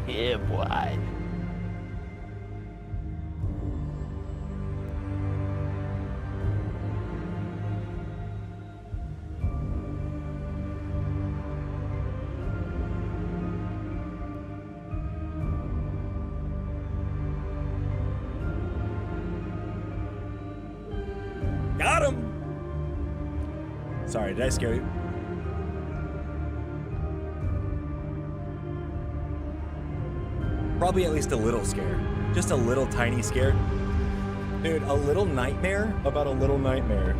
Yeah, boy. Got him! Sorry, did I scare you? Probably at least a little scare. Just a little tiny scare. Dude, a little nightmare about a little nightmare.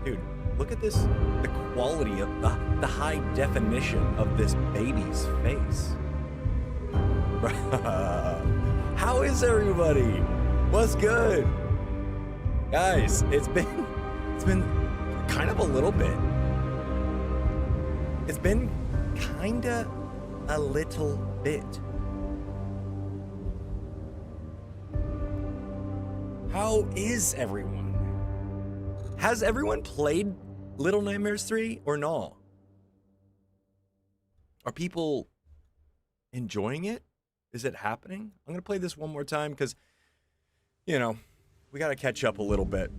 Dude, look at this, the quality of the high definition of this baby's face. How is everybody? What's good? Guys, it's been kind of a little bit. It's been kinda a little bit. How is everyone? Has everyone played Little Nightmares 3 or no? Are people enjoying it? Is it happening? I'm gonna play this one more time because, you know, we gotta catch up a little bit.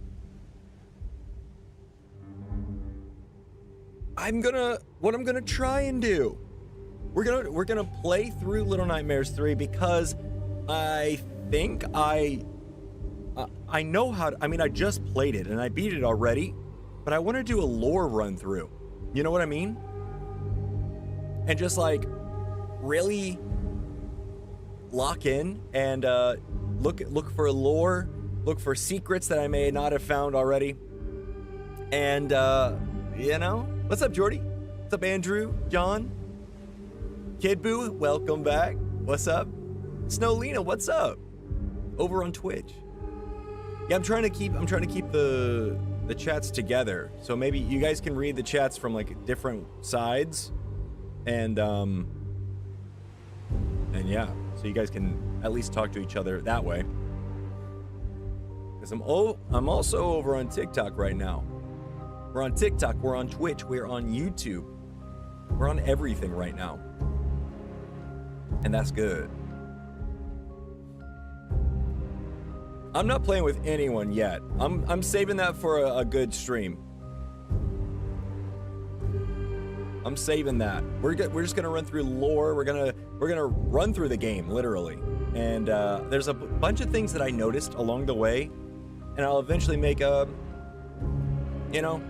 What I'm gonna try and do, we're gonna play through Little Nightmares 3 because I think I know how to, I mean, I just played it and I beat it already, but I want to do a lore run through. You know what I mean? And just like really lock in and look for lore, look for secrets that I may not have found already. And you know, what's up, Jordy? What's up, Andrew? John? Kid Boo, welcome back. What's up? Snowlina, what's up? Over on Twitch. Yeah, I'm trying to keep the chats together. So maybe you guys can read the chats from like different sides. And yeah, so you guys can at least talk to each other that way. Because I'm also over on TikTok right now. We're on TikTok, we're on Twitch, we're on YouTube. We're on everything right now. And that's good. I'm not playing with anyone yet. I'm saving that for a good stream. I'm saving that. We're just gonna run through lore. We're gonna run through the game literally. And there's a bunch of things that I noticed along the way, and I'll eventually make a, you know,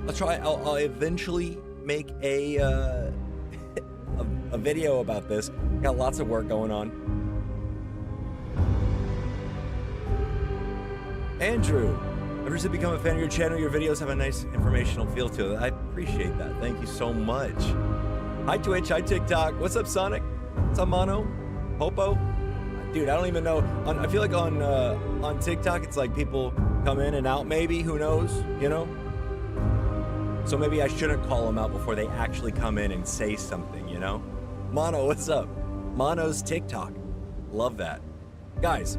I'll eventually make a a video about this. Got lots of work going on. Andrew, I've recently become a fan of your channel. Your videos have a nice informational feel to it. I appreciate that. Thank you so much. Hi Twitch, hi TikTok. What's up, Sonic? What's up, Mono? Popo? Dude, I don't even know. I feel like on TikTok, it's like people come in and out maybe, who knows, you know? So maybe I shouldn't call them out before they actually come in and say something, you know? Mono, what's up? Mono's TikTok. Love that. Guys,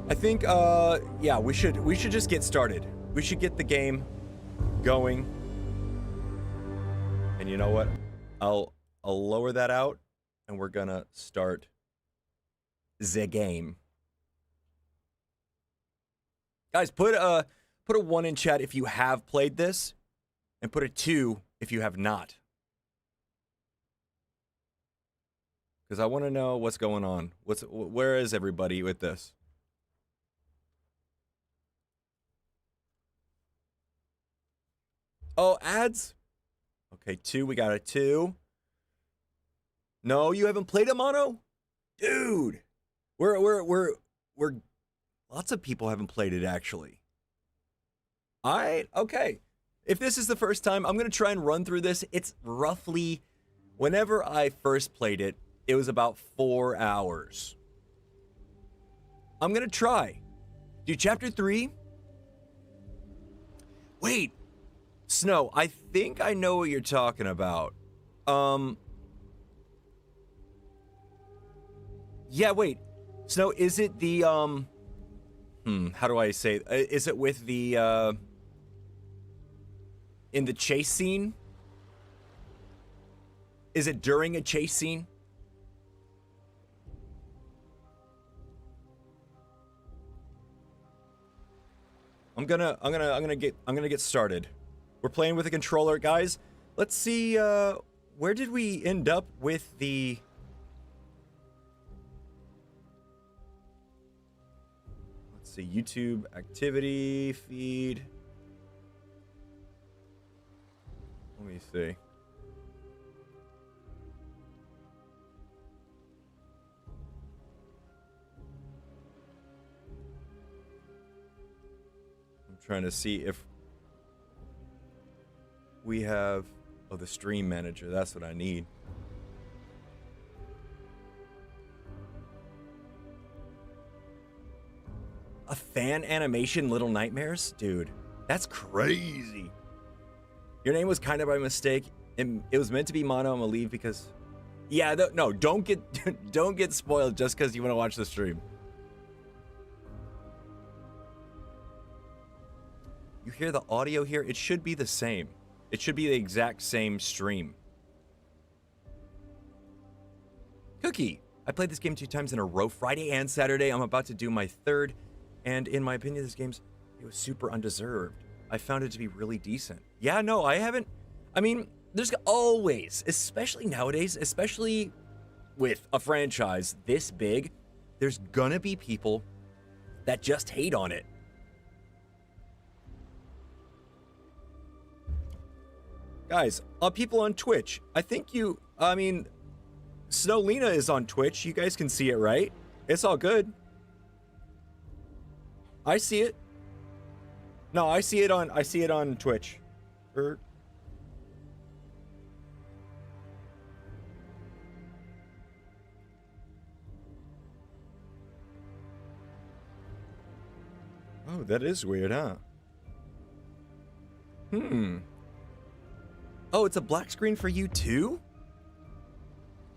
I think, yeah, we should just get started. We should get the game going. And you know what? I'll lower that out, and we're gonna start the game. Guys, put a 1 in chat if you have played this, and put a 2 if you have not. Because I want to know what's going on. Where is everybody with this? Oh, ads? Okay, 2. We got a 2. No, you haven't played a mono? Dude. We're lots of people haven't played it actually. Alright, okay. If this is the first time, I'm gonna try and run through this. It's roughly, whenever I first played it, it was about 4 hours. I'm gonna try. Do chapter 3. Wait. Snow, I think I know what you're talking about. Yeah, wait. Snow, is it the, how do I say it? Is it with the, in the chase scene? Is it during a chase scene? I'm gonna get started. We're playing with a controller, guys. Let's see, where did we end up with the... Let's see, YouTube activity feed. Let me see. I'm trying to see if we have... Oh, the stream manager. That's what I need. A fan animation Little Nightmares? Dude, that's crazy. Your name was kind of by mistake. It was meant to be Mono. I'm gonna leave because... Yeah, no, don't get spoiled just because you want to watch the stream. You hear the audio here? It should be the same. It should be the exact same stream. Cookie. I played this game 2 times in a row, Friday and Saturday. I'm about to do my third. And in my opinion, it was super undeserved. I found it to be really decent. Yeah, no, I haven't. I mean, there's always, especially nowadays, especially with a franchise this big, there's gonna be people that just hate on it. Guys, people on Twitch, I mean, Snowlena is on Twitch. You guys can see it, right? It's all good. I see it. No, I see it on Twitch. Oh, that is weird, huh? Oh, it's a black screen for you too?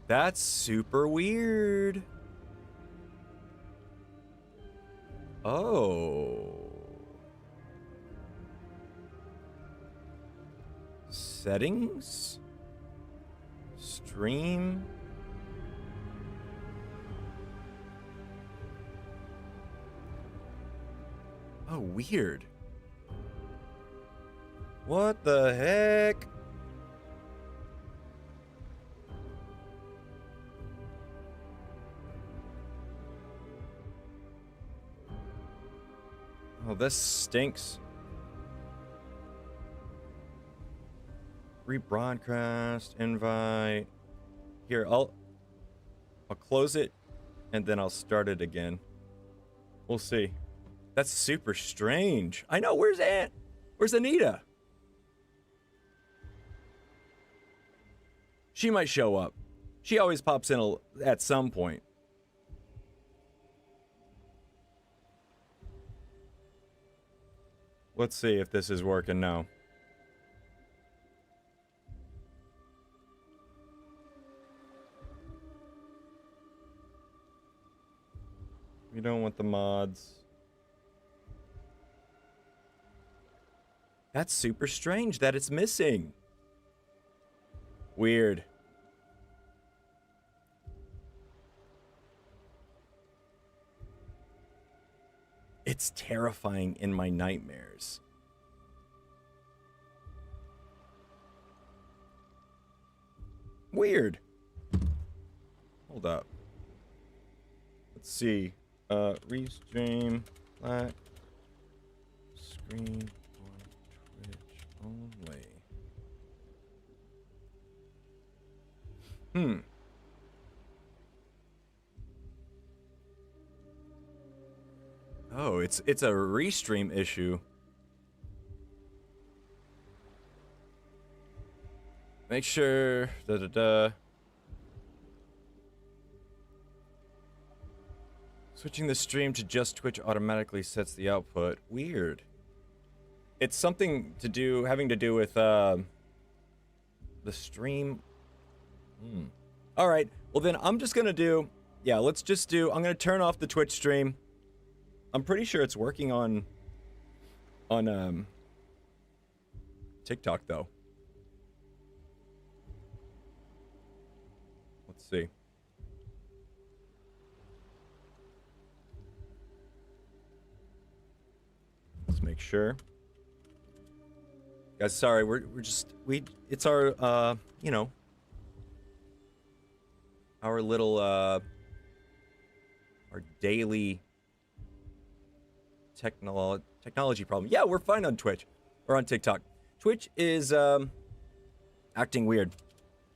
That's super weird. Oh. Settings? Stream? Oh, weird. What the heck? Oh, this stinks. Rebroadcast, invite. Here, I'll close it and then I'll start it again. We'll see. That's super strange. I know, where's Anita? She might show up. She always pops in at some point. Let's see if this is working now. We don't want the mods. That's super strange that it's missing. Weird. It's terrifying in my nightmares. Weird. Hold up. Let's see. Restream black screen on Twitch only. Oh, it's a restream issue. Make sure Switching the stream to just Twitch automatically sets the output. Weird. It's something having to do with the stream. All right. Well, then I'm just gonna do. Yeah, let's just do. I'm gonna turn off the Twitch stream. I'm pretty sure it's working on TikTok though. Let's see. Let's make make sure. Guys, sorry, it's our, you know, our little, our daily technology problem. Yeah, we're fine on Twitch, or on TikTok. Twitch is, acting weird.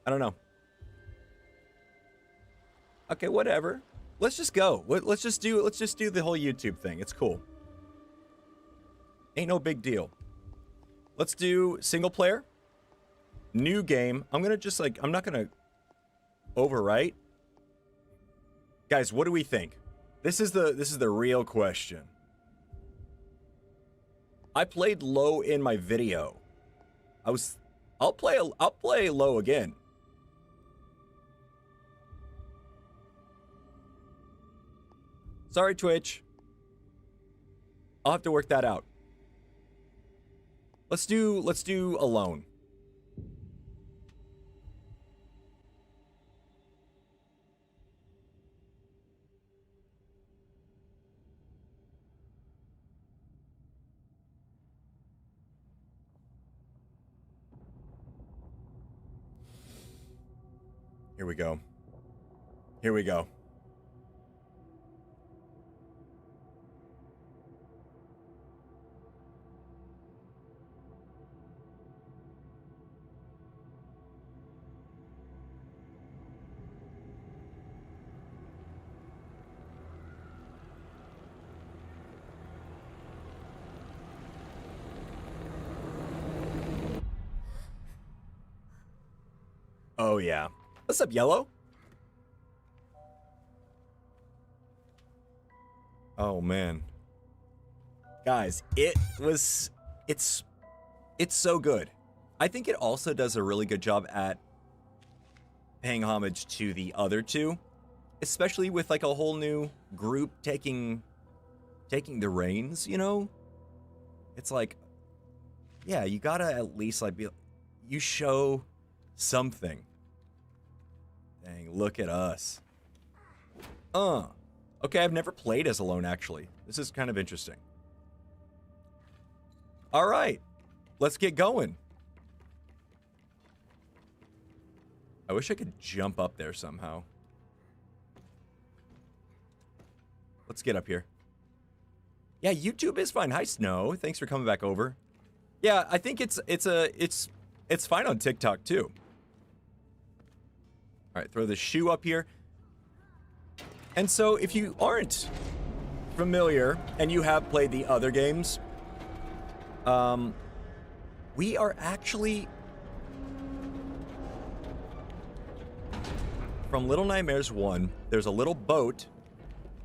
I don't know. Okay, whatever. Let's just go. Let's just do the whole YouTube thing. It's cool. Ain't no big deal. Let's do single player. New game. I'm gonna just like, I'm not gonna overwrite. Guys, what do we think? This is the real question. I played low in my video. I'll play low again. Sorry, Twitch. I'll have to work that out. Let's do alone. Here we go. Here we go. Oh yeah. What's up, Yellow? Oh man. Guys, it's so good. I think it also does a really good job at paying homage to the other two, especially with like a whole new group taking the reins, you know? It's like, yeah, you gotta at least like you show something. Dang, look at us. Okay, I've never played as alone, actually. This is kind of interesting. All right, let's get going. I wish I could jump up there somehow. Let's get up here. Yeah, YouTube is fine. Hi, Snow. Thanks for coming back over. Yeah, I think it's fine on TikTok too. All right, throw the shoe up here. And so if you aren't familiar and you have played the other games, we are actually from Little Nightmares 1, there's a little boat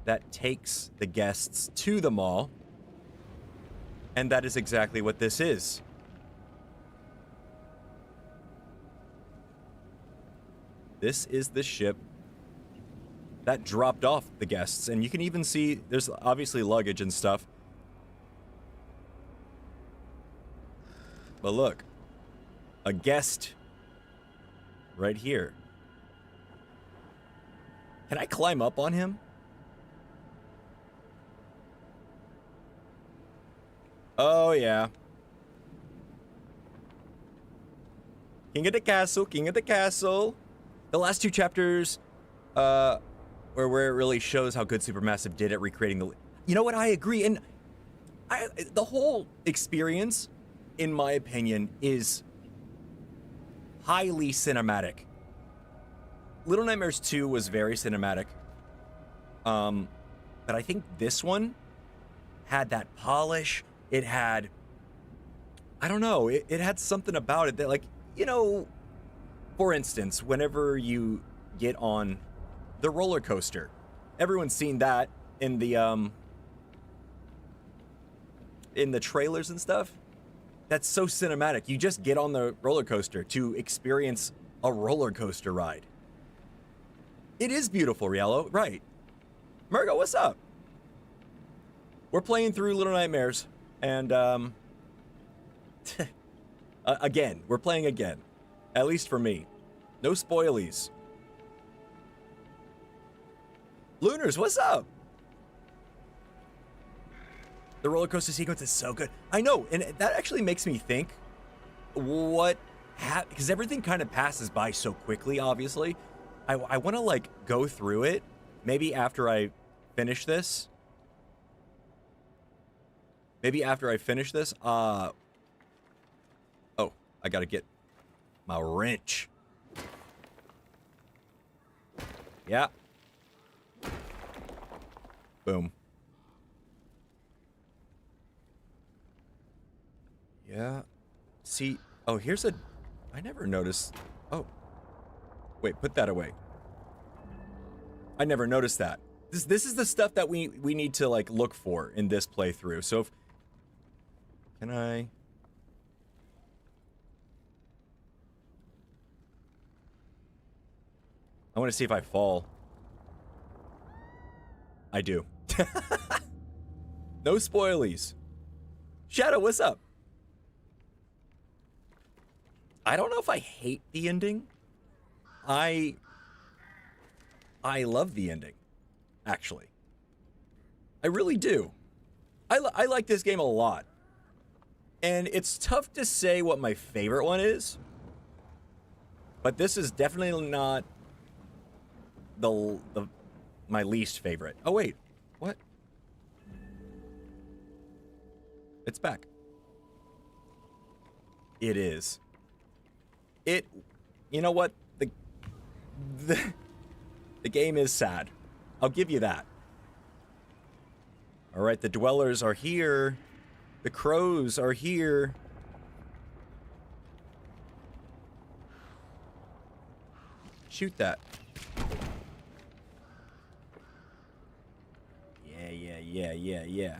that takes the guests to the mall. And that is exactly what this is. This is the ship that dropped off the guests. And you can even see there's obviously luggage and stuff. But look, a guest right here. Can I climb up on him? Oh, yeah. King of the castle, king of the castle. The last two chapters, where it really shows how good Supermassive did at recreating the... You know what? I agree. And the whole experience, in my opinion, is highly cinematic. Little Nightmares 2 was very cinematic. But I think this one had that polish. It had... I don't know. It had something about it that, like, you know... For instance, whenever you get on the roller coaster, everyone's seen that in the trailers and stuff. That's so cinematic. You just get on the roller coaster to experience a roller coaster ride. It is beautiful, Yellow, right? Murgo, what's up? We're playing through Little Nightmares, and again, we're playing again. At least for me. No spoilies. Lunars, what's up? The roller coaster sequence is so good. I know, and that actually makes me think what because everything kind of passes by so quickly, obviously. I want to like go through it maybe after I finish this. Oh, I got to get my wrench. Yeah. Boom. Yeah. See, oh, here's a... I never noticed... Oh. Wait, put that away. I never noticed that. This is the stuff that we need to, like, look for in this playthrough. So if... Can I... I want to see if I fall. I do. No spoilies. Shadow, what's up? I don't know if I hate the ending. I love the ending, actually. I really do. I like this game a lot. And it's tough to say what my favorite one is. But this is definitely not my least favorite. Oh, wait. What? It's back. It is. You know what? The game is sad. I'll give you that. All right, the dwellers are here. The crows are here. Shoot that. Yeah.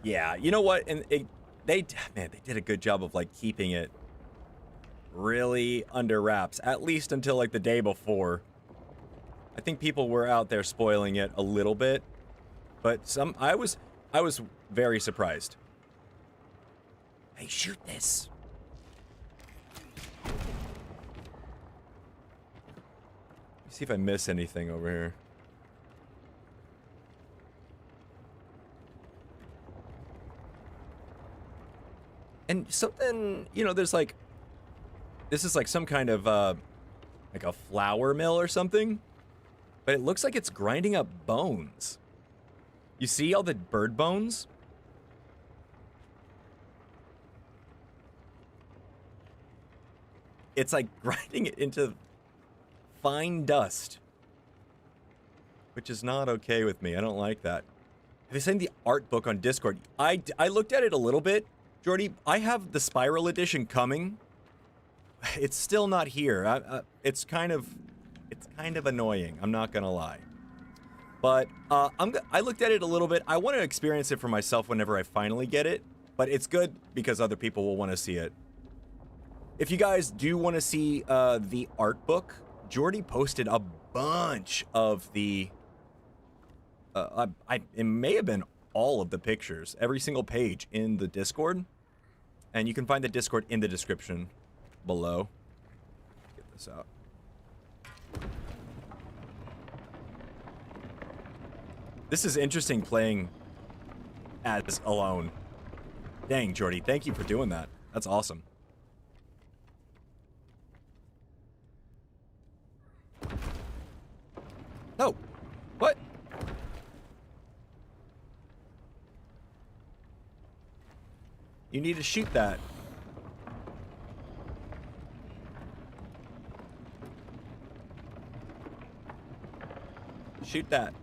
Yeah, you know what? And they did a good job of like keeping it really under wraps, at least until like the day before. I think people were out there spoiling it a little bit, but I was very surprised. Hey, shoot this. Let me see if I miss anything over here. And something, you know, there's like, this is like some kind of, like a flour mill or something. But it looks like it's grinding up bones. You see all the bird bones? It's like grinding it into fine dust. Which is not okay with me. I don't like that. Have you seen the art book on Discord? I looked at it a little bit. Jordy, I have the Spiral Edition coming. It's still not here. It's kind of annoying. I'm not gonna lie. But I looked at it a little bit. I want to experience it for myself whenever I finally get it. But it's good because other people will want to see it. If you guys do want to see the art book, Jordy posted a bunch of the... it may have been all of the pictures, every single page in the Discord. And you can find the Discord in the description below. Get this out. This is interesting playing as alone. Dang, Jordy, thank you for doing that. That's awesome. Oh, what? You need to shoot that. Shoot that.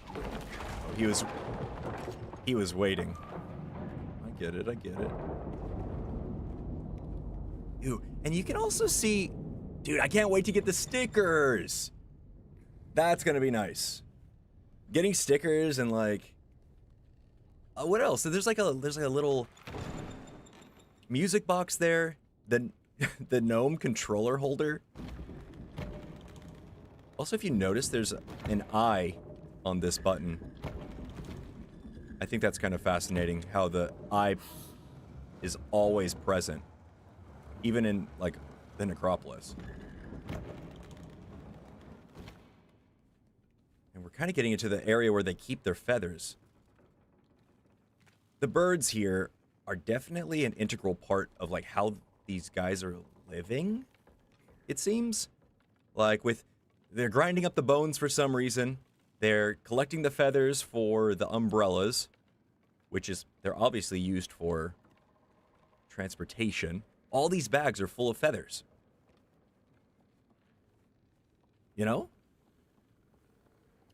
Oh, he was waiting. I get it. Ooh, and you can also see, dude, I can't wait to get the stickers. That's gonna be nice. Getting stickers and like, what else? So there's like a little music box there. The gnome controller holder. Also, if you notice, there's an eye on this button. I think that's kind of fascinating how the eye is always present, even in like the necropolis. kind of getting into the area where they keep their feathers. The birds here are definitely an integral part of like how these guys are living, it seems. Like they're grinding up the bones for some reason. They're collecting the feathers for the umbrellas, which is, they're obviously used for transportation. All these bags are full of feathers. You know?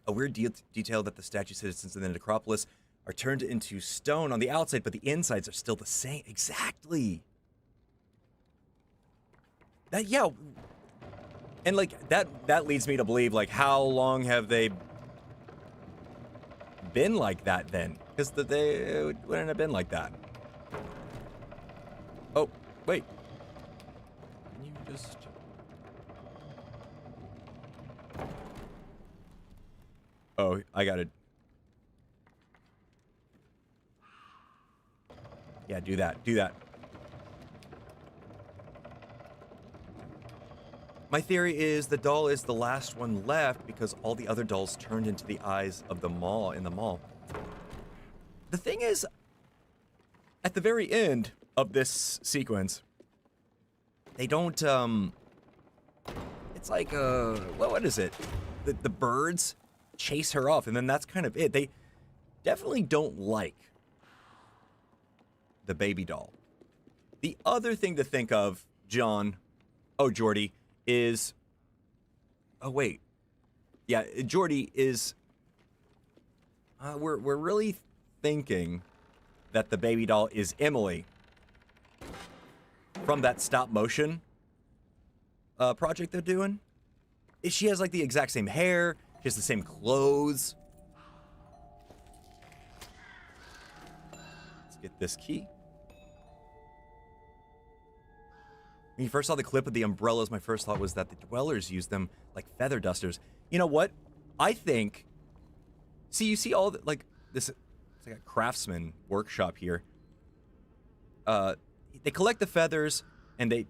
A weird detail that the statue citizens in the necropolis are turned into stone on the outside, but the insides are still the same. Exactly. That, yeah. And like that leads me to believe, like, how long have they been like that then? Because they wouldn't have been like that. Oh, wait. Can you just... Oh, I got it. Yeah, do that. Do that. My theory is the doll is the last one left because all the other dolls turned into the eyes of the mall in the mall. The thing is, at the very end of this sequence, they don't, it's like, what is it? The birds chase her off, and then that's kind of it. They definitely don't like the baby doll. The other thing to think of, Jordy, is... Oh, wait. Yeah, Jordy is... We're really thinking that the baby doll is Emily from that stop-motion project they're doing. She has, like, the exact same hair. She has the same clothes. Let's get this key. When you first saw the clip of the umbrellas, my first thought was that the dwellers used them like feather dusters. You know what? I think... See, you see all the, like, this... It's like a craftsman workshop here. They collect the feathers, and they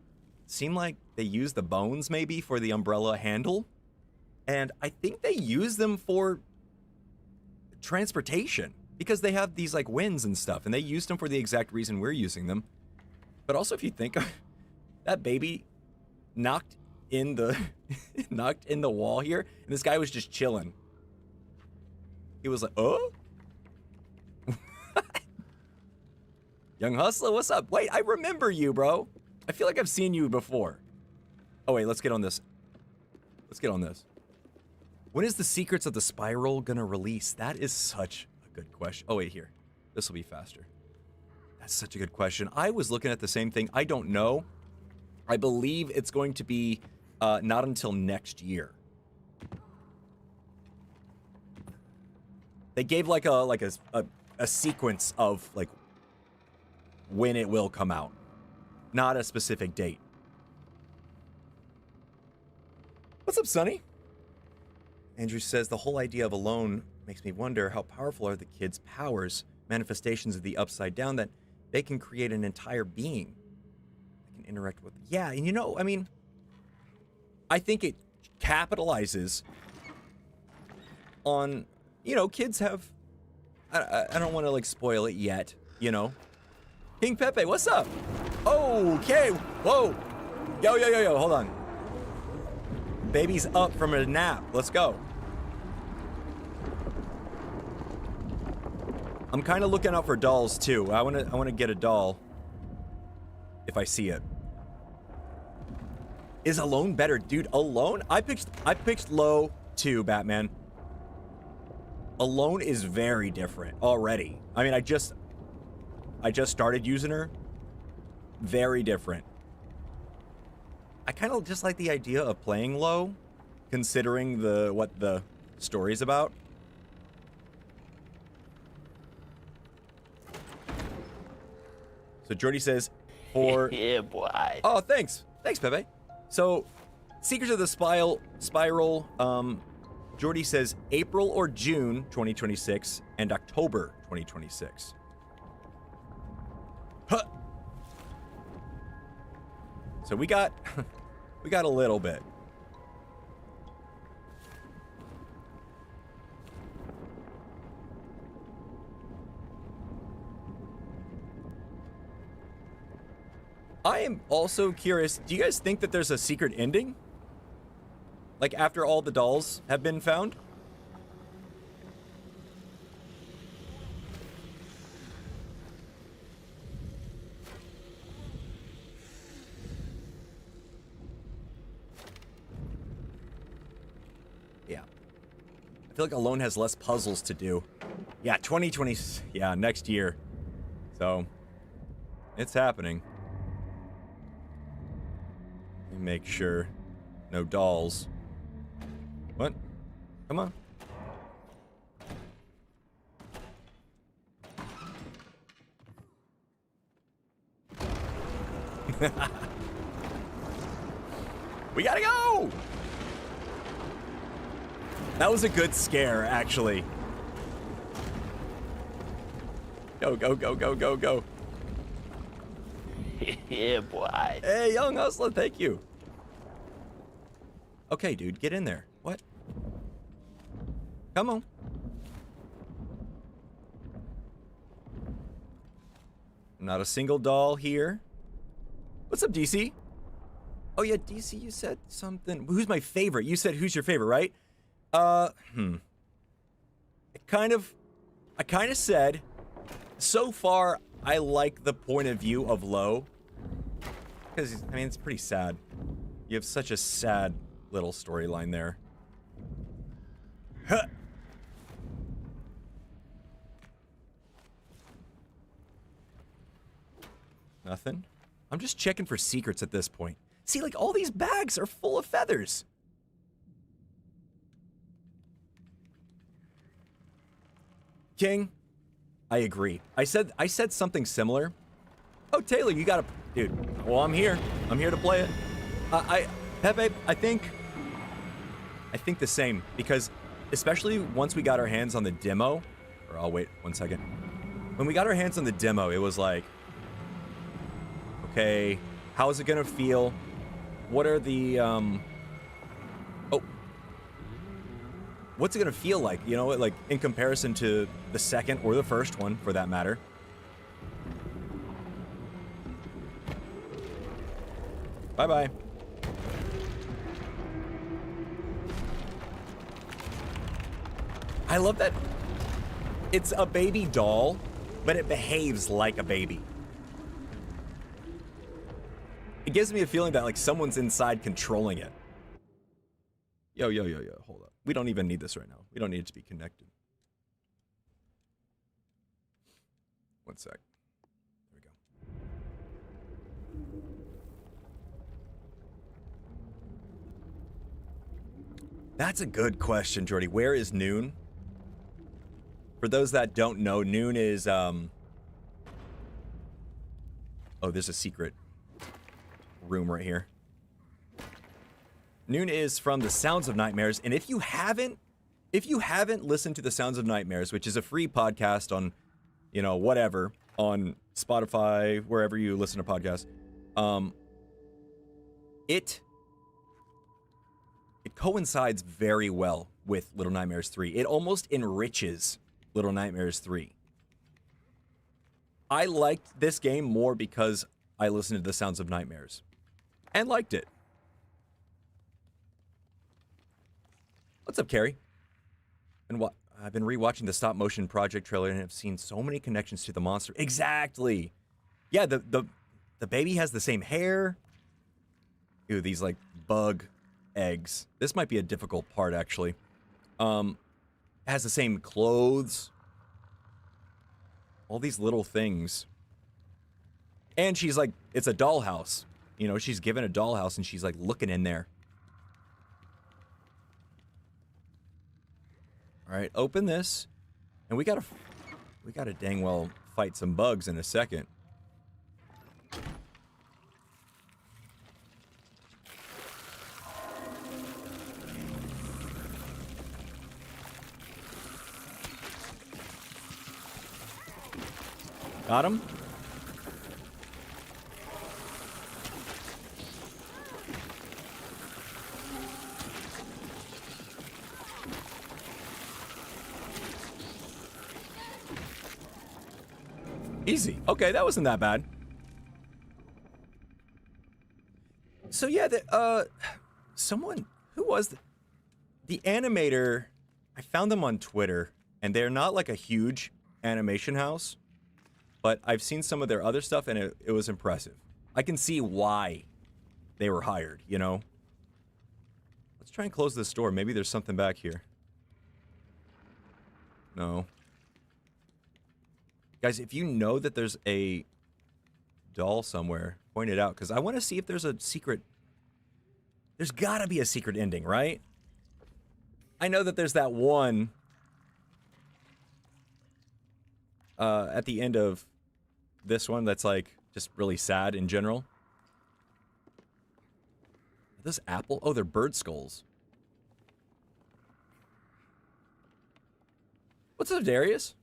seem like they use the bones, maybe, for the umbrella handle. And I think they use them for transportation. Because they have these, like, winds and stuff, and they used them for the exact reason we're using them. But also, if you think of... That baby knocked in the knocked in the wall here, and this guy was just chilling. He was like, "Oh, young hustler, what's up? Wait, I remember you, bro. I feel like I've seen you before." Oh wait, let's get on this. Let's get on this. When is the Secrets of the Spiral gonna release? That is such a good question. Oh wait, here. This will be faster. That's such a good question. I was looking at the same thing. I don't know. I believe it's going to be not until next year. They gave like a sequence of like when it will come out, not a specific date. What's up, Sonny? Andrew says the whole idea of alone makes me wonder how powerful are the kids' powers, manifestations of the upside down, that they can create an entire being. Interact with. Yeah, and you know, I mean, I think it capitalizes on, you know, kids have, I don't want to like spoil it yet, you know. King Pepe, what's up? Okay, whoa. Yo, hold on. Baby's up from a nap. Let's go. I'm kind of looking out for dolls too. I want to get a doll if I see it. Is Alone better? Dude, Alone? I picked Low too, Batman. Alone is very different already. I mean, I just started using her. Very different. I kind of just like the idea of playing Low, considering what the story's about. So Jordy says, yeah, boy. Oh, thanks. Thanks, Pepe. So, Secrets of the Spiral, Jordy says April or June 2026 and October 2026. Huh. So we got a little bit. I am also curious, do you guys think that there's a secret ending? Like after all the dolls have been found? Yeah. I feel like Alone has less puzzles to do. Yeah, 2020, yeah, next year. So, it's happening. Let me make sure. No dolls. What? Come on. We gotta go! That was a good scare, actually. Go, go, go, go, go, go. Yeah, boy. Hey, young hustler, thank you. Okay, dude, get in there. What? Come on. Not a single doll here. What's up, DC? Oh yeah, DC, you said something. Who's my favorite? You said who's your favorite, right? I kind of said, so far, I like the point of view of Lo. Because, I mean, it's pretty sad. You have such a sad little storyline there. Huh. Nothing. I'm just checking for secrets at this point. See, like, all these bags are full of feathers. King, I agree. I said something similar. Oh, Taylor, you gotta... Dude, well, I'm here. I'm here to play it. Pepe, I think the same. Because, especially once we got our hands on the demo... Or I'll wait 1 second. When we got our hands on the demo, it was like... Okay, how is it gonna feel? What are the, Oh. What's it gonna feel like? You know, like, in comparison to the second or the first one, for that matter. Bye-bye. I love that it's a baby doll, but it behaves like a baby. It gives me a feeling that, like, someone's inside controlling it. Yo, hold up. We don't even need this right now. We don't need it to be connected. 1 sec. There we go. That's a good question, Jordy. Where is Noon? For those that don't know, Noon is, Oh, there's a secret room right here. Noon is from The Sounds of Nightmares, and if you haven't listened to The Sounds of Nightmares, which is a free podcast on, you know, whatever, on Spotify, wherever you listen to podcasts, it coincides very well with Little Nightmares 3. It almost enriches Little Nightmares 3. I liked this game more because I listened to The Sounds of Nightmares and liked it. What's up, Carrie? And I've been rewatching the stop motion project trailer and have seen so many connections to the monster. Exactly. Yeah, the baby has the same hair. Ew, these like bug eggs. This might be a difficult part actually. Has the same clothes. All these little things. And she's like, it's a dollhouse. You know, she's given a dollhouse and she's like looking in there. All right, open this. And we gotta dang well fight some bugs in a second. Got him? Easy. Okay, that wasn't that bad. So yeah, someone who was the animator. I found them on Twitter, and they're not like a huge animation house, but I've seen some of their other stuff, and it was impressive. I can see why they were hired, you know? Let's try and close this door. Maybe there's something back here. No. Guys, if you know that there's a doll somewhere, point it out, because I want to see if there's a secret. There's gotta be a secret ending, right? I know that there's that one at the end of this one that's like just really sad in general. Are those apple? Oh, they're bird skulls. What's up, Darius?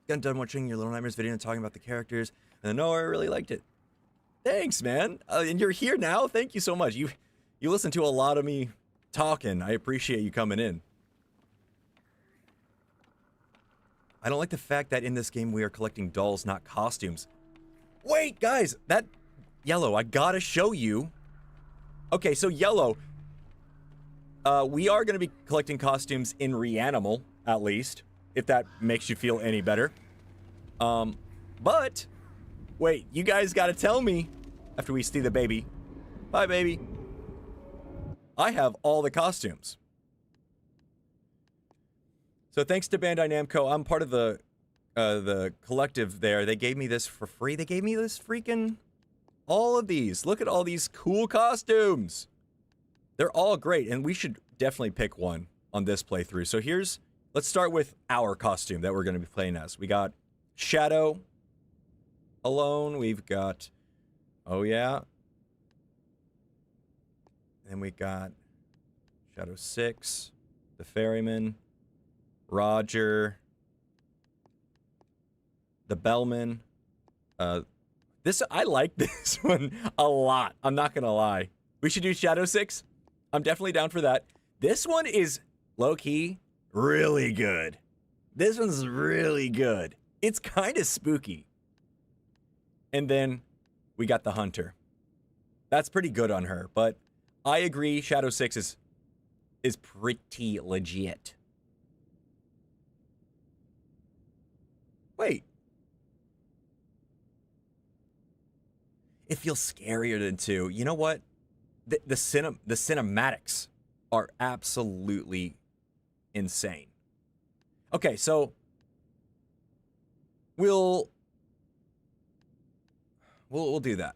Got done watching your Little Nightmares video and talking about the characters, and I really liked it. Thanks, man. And you're here now. Thank you so much. You listen to a lot of me talking. I appreciate you coming in. I don't like the fact that in this game we are collecting dolls, not costumes. Wait, guys, that Yellow, I gotta show you. Okay, so Yellow, we are gonna be collecting costumes in Reanimal, at least, if that makes you feel any better. But wait, you guys gotta tell me after we see the baby. Bye, baby. I have all the costumes. So thanks to Bandai Namco, I'm part of the collective there. They gave me this for free. They gave me this freaking, all of these. Look at all these cool costumes. They're all great, and we should definitely pick one on this playthrough. So let's start with our costume that we're going to be playing as. We got Shadow alone. We've got, oh yeah. Then we got Shadow 6, the Ferryman, Roger, the Bellman. I like this one a lot. I'm not gonna lie. We should do Shadow 6. I'm definitely down for that. This one is low-key really good. This one's really good. It's kind of spooky. And then we got the Hunter. That's pretty good on her, but I agree Shadow 6 is pretty legit. Wait. It feels scarier than 2. You know what? The cinematics are absolutely insane. Okay, so we'll do that.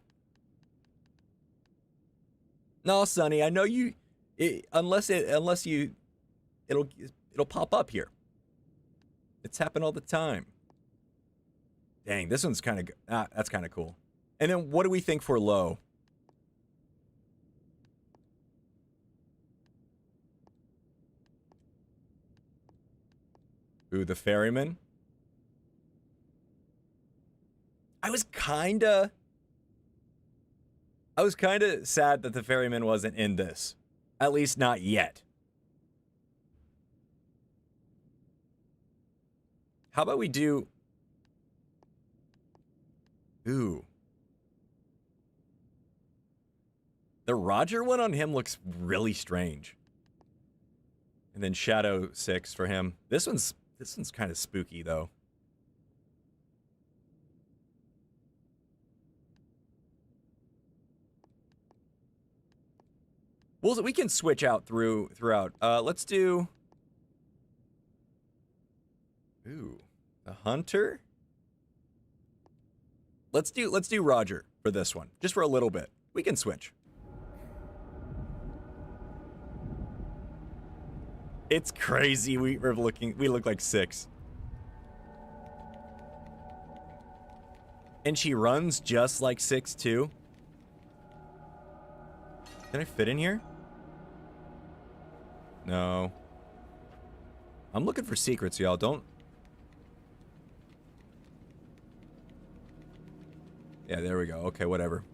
No, Sonny, I know you. It'll pop up here. It's happened all the time. Dang, this one's kind of that's kind of cool. And then what do we think for low? Ooh, the Ferryman. I was kind of sad that the Ferryman wasn't in this. At least not yet. How about we do... Ooh. The Roger one on him looks really strange. And then Shadow 6 for him. This one's kind of spooky, though. We can switch out throughout. Let's do... Ooh, the Hunter. Let's do Roger for this one, just for a little bit. We can switch. It's crazy. We look like 6. And she runs just like 6 too. Can I fit in here? No. I'm looking for secrets, y'all. Don't... Yeah, there we go. Okay, whatever.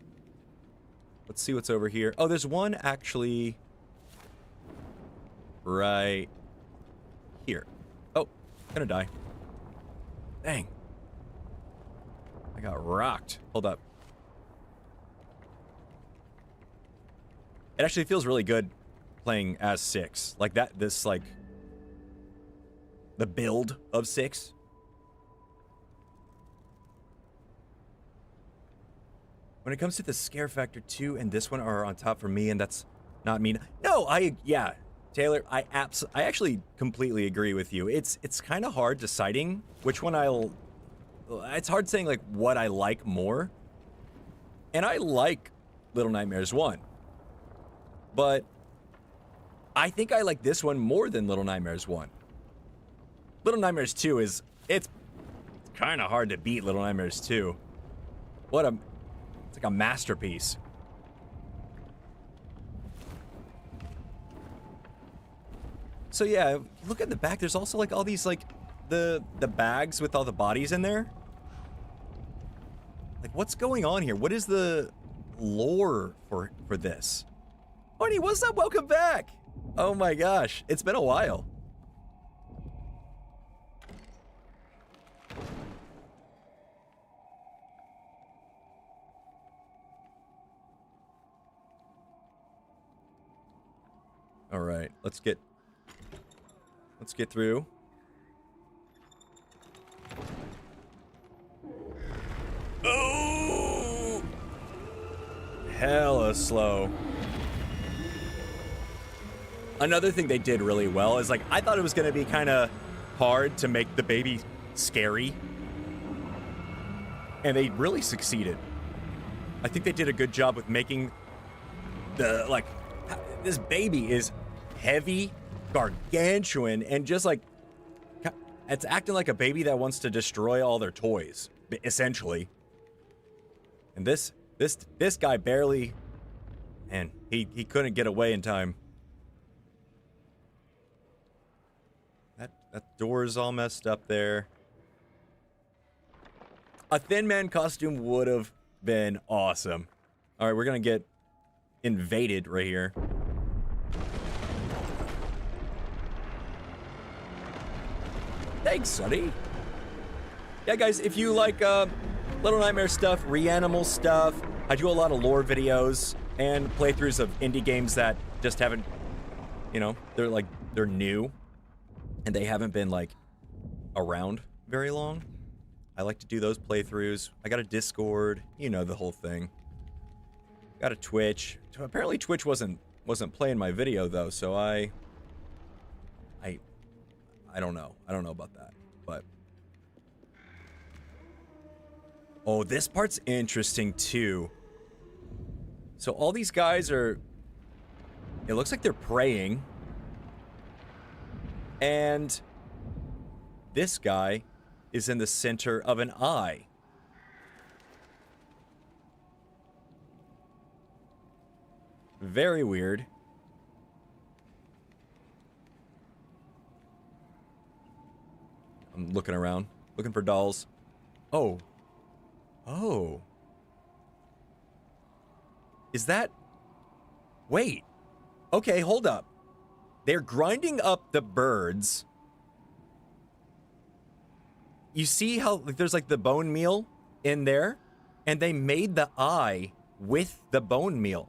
Let's see what's over here. Oh, there's one actually... right... here. Oh, gonna die. Dang. I got rocked. Hold up. It actually feels really good playing as 6. Like that, this, like, the build of 6. When it comes to the scare factor 2 and this one are on top for me, and that's not me. No, yeah, Taylor, I actually completely agree with you. It's kind of hard deciding which one it's hard saying, like, what I like more. And I like Little Nightmares 1. But I think I like this one more than Little Nightmares 1. Little Nightmares 2 it's kind of hard to beat Little Nightmares 2. It's like a masterpiece. So yeah, look at the back. There's also like all these like the bags with all the bodies in there. Like, what's going on here? What is the lore for this? Honey, what's up? Welcome back. Oh my gosh, it's been a while. All right, let's get through. Oh! Hella slow. Another thing they did really well is, like, I thought it was going to be kind of hard to make the baby scary. And they really succeeded. I think they did a good job with making the, like, this baby is heavy, gargantuan, and just, like, it's acting like a baby that wants to destroy all their toys, essentially. And this guy barely, man, he couldn't get away in time. That door is all messed up there. A Thin Man costume would have been awesome. All right, we're gonna get invaded right here. Thanks, Sonny. Yeah, guys, if you like Little Nightmare stuff, Reanimal stuff, I do a lot of lore videos and playthroughs of indie games that just haven't, you know, they're new and they haven't been, like, around very long. I like to do those playthroughs. I got a Discord, you know, the whole thing. Got a Twitch. Apparently Twitch wasn't playing my video though, so I don't know. I don't know about that, but oh, this part's interesting too. So all these guys are, it looks like they're praying. And this guy is in the center of an eye. Very weird. I'm looking around, looking for dolls. Oh. Oh. Is that... Wait. Okay, hold up. They're grinding up the birds. You see how, like, there's like the bone meal in there? And they made the eye with the bone meal.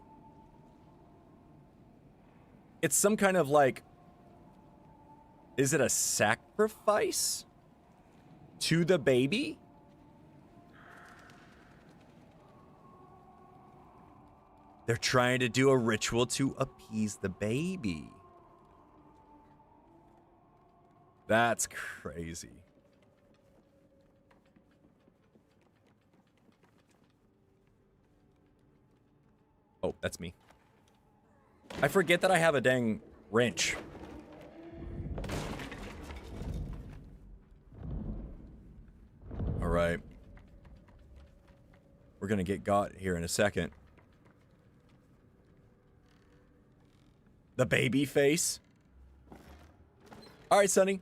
It's some kind of, like... Is it a sacrifice to the baby? They're trying to do a ritual to appease the baby. That's crazy. Oh, that's me. I forget that I have a dang wrench. All right. We're gonna get got here in a second. The baby face. All right, Sonny.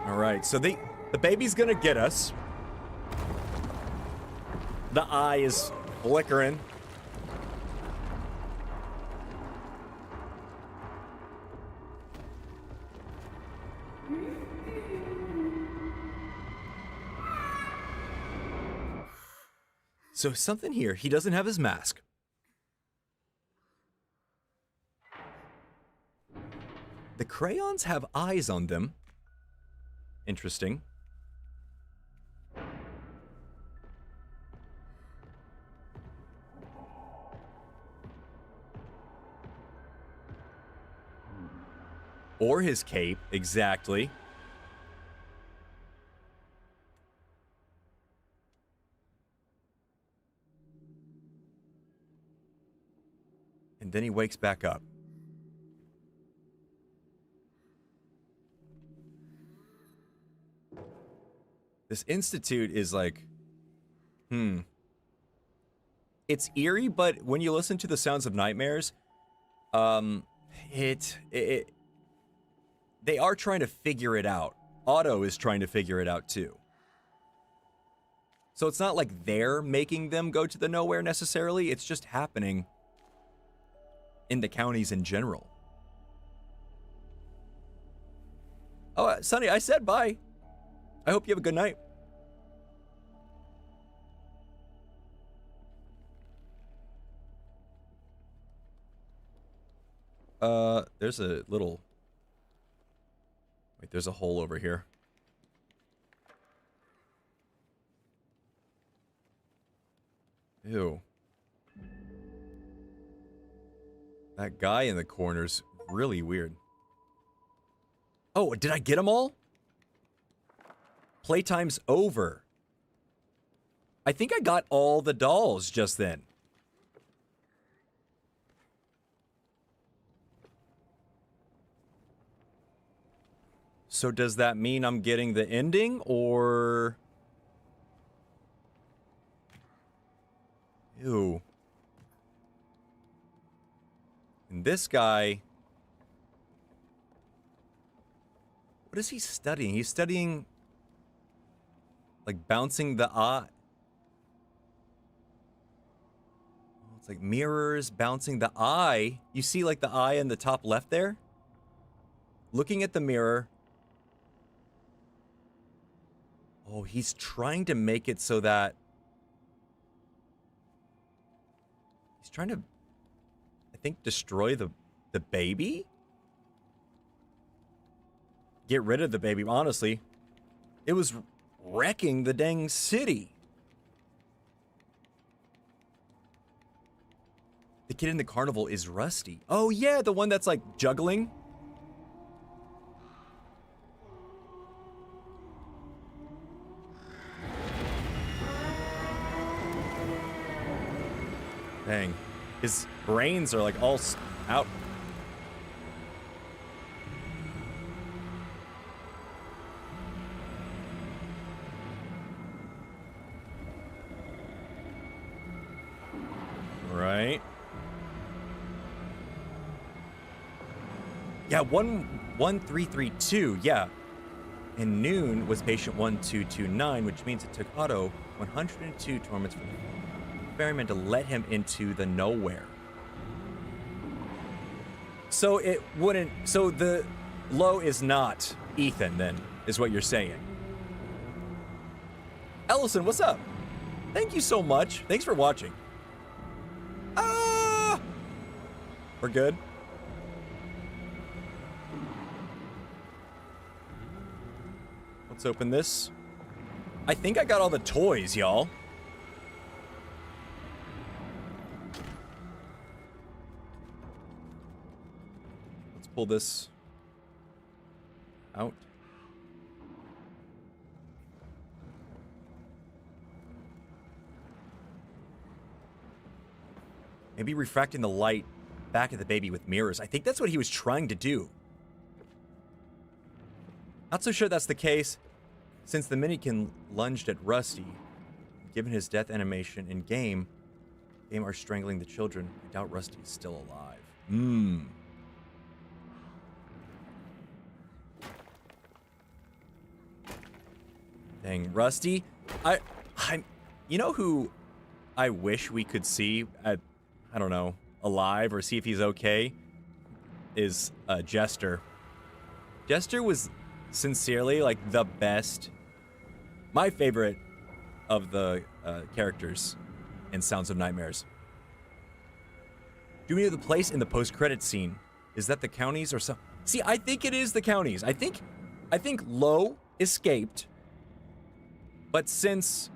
All right, so the baby's gonna get us. The eye is flickering. So something here. He doesn't have his mask. The crayons have eyes on them. Interesting. Or his cape, exactly. And then he wakes back up. This institute is like, It's eerie, but when you listen to the sounds of nightmares, they are trying to figure it out. Otto is trying to figure it out too. So it's not like they're making them go to the nowhere necessarily. It's just happening in the counties in general. Oh, Sonny, I said bye. I hope you have a good night. There's a little... Wait, there's a hole over here. Ew. That guy in the corner's really weird. Oh, did I get them all? Playtime's over. I think I got all the dolls just then. So does that mean I'm getting the ending, or... Ew. And this guy... What is he studying? He's studying... like bouncing the eye. It's like mirrors bouncing the eye. You see like the eye in the top left there? Looking at the mirror. Oh, he's trying to make it so that... He's trying to, I think, destroy the baby? Get rid of the baby, honestly. It was wrecking the dang city. The kid in the carnival is Rusty. Oh yeah, the one that's like juggling. Dang. His brains are like all out. Right. Yeah, 11332, yeah. And noon was patient 1229, which means it took Otto 102 torments for the ferryman to let him into the nowhere. So it wouldn't... So the low is not Ethan, then, is what you're saying. Ellison, what's up? Thank you so much. Thanks for watching. Ah! We're good? Let's open this. I think I got all the toys, y'all. Let's pull this out. Maybe refracting the light back at the baby with mirrors. I think that's what he was trying to do. Not so sure that's the case, since the Minikin lunged at Rusty. Given his death animation in game are strangling the children. I doubt Rusty is still alive. Dang, Rusty. You know who I wish we could see at, I don't know, alive or see if he's okay? Is Jester. Jester was sincerely like the best, my favorite of the characters and Sounds of Nightmares. Do we know the place in the post-credit scene? Is that the counties or some? See, I think it is the counties. I think Lo escaped, but since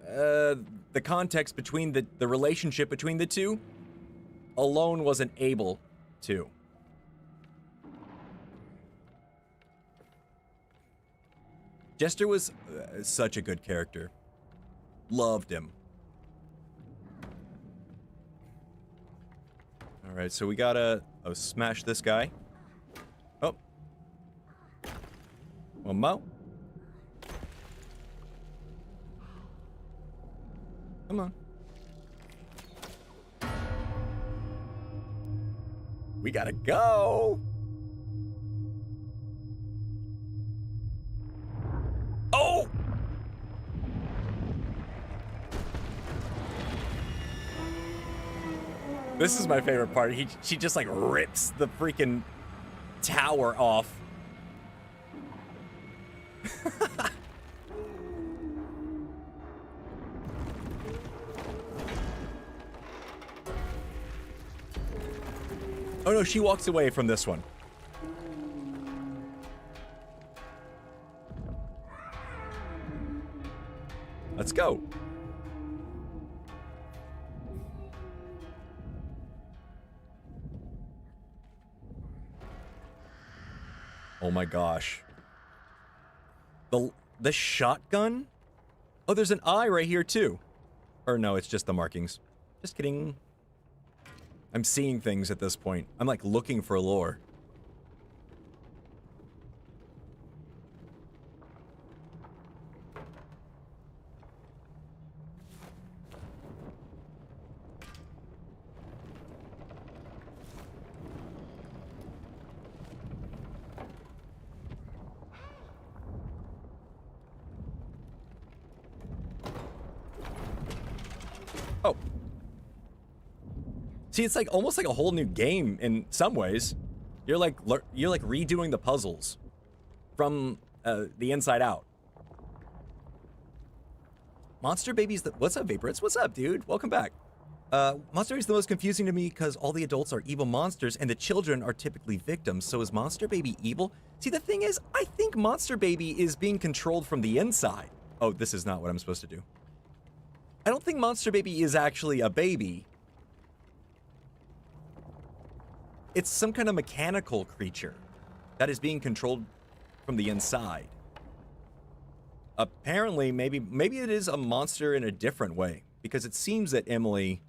the context between the relationship between the two, Alone wasn't able to. Jester was such a good character. Loved him. All right, so we gotta smash this guy. Oh. One more. Come on. We gotta go. Oh! This is my favorite part. She just like rips the freaking tower off. Oh no, she walks away from this one. Let's go. Oh my gosh. The shotgun? Oh, there's an eye right here too. Or no, it's just the markings. Just kidding. I'm seeing things at this point. I'm like looking for lore. Oh. See, it's like almost like a whole new game in some ways. You're like redoing the puzzles from the inside out. Monster Baby's the... What's up, Vaporitz? What's up, dude? Welcome back. Monster Baby's the most confusing to me because all the adults are evil monsters and the children are typically victims. So is Monster Baby evil? See, the thing is, I think Monster Baby is being controlled from the inside. Oh, this is not what I'm supposed to do. I don't think Monster Baby is actually a baby. It's some kind of mechanical creature that is being controlled from the inside. Apparently, maybe it is a monster in a different way, because it seems that Emily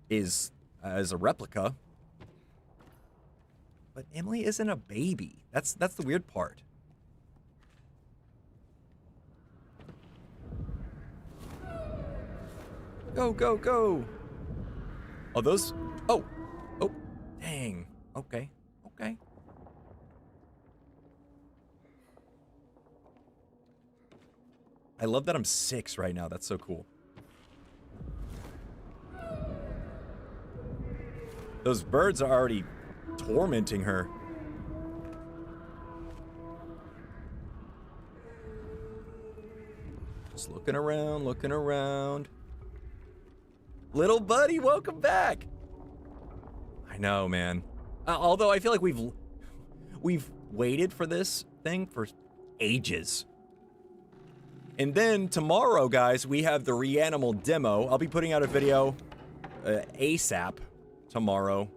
is as a replica, but Emily isn't a baby. That's the weird part. Go, go, go. Oh, those... Oh. Oh. Dang. Okay. Okay. I love that I'm 6 right now. That's so cool. Those birds are already tormenting her. Just looking around, looking around. Little buddy, welcome back. I know, man. Although I feel like we've waited for this thing for ages. And then tomorrow, guys, we have the Reanimal demo. I'll be putting out a video ASAP tomorrow.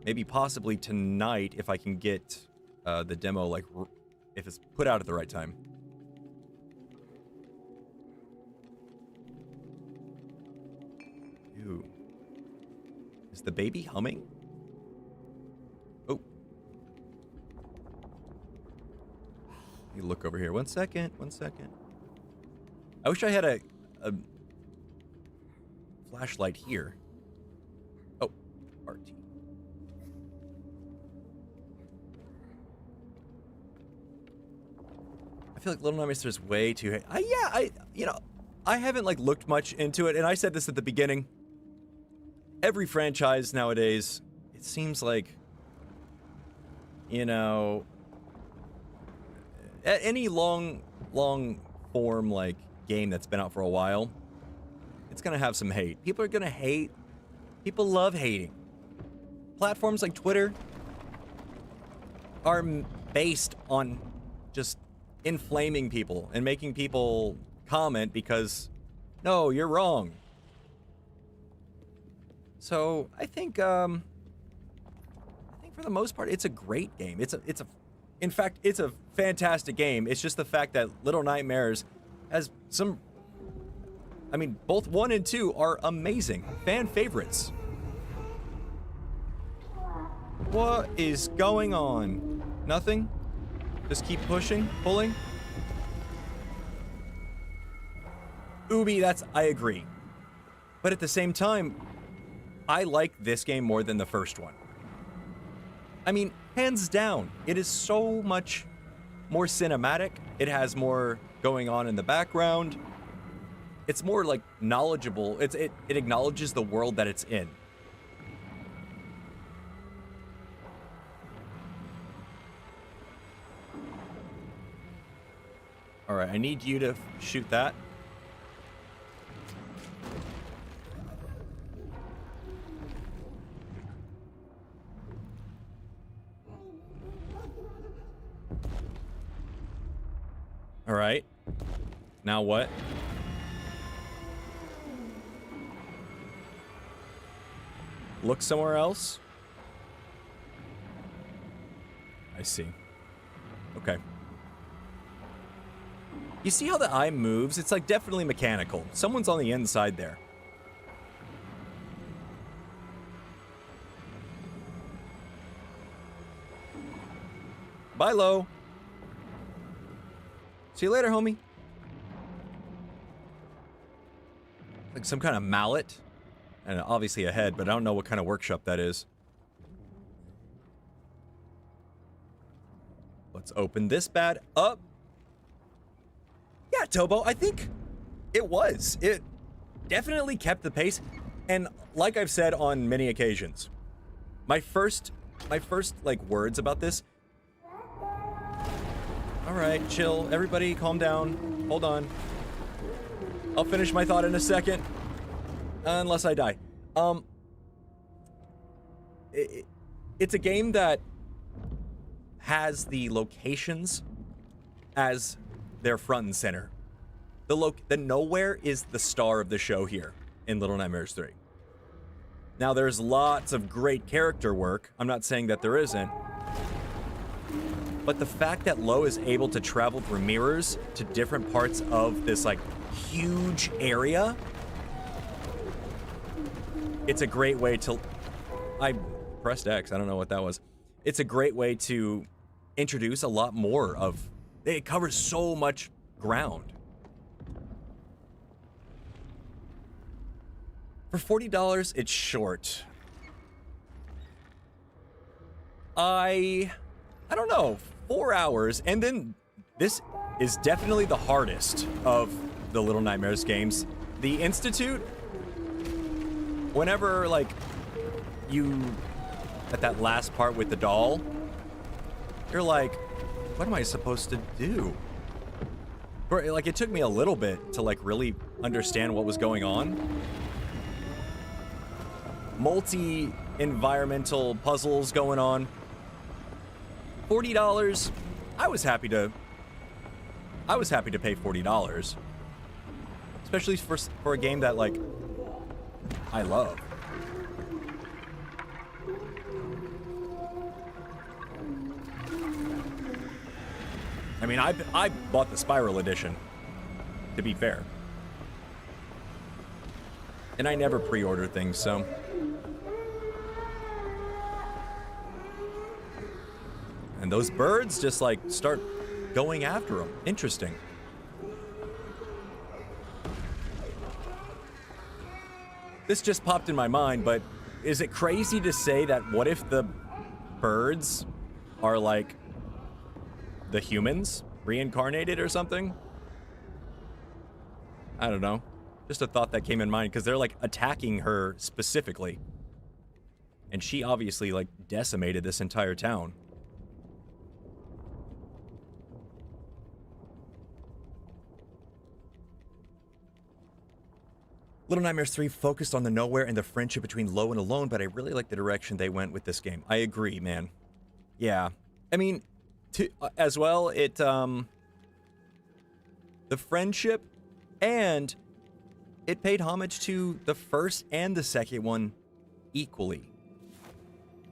Maybe possibly tonight if I can get the demo, like, if it's put out at the right time. Ew. Is the baby humming? Oh. Let me look over here. 1 second. 1 second. I wish I had a flashlight here. Oh, RT. I feel like Little Nightmares is way too... you know, I haven't, like, looked much into it, and I said this at the beginning. Every franchise nowadays, it seems like, you know, any long form, like, game that's been out for a while, it's going to have some hate. People are going to hate. People love hating. Platforms like Twitter are based on just inflaming people and making people comment because, no, you're wrong. So I think for the most part, it's a great game. In fact, it's a fantastic game. It's just the fact that Little Nightmares has some, I mean, both 1 and 2 are amazing fan favorites. What is going on? Nothing? Just keep pushing, pulling? Ubi, I agree. But at the same time, I like this game more than the first one. I mean, hands down, it is so much more cinematic. It has more going on in the background. It's more like knowledgeable. It acknowledges the world that it's in. All right, I need you to shoot that. All right. Now what? Look somewhere else? I see. Okay. You see how the eye moves? It's like definitely mechanical. Someone's on the inside there. Bye, Lo. See you later, homie. Like some kind of mallet. And obviously a head, but I don't know what kind of workshop that is. Let's open this bad up. Yeah, Tobo, I think it was. It definitely kept the pace. And like I've said on many occasions, my first like words about this. All right, chill. Everybody calm down. Hold on. I'll finish my thought in a second. Unless I die. It's a game that has the locations as their front and center. The nowhere is the star of the show here in Little Nightmares 3. Now, there's lots of great character work. I'm not saying that there isn't. But the fact that Lo is able to travel through mirrors to different parts of this, like, huge area, it's a great way to... I pressed X. I don't know what that was. It's a great way to introduce a lot more of... It covers so much ground. For $40, it's short. I don't know. 4 hours, and then this is definitely the hardest of the Little Nightmares games. The Institute, whenever, like, you, at that last part with the doll, you're like, what am I supposed to do? Like, it took me a little bit to, like, really understand what was going on. Multi-environmental puzzles going on. $40, I was happy to pay $40. Especially for a game that, like, I love. I mean, I bought the Spiral Edition, to be fair. And I never pre-order things, so... And those birds just, like, start going after them. Interesting. This just popped in my mind, but is it crazy to say that what if the birds are, like, the humans reincarnated or something? I don't know. Just a thought that came in mind, because they're, like, attacking her specifically. And she obviously, like, decimated this entire town. Little Nightmares 3 focused on the nowhere and the friendship between Low and Alone, but I really like the direction they went with this game. I agree, man. Yeah. I mean, as well, the friendship, and it paid homage to the first and the second one equally.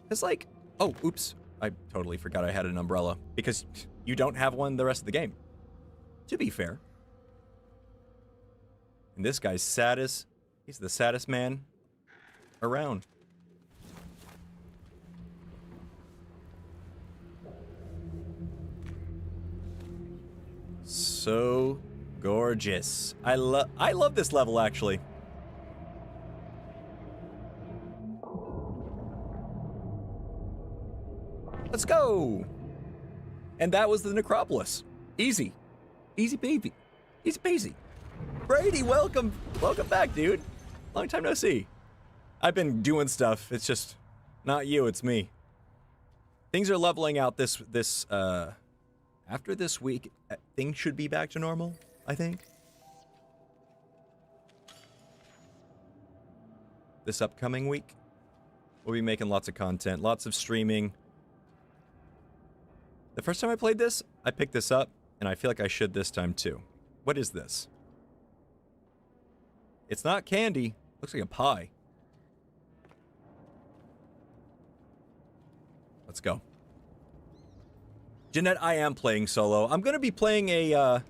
It's like, oh, oops. I totally forgot I had an umbrella, because you don't have one the rest of the game. To be fair. And this guy's saddest. He's the saddest man around. So gorgeous. I love this level, actually. Let's go. And that was the necropolis. Easy. Easy baby. Easy peasy. Brady, welcome. Welcome back, dude. Long time no see. I've been doing stuff. It's just not you, it's me. Things are leveling out after this week. Things should be back to normal, I think. This upcoming week, we'll be making lots of content, lots of streaming. The first time I played this, I picked this up, and I feel like I should this time too. What is this? It's not candy. Looks like a pie. Let's go. Jeanette, I am playing solo. I'm going to be playing a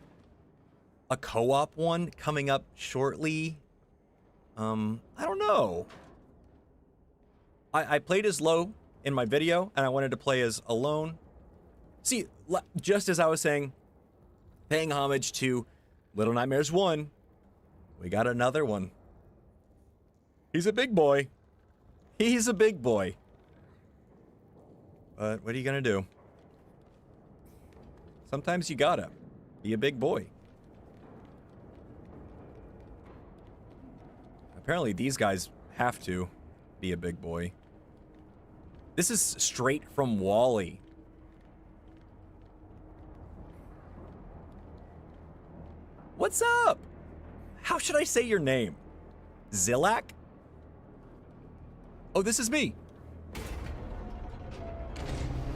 co-op one coming up shortly. I don't know. I played as Low in my video, and I wanted to play as Alone. See, just as I was saying, paying homage to Little Nightmares 1, we got another one. He's a big boy. He's a big boy. But what are you gonna do? Sometimes you gotta be a big boy. Apparently these guys have to be a big boy. This is straight from Wall-E. What's up? How should I say your name? Zilak? Oh, this is me.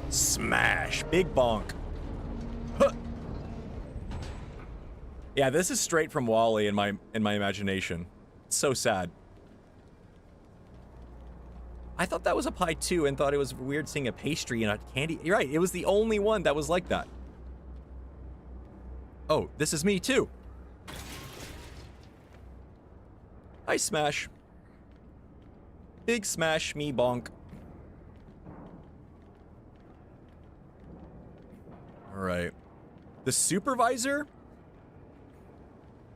Smash. Big bonk. Huh. Yeah, this is straight from Wall-E in my imagination. It's so sad. I thought that was a pie too, and thought it was weird seeing a pastry and a candy. You're right, it was the only one that was like that. Oh, this is me too. Hi, Smash. Big smash me bonk. Alright. The supervisor?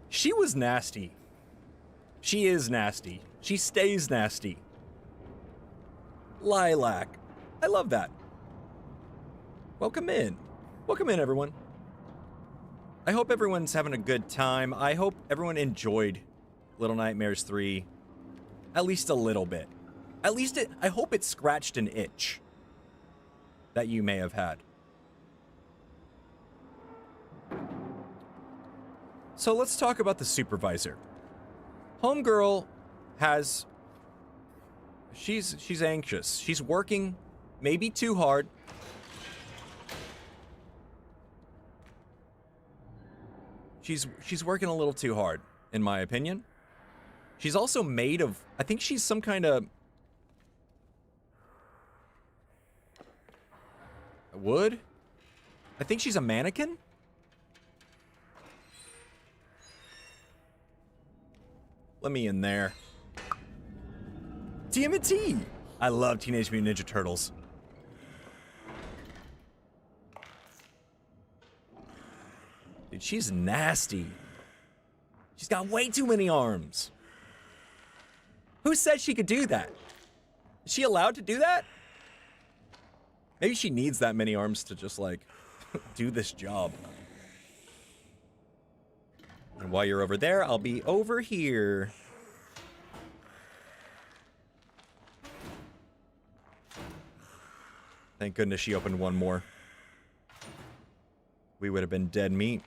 She was nasty. She is nasty. She stays nasty. Lilac. I love that. Welcome in. Welcome in, everyone. I hope everyone's having a good time. I hope everyone enjoyed Little Nightmares 3 at least a little bit. At least I hope it scratched an itch that you may have had. So let's talk about the supervisor. Homegirl has... She's anxious. She's working maybe too hard. She's working a little too hard, in my opinion. She's also made of... I think she's some kind of... wood? I think she's a mannequin? Let me in there. TMNT! I love Teenage Mutant Ninja Turtles. Dude, she's nasty. She's got way too many arms. Who said she could do that? Is she allowed to do that? Maybe she needs that many arms to just, like, do this job. And while you're over there, I'll be over here. Thank goodness she opened one more. We would have been dead meat.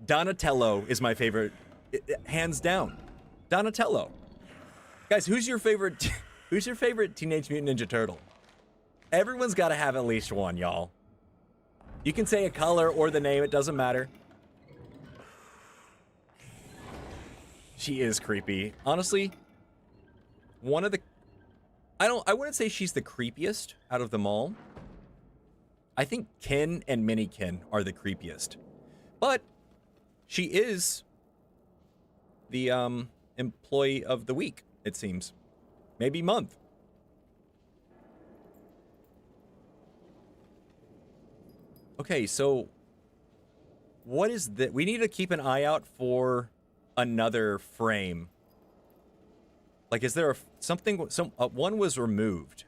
Donatello is my favorite Hands down. Donatello. Guys, who's your favorite who's your favorite Teenage Mutant Ninja Turtle? Everyone's got to have at least one, y'all. You can say a color or the name, it doesn't matter. She is creepy. Honestly, one of the I wouldn't say she's the creepiest out of them all. I think Ken and Mini Ken are the creepiest. But she is the employee of the week, it seems. Maybe month. Okay, so what is that? We need to keep an eye out for another frame. Like, is there something? One was removed,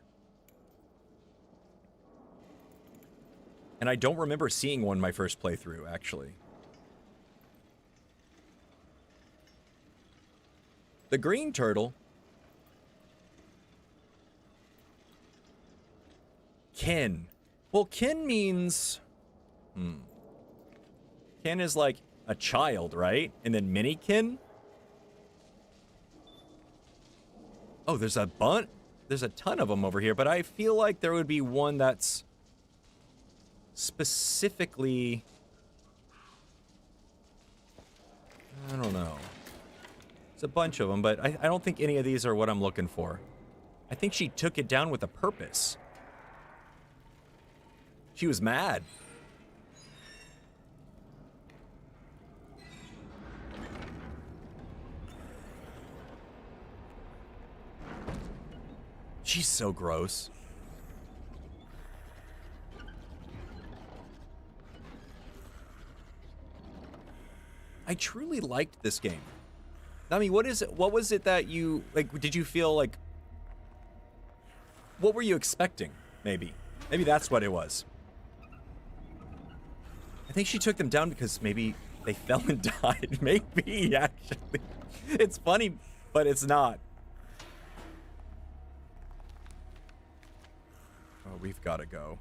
and I don't remember seeing one my first playthrough, actually. The green turtle. Ken. Well, Ken means... Ken is like a child, right? And then mini Ken? Oh, there's a ton of them over here, but I feel like there would be one that's specifically... I don't know. It's a bunch of them, but I don't think any of these are what I'm looking for. I think she took it down with a purpose. She was mad. She's so gross. I truly liked this game. I mean, what was it that you, like, did you feel like, what were you expecting, maybe? Maybe that's what it was. I think she took them down because maybe they fell and died. Maybe, actually. It's funny, but it's not. Oh, we've got to go.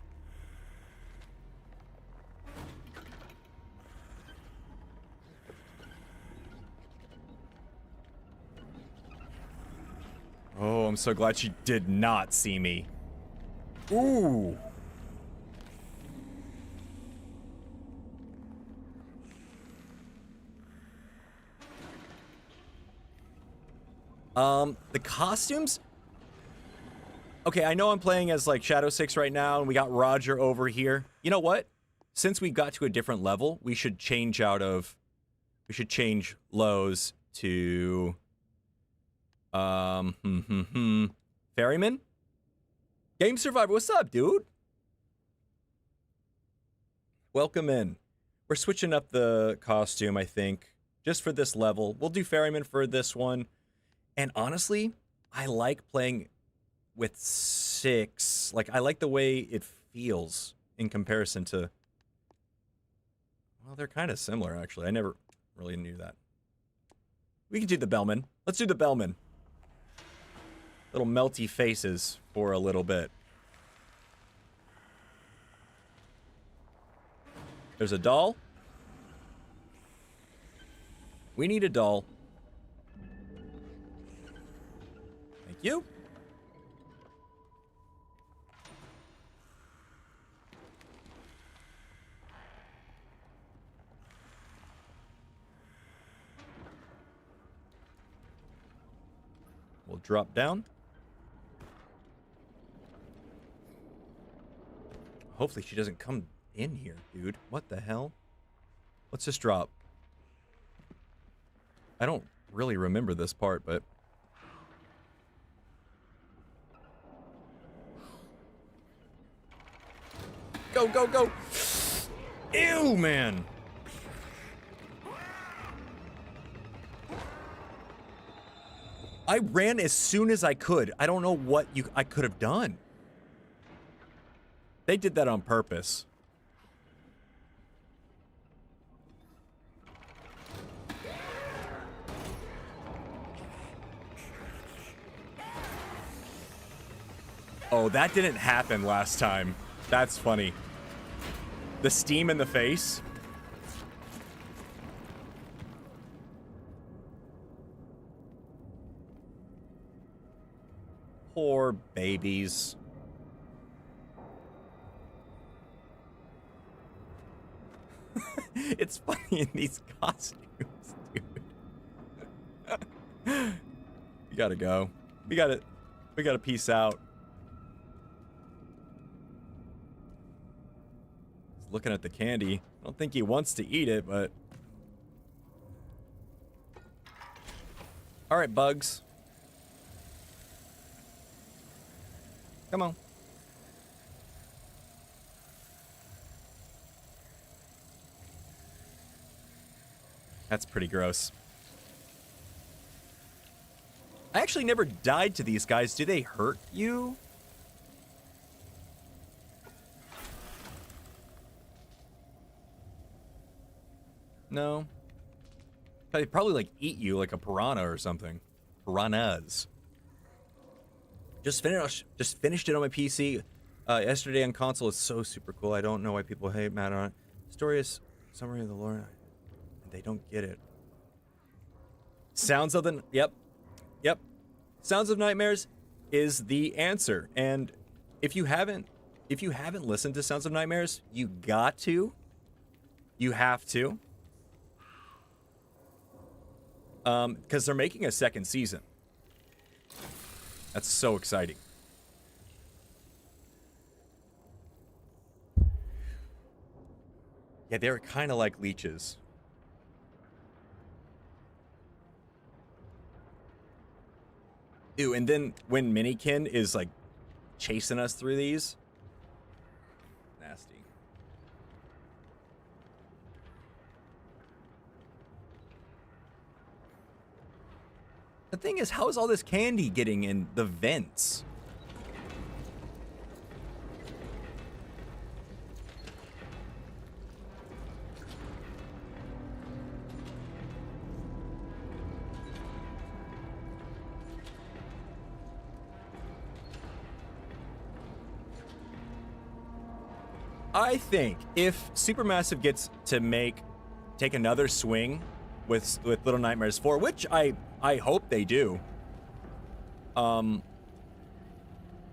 Oh, I'm so glad she did not see me. Ooh. The costumes? Okay, I know I'm playing as, like, Shadow 6 right now, and we got Roger over here. You know what? Since we got to a different level, we should change Lowe's to... Ferryman? Game Survivor, what's up, dude? Welcome in. We're switching up the costume, I think, just for this level. We'll do Ferryman for this one. And honestly, I like playing with 6. Like, I like the way it feels in comparison to... Well, they're kind of similar, actually. I never really knew that. We can do the Bellman. Let's do the Bellman. Little melty faces for a little bit. There's a doll. We need a doll. Thank you. We'll drop down. Hopefully she doesn't come in here, dude. What the hell? Let's just drop. I don't really remember this part, but... Go, go, go! Ew, man! I ran as soon as I could. I don't know what I could have done. They did that on purpose. Oh, that didn't happen last time. That's funny. The steam in the face. Poor babies. It's funny in these costumes, dude. We gotta go. We gotta peace out. He's looking at the candy. I don't think he wants to eat it, but... Alright, Bugs. Come on. That's pretty gross. I actually never died to these guys. Do they hurt you? No. They probably like eat you like a piranha or something. Piranhas. Just finished it on my PC. Yesterday on console is so super cool. I don't know why people hate mad on it. Story is summary of the lore. They don't get it. Sounds of the... Yep. Sounds of Nightmares is the answer. And if you haven't listened to Sounds of Nightmares, you got to. You have to. Because they're making a second season. That's so exciting. Yeah, they're kind of like leeches. Ew, and then when Minikin is like chasing us through these, nasty. The thing is, how is all this candy getting in the vents? I think if Supermassive gets to take another swing with Little Nightmares 4, which I hope they do,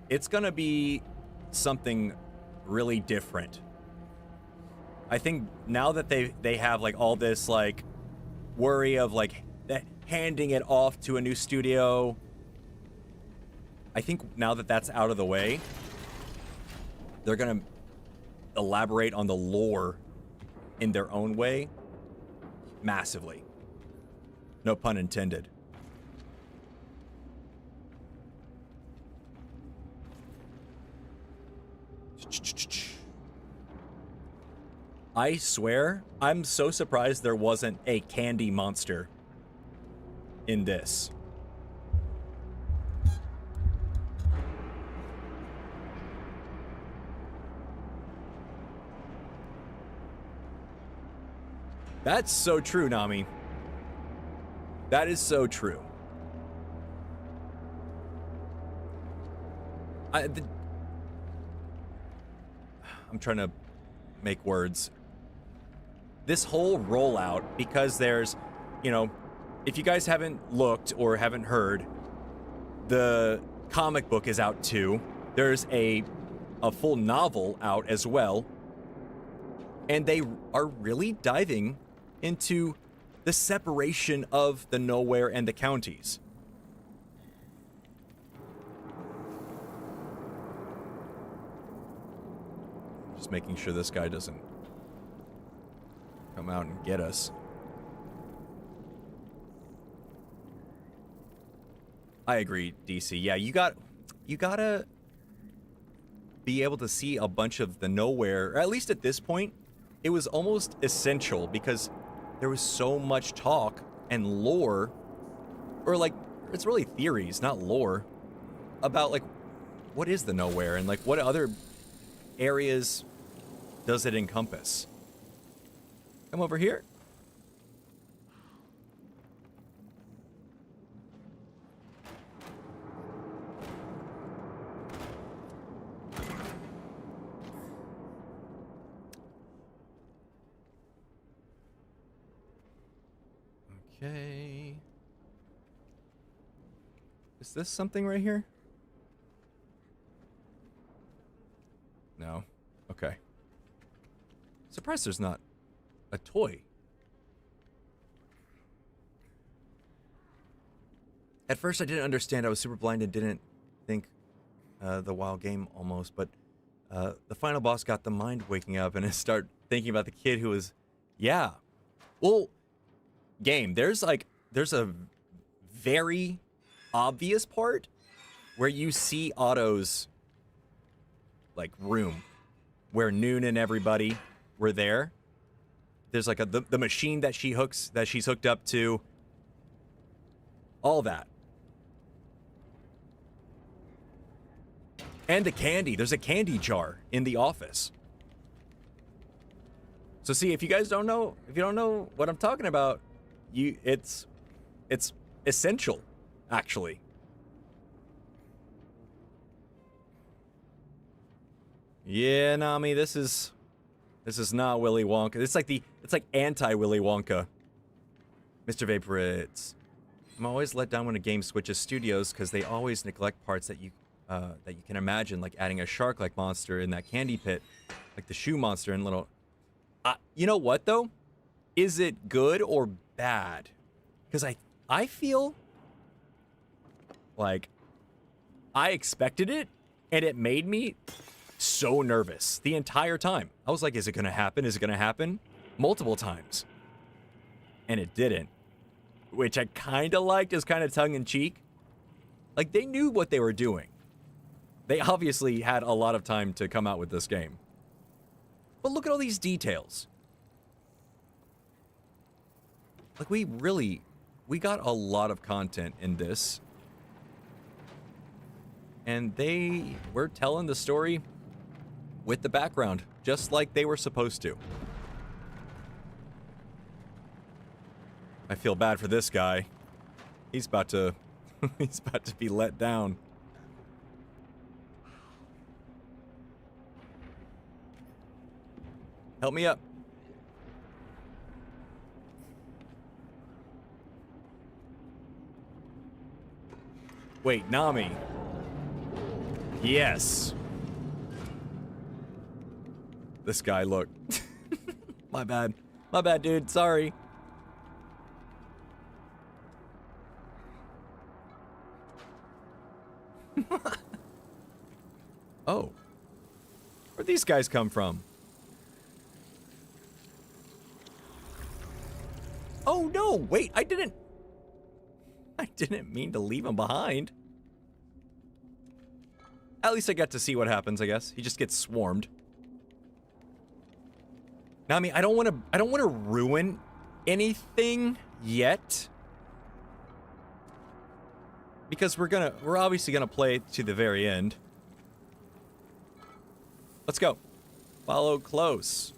it's gonna be something really different. I think now that they have like all this like worry of like handing it off to a new studio, I think now that that's out of the way, they're gonna elaborate on the lore in their own way massively. No pun intended. I swear, I'm so surprised there wasn't a candy monster in this. That's so true, Nami. That is so true. I'm trying to make words. This whole rollout, because there's, you know, if you guys haven't looked or haven't heard, the comic book is out too. There's a full novel out as well. And they are really diving into the separation of the nowhere and the counties. Just making sure this guy doesn't come out and get us. I agree, DC. Yeah, you gotta be able to see a bunch of the nowhere, or at least at this point, it was almost essential because there was so much talk and lore, or like, it's really theories, not lore, about like, what is the nowhere and like what other areas does it encompass? Come over here. Okay. Is this something right here? Okay. Surprised there's not a toy. At first I didn't understand. I was super blind and didn't think the WoW game almost, but the final boss got the mind waking up and I start thinking about the kid who was, yeah. Well, game, there's a very obvious part where you see Otto's like room where Noon and everybody were there. There's like the machine that she's hooked up to. All that. And the candy. There's a candy jar in the office. So see, if you guys don't know, if you don't know what I'm talking about, it's essential, actually. Yeah, Nami, this is not Willy Wonka. It's like anti-Willy Wonka. Mr. Vaporitz. I'm always let down when a game switches studios because they always neglect parts that you can imagine, like adding a shark-like monster in that candy pit, like the shoe monster in Little... you know what, though? Is it good or bad? Because I feel like I expected it, and it made me so nervous the entire time. I was like, is it going to happen? Is it going to happen? Multiple times. And it didn't. Which I kind of liked as kind of tongue-in-cheek. Like, they knew what they were doing. They obviously had a lot of time to come out with this game. But look at all these details. Like, we got a lot of content in this. And they were telling the story with the background, just like they were supposed to. I feel bad for this guy. He's about to be let down. Help me up. Wait, Nami. Yes. This guy, look. My bad. My bad, dude. Sorry. Oh. Where'd these guys come from? Oh no, wait, I didn't mean to leave him behind. At least I got to see what happens, I guess. He just gets swarmed. Now, I mean, I don't want to ruin anything yet. Because we're obviously gonna play to the very end. Let's go. Follow close.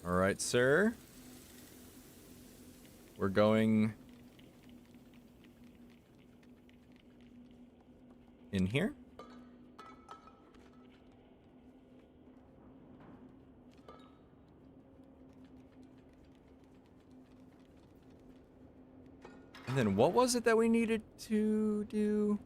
All right, sir. We're going in here. And then what was it that we needed to do?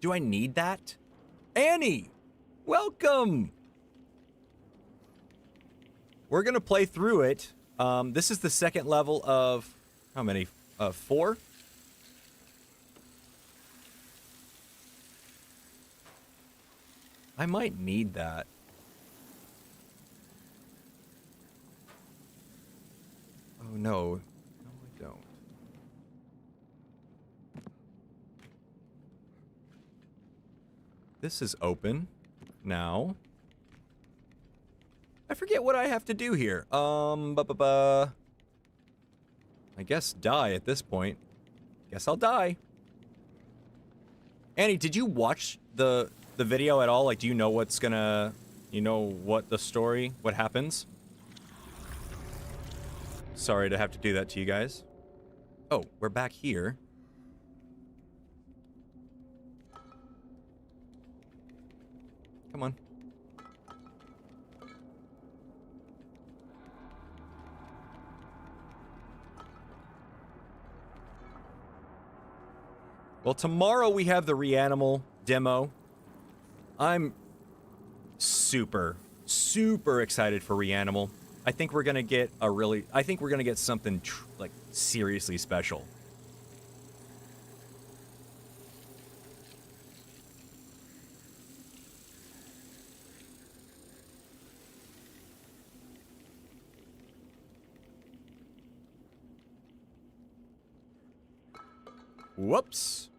Do I need that? Annie! Welcome! We're gonna play through it. This is the second level of... How many? 4? I might need that. Oh, no. No, I don't. This is open now. I forget what I have to do here. I guess die at this point. Guess I'll die. Annie, did you watch the video at all? Like, do you know what's gonna... You know what the story... What happens? Sorry to have to do that to you guys. Oh, we're back here. Come on. Well, tomorrow we have the Reanimal demo. I'm super excited for Reanimal. I think we're gonna get something like seriously special. Whoops.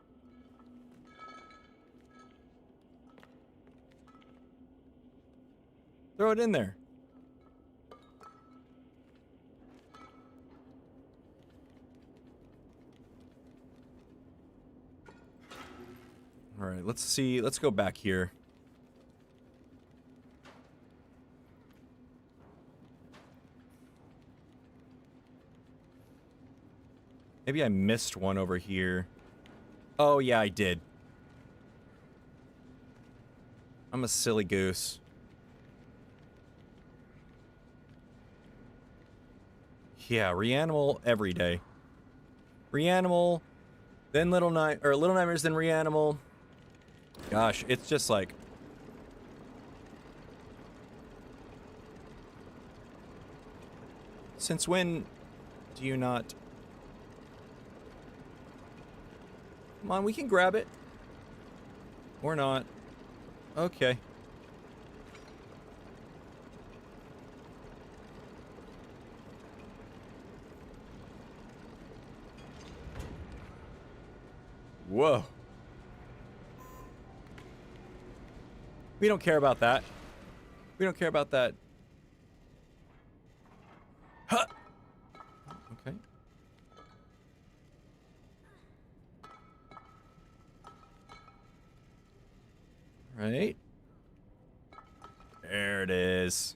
Throw it in there. All right, let's see. Let's go back here. Maybe I missed one over here. Oh, yeah, I did. I'm a silly goose. Yeah, Reanimal every day. Reanimal, then Little Nightmares, then Reanimal. Gosh, it's just like... Since when do you not... Come on, we can grab it. Or not. Okay. Whoa. We don't care about that. We don't care about that. Huh. Okay. Right. There it is.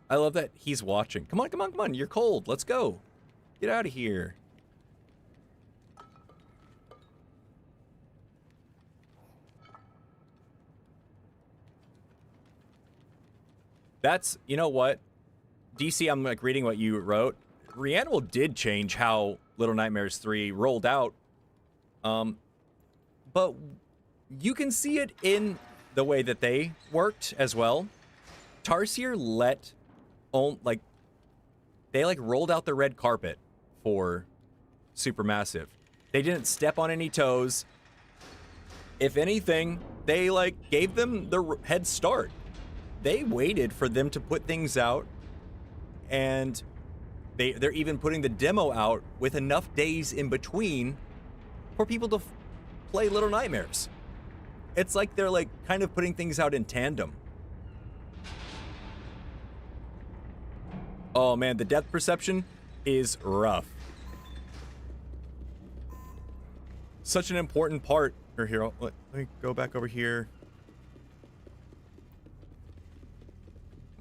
I love that he's watching. Come on, come on, come on. You're cold. Let's go. Get out of here. That's, you know what? DC, I'm like reading what you wrote. Reanimal did change how Little Nightmares 3 rolled out. But you can see it in the way that they worked as well. Tarsier they rolled out the red carpet for Supermassive. They didn't step on any toes. If anything, they gave them the head start. They waited for them to put things out, and they're even putting the demo out with enough days in between for people to play Little Nightmares. It's like they're kind of putting things out in tandem. Oh man, the depth perception is rough. Such an important part. Here, let me go back over here.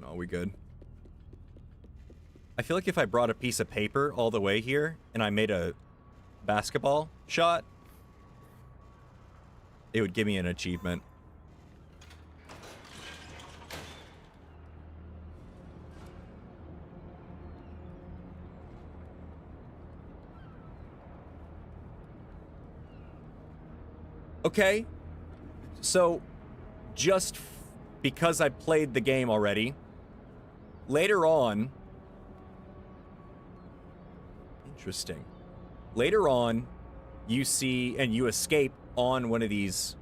No, we good. I feel like if I brought a piece of paper all the way here and I made a basketball shot, it would give me an achievement. Okay, so just because I played the game already, later on, interesting, later on, you see and you escape on one of these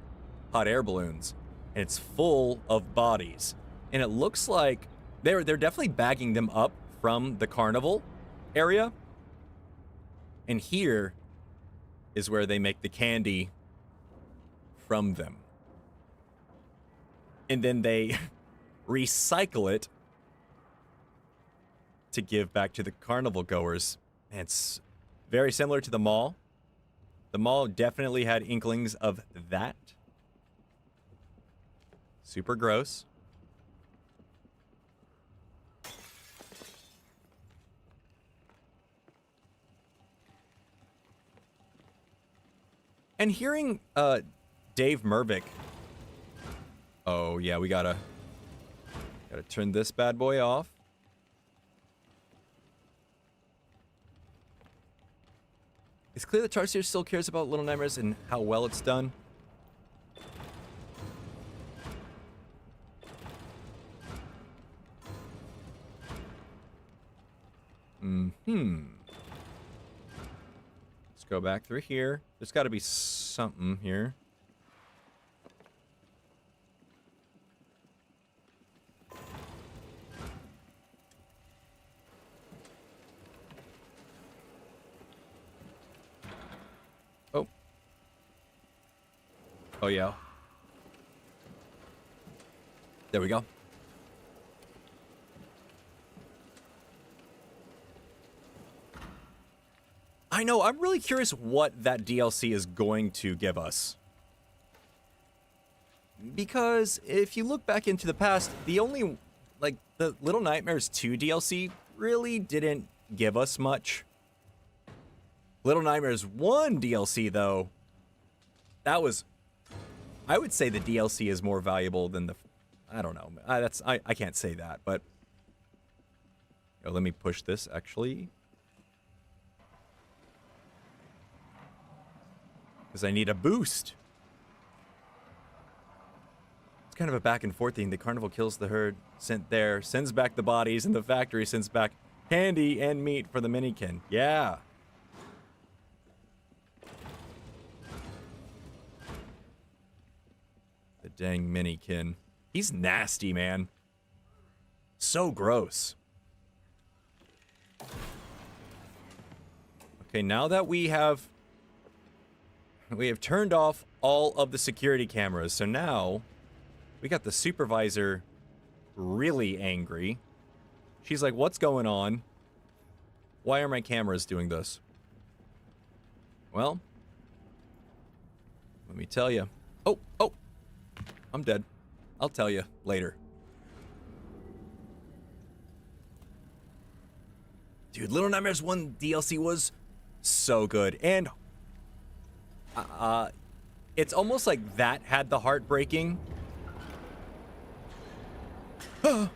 hot air balloons, and it's full of bodies, and it looks like they're definitely bagging them up from the carnival area, and here is where they make the candy from them. And then they recycle it to give back to the carnival goers. And it's very similar to the mall. The mall definitely had inklings of that. Super gross. And hearing Dave Mervick. Oh yeah, we gotta turn this bad boy off. It's clear that Tarsier still cares about Little Nightmares and how well it's done. Let's go back through here. There's got to be something here. Oh. Oh, yeah. There we go. I know, I'm really curious what that DLC is going to give us. Because if you look back into the past, the only, like, the Little Nightmares 2 DLC really didn't give us much. Little Nightmares 1 DLC, though, that was, I would say the DLC is more valuable than the, I don't know, I can't say that, but, let me push this, actually. Because I need a boost. It's kind of a back and forth thing. The carnival kills the herd, sent there, sends back the bodies, and the factory sends back candy and meat for the minikin. Yeah. The dang minikin. He's nasty, man. So gross. Okay, now that we have turned off all of the security cameras, so now we got the supervisor really angry. She's like, what's going on? Why are my cameras doing this? Well, let me tell you. Oh, I'm dead. I'll tell you later. Dude, Little Nightmares 1 DLC was so good, and it's almost like that had the heartbreaking. Oh,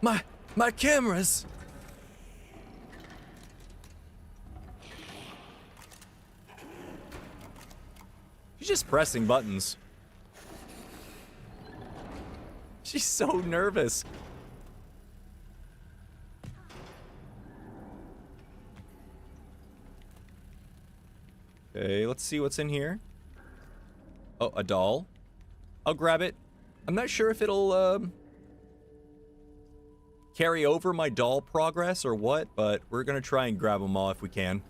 my cameras. She's just pressing buttons. She's so nervous. Okay, let's see what's in here. Oh, a doll. I'll grab it. I'm not sure if it'll carry over my doll progress or what, but we're gonna try and grab them all if we can.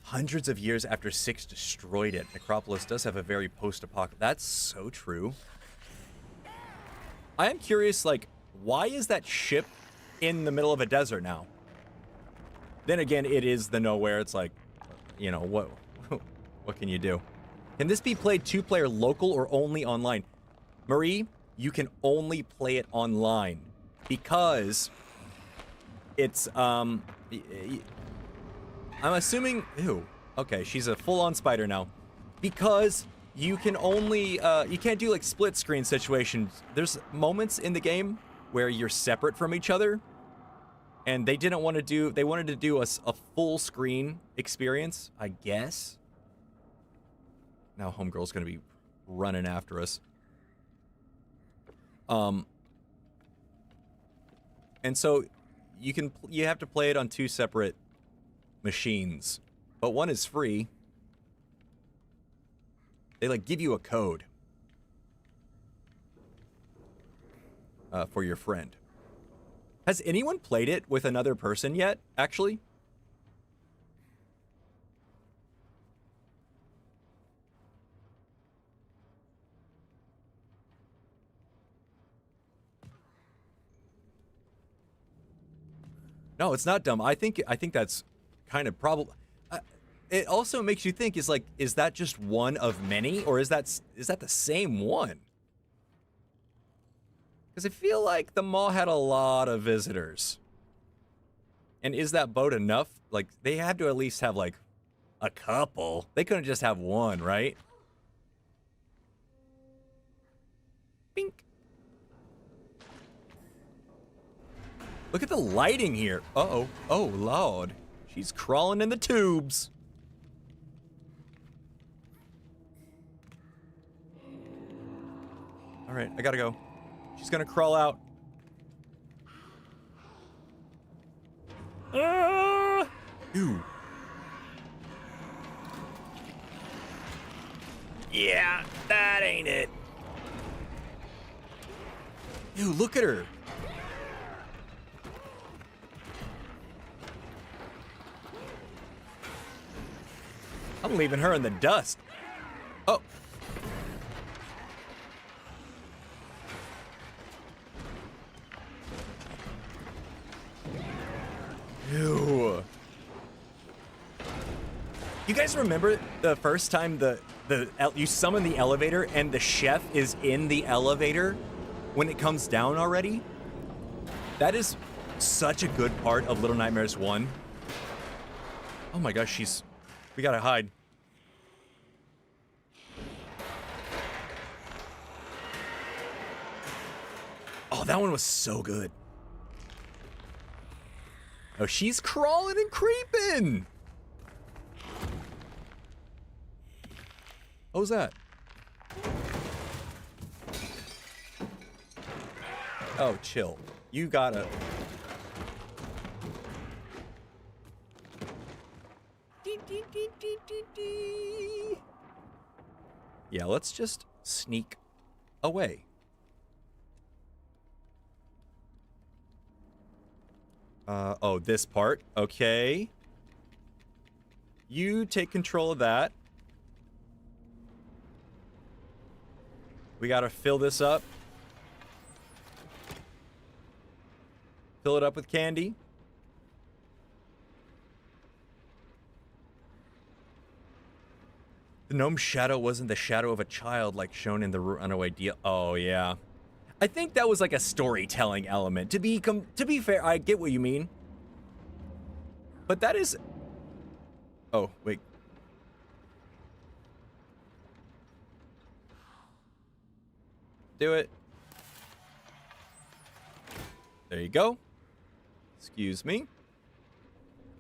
Hundreds of years after 6 destroyed it, Necropolis does have a very post-apocalyptic. That's so true. I am curious, like, why is that ship in the middle of a desert now? Then again, it is the nowhere. It's like, you know, what can you do? Can this be played 2-player local or only online? Marie, you can only play it online because it's, I'm assuming, ew, okay, she's a full-on spider now. Because you can only, you can't do like split screen situations. There's moments in the game where you're separate from each other. And they didn't want to do, they wanted to do a full screen experience, I guess. Now Homegirl's gonna be running after us. And so you have to play it on 2 separate machines, but one is free. They like give you a code for your friend. Has anyone played it with another person yet, actually? No, it's not dumb. I think that's kind of probably. It also makes you think: is that just one of many, or is that the same one? Because I feel like the mall had a lot of visitors. And is that boat enough? Like, they had to at least have, like, a couple. They couldn't just have one, right? Bink. Look at the lighting here. Uh-oh. Oh, Lord. She's crawling in the tubes. All right, I gotta go. She's gonna crawl out. Ew. Yeah, that ain't it. Ew, look at her. I'm leaving her in the dust. Oh. Ew. You guys remember the first time you summon the elevator and the chef is in the elevator when it comes down already? That is such a good part of Little Nightmares 1. Oh my gosh, we gotta hide. Oh, that one was so good. Oh, she's crawling and creeping. What was that? Oh, chill. You gotta... Yeah, let's just sneak away. Oh, this part. Okay. You take control of that. We gotta fill this up. Fill it up with candy. The gnome's shadow wasn't the shadow of a child like shown in the runaway deal. Oh, yeah. I think that was like a storytelling element. To be fair, I get what you mean. But that is... Oh, wait. Do it. There you go. Excuse me.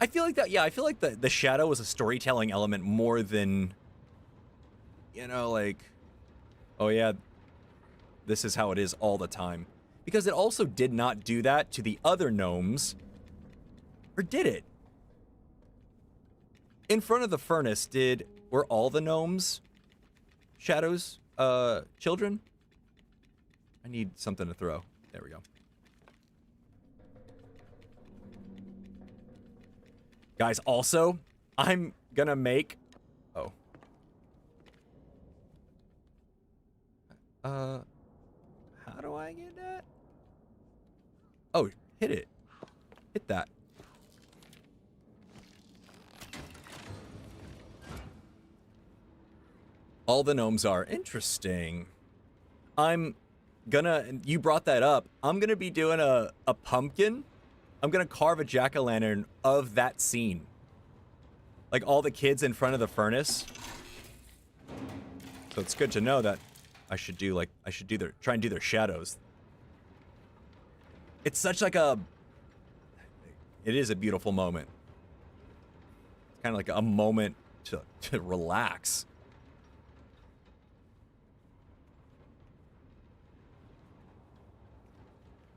I feel like that, yeah, I feel like the shadow was a storytelling element more than, you know, like, oh yeah, this is how it is all the time. Because it also did not do that to the other gnomes. Or did it? In front of the furnace, were all the gnomes shadows, children? I need something to throw. There we go. Guys, also, I'm gonna make... Oh. How do I get that? Oh, hit it. Hit that. All the gnomes are. Interesting. I'm gonna... You brought that up. I'm gonna be doing a pumpkin. I'm gonna carve a jack-o'-lantern of that scene. Like all the kids in front of the furnace. So it's good to know that I should try and do their shadows. It's such like it is a beautiful moment. It's kind of like a moment to relax.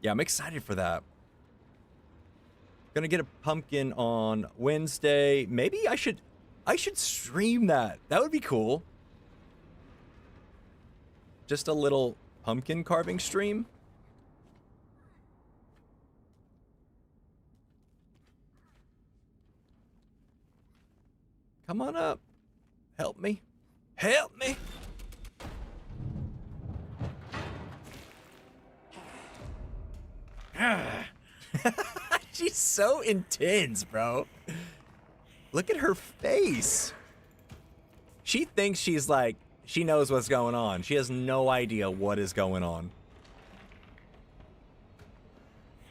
Yeah, I'm excited for that. Gonna get a pumpkin on Wednesday. Maybe I should stream that. That would be cool. Just a little pumpkin carving stream. Come on up. Help me. Help me. She's so intense, bro. Look at her face. She thinks she's like, she knows what's going on. She has no idea what is going on.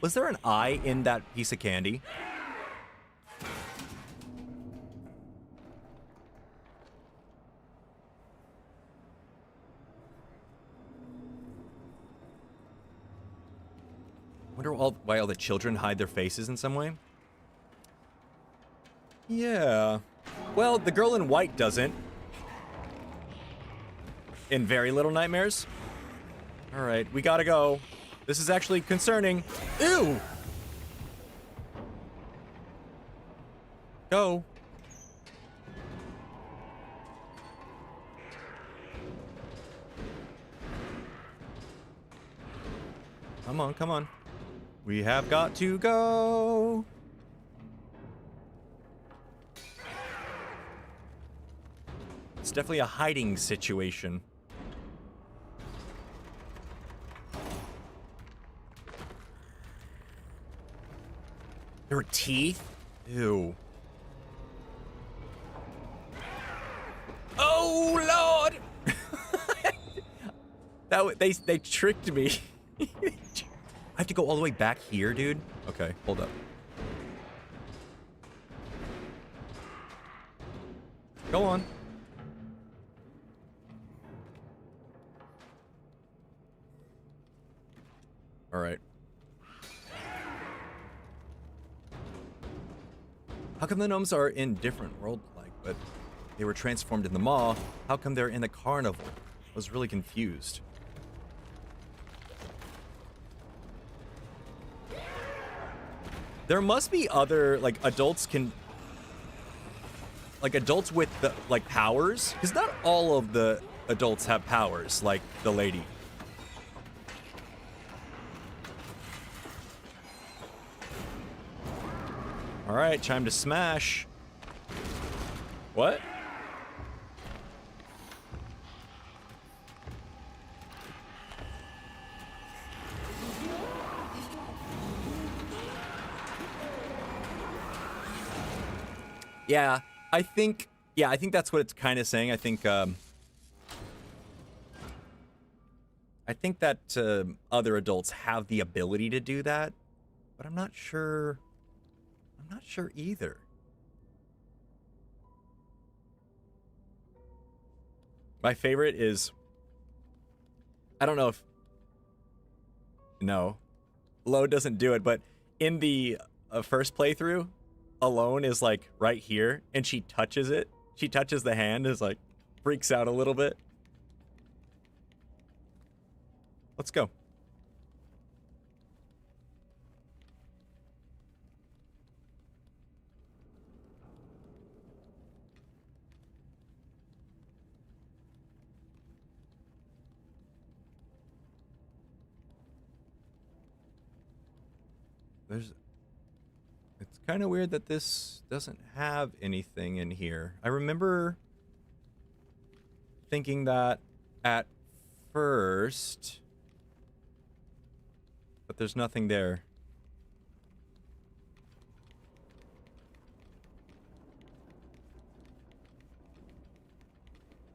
Was there an eye in that piece of candy? Wonder why all the children hide their faces in some way? Yeah. Well, the girl in white doesn't. In Very Little Nightmares. All right, we gotta go. This is actually concerning. Ew! Go. Come on, come on. We have got to go. It's definitely a hiding situation. There were teeth? Ew. Oh, Lord! They tricked me. I have to go all the way back here, dude? Okay, hold up. Go on. All right. How come the gnomes are in different world-like, but they were transformed in the maw? How come they're in the carnival? I was really confused. There must be other, like, adults with, the, like, powers? Because not all of the adults have powers, like the lady. All right, time to smash. What? Yeah, I think that's what it's kind of saying. I think that other adults have the ability to do that, but I'm not sure. I'm not sure either. My favorite is, I don't know if, no, Lo doesn't do it, but in the first playthrough, Alone is like right here, and she touches it. She touches the hand, is like, freaks out a little bit. Let's go. It's kind of weird that this doesn't have anything in here. I remember thinking that at first, but there's nothing there.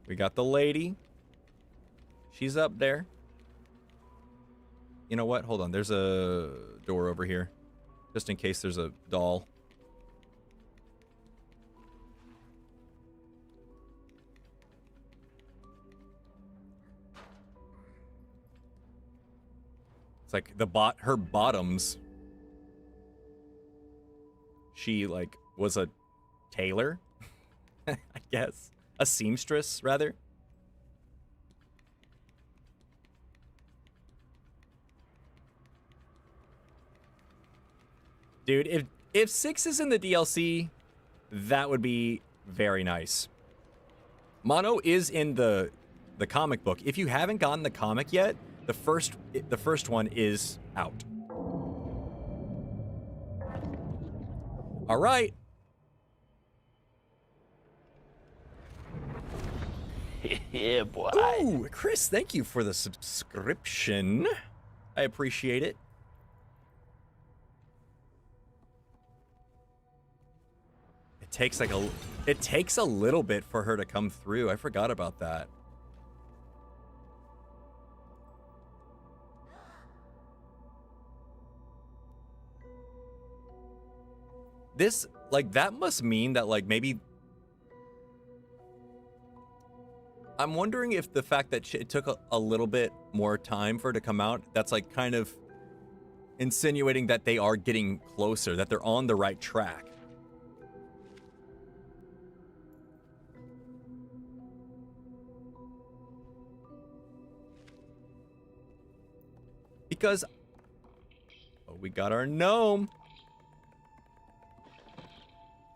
We got the lady. She's up there. You know what? Hold on. There's a door over here. Just in case there's a doll. It's like her bottoms. She like was a tailor, I guess. A seamstress, rather. Dude, if 6 is in the DLC, that would be very nice. Mono is in the comic book. If you haven't gotten the comic yet, the first one is out. All right. Yeah, boy. Ooh, Chris, thank you for the subscription. I appreciate it. It takes a little bit for her to come through. I forgot about that. This, like, that must mean that, like, maybe... I'm wondering if the fact that it took a little bit more time for it to come out, that's, like, kind of insinuating that they are getting closer, that they're on the right track. Because... Oh, we got our gnome.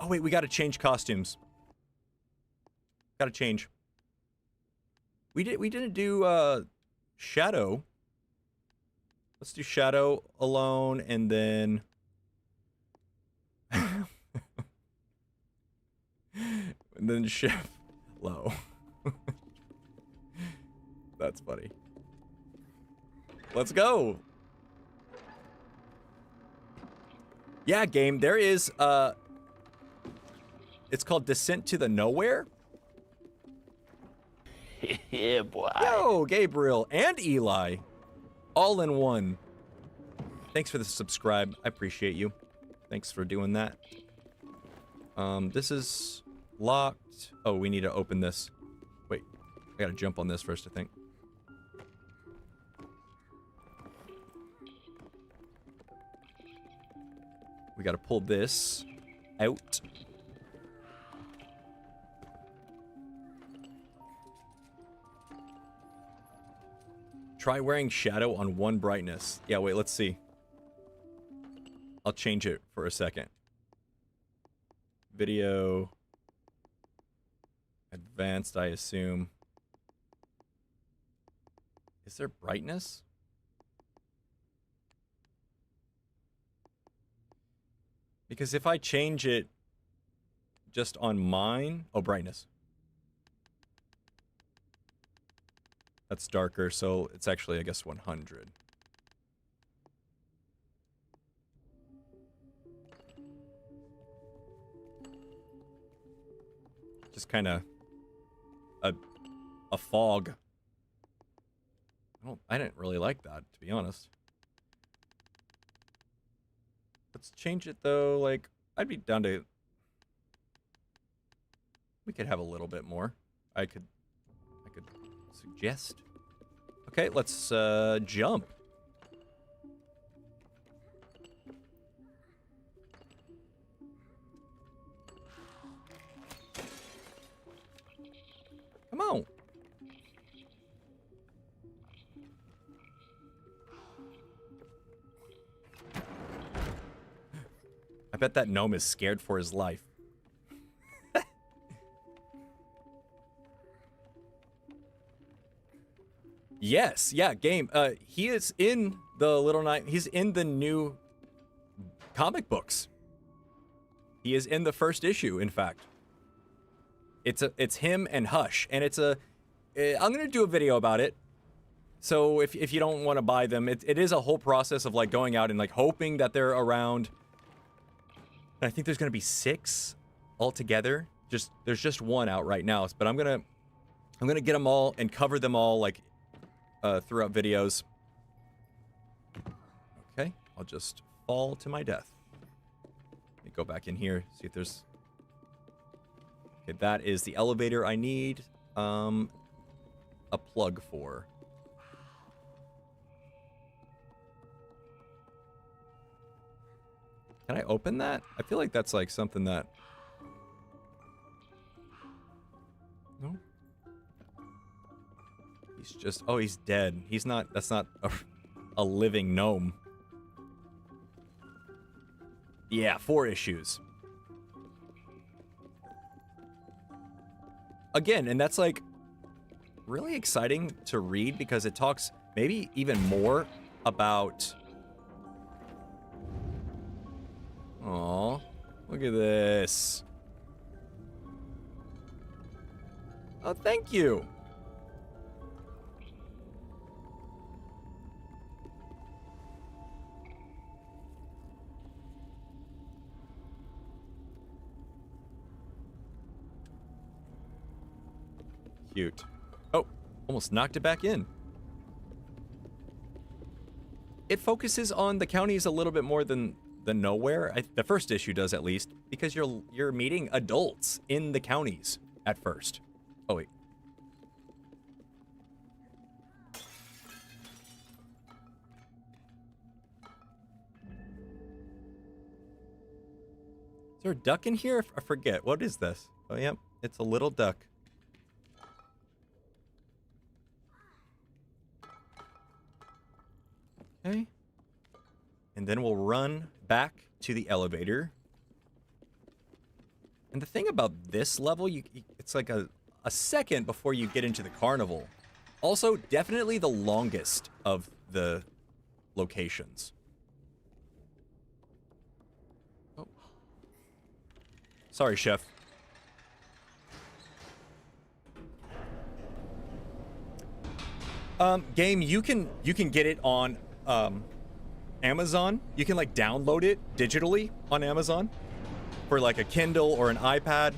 Oh, wait, we gotta change costumes. Gotta change. We didn't do, Shadow. Let's do Shadow alone, and then... and then Chef low. That's funny. Let's go! Yeah, game, there is, it's called Descent to the Nowhere. Yeah, boy. Yo, Gabriel and Eli. All in one. Thanks for the subscribe. I appreciate you. Thanks for doing that. This is locked. Oh, we need to open this. Wait, I gotta jump on this first, I think. We gotta pull this out. Try wearing shadow on one brightness. Yeah, wait, let's see. I'll change it for a second. Video. Advanced, I assume. Is there brightness? Because if I change it just on mine... Oh, brightness. That's darker, so it's actually, I guess, 100. Just kind of a fog. I didn't really like that, to be honest. Let's change it though. Like, I'd be down to... We could have a little bit more. I could suggest. Okay, let's jump. Come on. I bet that gnome is scared for his life. Yes, yeah, game. He is in the Little Night. He's in the new comic books. He is in the first issue, in fact. It's him and Hush, and it's a... I'm gonna do a video about it. So if you don't want to buy them, it is a whole process of like going out and like hoping that they're around. And I think there's gonna be 6 altogether. There's just one out right now, but I'm gonna get them all and cover them all like throughout videos. Okay, I'll just fall to my death. Let me go back in here, see if there's... Okay, that is the elevator I need a plug for. Can I open that? I feel like that's like something that... No? He's just... Oh, he's dead. He's not... That's not a living gnome. Yeah, 4 issues. Again, and that's like really exciting to read because it talks maybe even more about... Aw, look at this. Oh, thank you. Cute. Oh, almost knocked it back in. It focuses on the counties a little bit more than the nowhere. The first issue does, at least, because you're meeting adults in the counties at first. Oh wait. Is there a duck in here? I forget. What is this? Oh, yep. It's a little duck. Okay. And then we'll run back to the elevator. And the thing about this level, it's like a second before you get into the carnival. Also, definitely the longest of the locations. Oh. Sorry, chef. Game, you can get it on Amazon. You can like download it digitally on Amazon for like a Kindle or an iPad,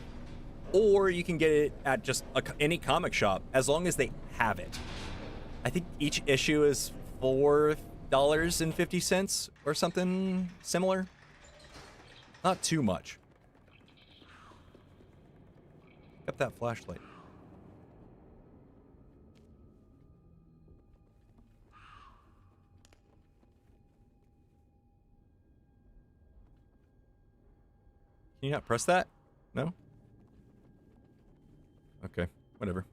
or you can get it at just any comic shop as long as they have it. I think each issue is $4.50 or something similar. Not too much. Pick up that flashlight. Can you not press that? No? Okay, whatever.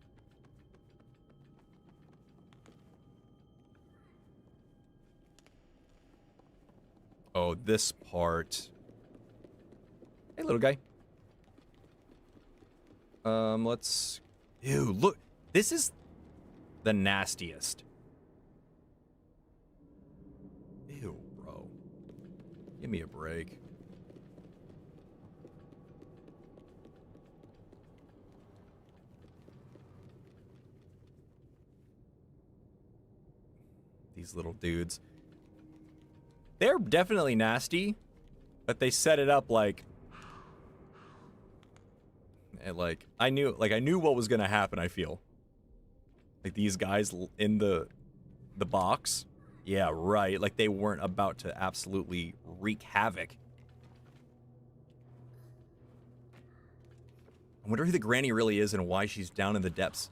Oh, this part. Hey, little guy. Let's... Ew, look. This is the nastiest. Ew, bro. Give me a break. These little dudes. They're definitely nasty, but they set it up like I knew what was gonna happen. I feel like these guys in the box, yeah, right. Like they weren't about to absolutely wreak havoc. I wonder who the granny really is and why she's down in the depths.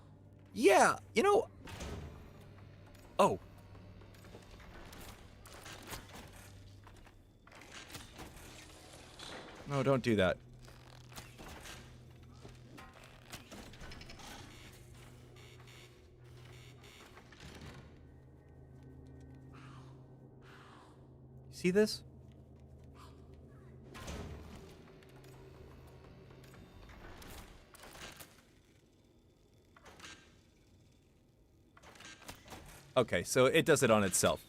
Yeah, you know. Oh. No, don't do that. See this? Okay, so it does it on itself.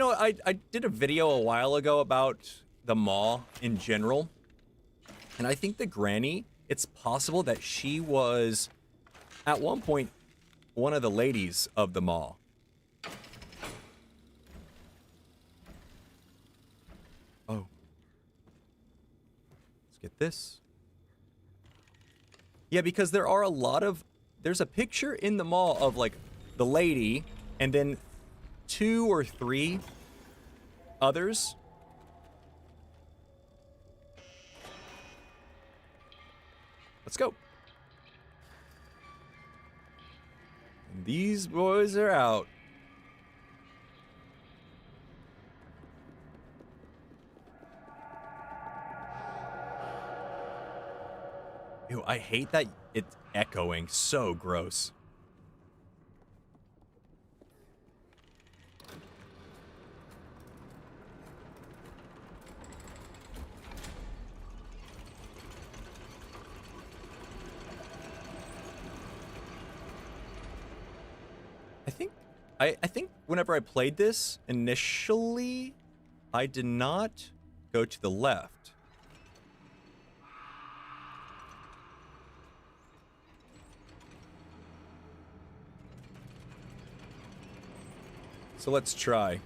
I did a video a while ago about the mall in general, and I think the granny, it's possible that she was, at one point, one of the ladies of the mall. Oh. Let's get this. Yeah, because there are a lot of, there's a picture in the mall of, like, the lady, and then 2 or 3 others. Let's go. And these boys are out. Ew, I hate that it's echoing. So gross. I think whenever I played this initially, I did not go to the left. So let's try.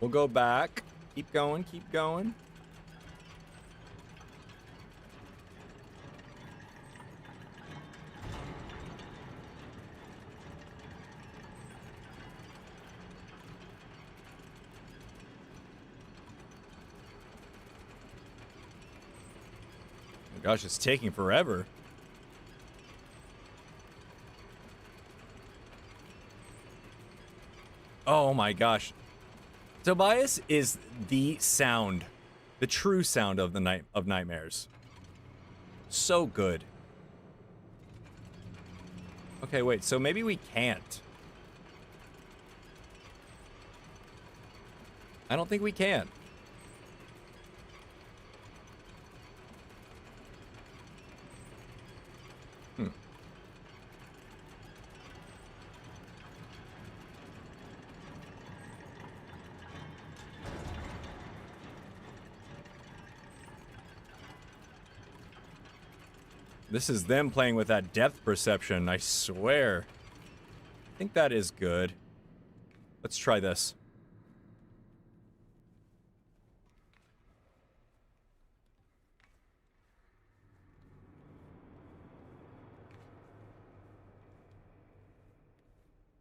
We'll go back. Keep going, keep going. Gosh, it's taking forever. Oh my gosh. Tobias is the sound, the true sound of nightmares. So good. Okay, wait, so maybe we can't. I don't think we can. This is them playing with that depth perception, I swear. I think that is good. Let's try this.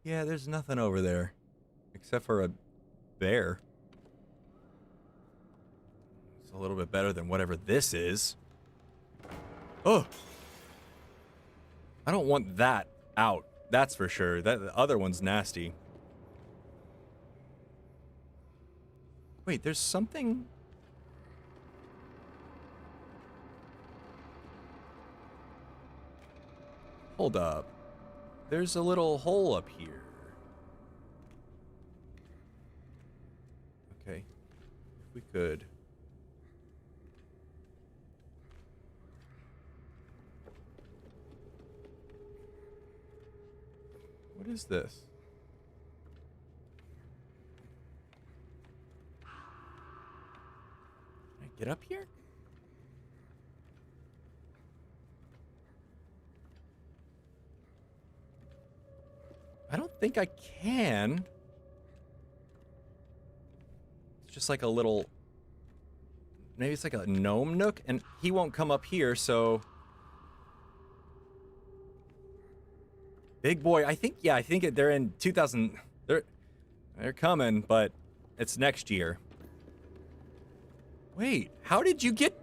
Yeah, there's nothing over there. Except for a bear. It's a little bit better than whatever this is. Oh! I don't want that out. That's for sure. That the other one's nasty. Wait, there's something... Hold up. There's a little hole up here. Okay. If we could... What is this? Can I get up here? I don't think I can. It's just like a little... Maybe it's like a gnome nook, and he won't come up here, so... Big boy, I think they're in 2000. They're coming, but it's next year. Wait, how did you get...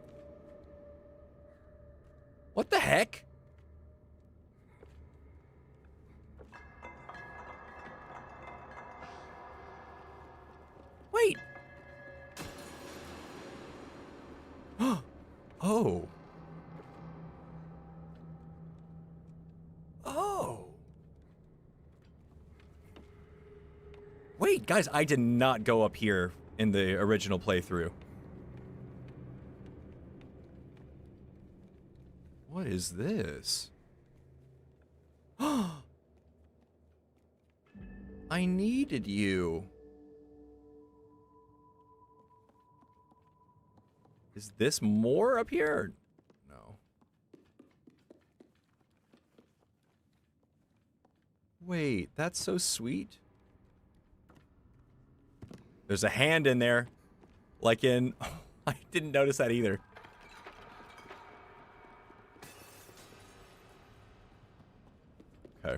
What the heck? Wait. Oh. Oh. Wait, guys, I did not go up here in the original playthrough. What is this? I needed you. Is this more up here? No. Wait, that's so sweet. There's a hand in there. Like in... I didn't notice that either. Okay.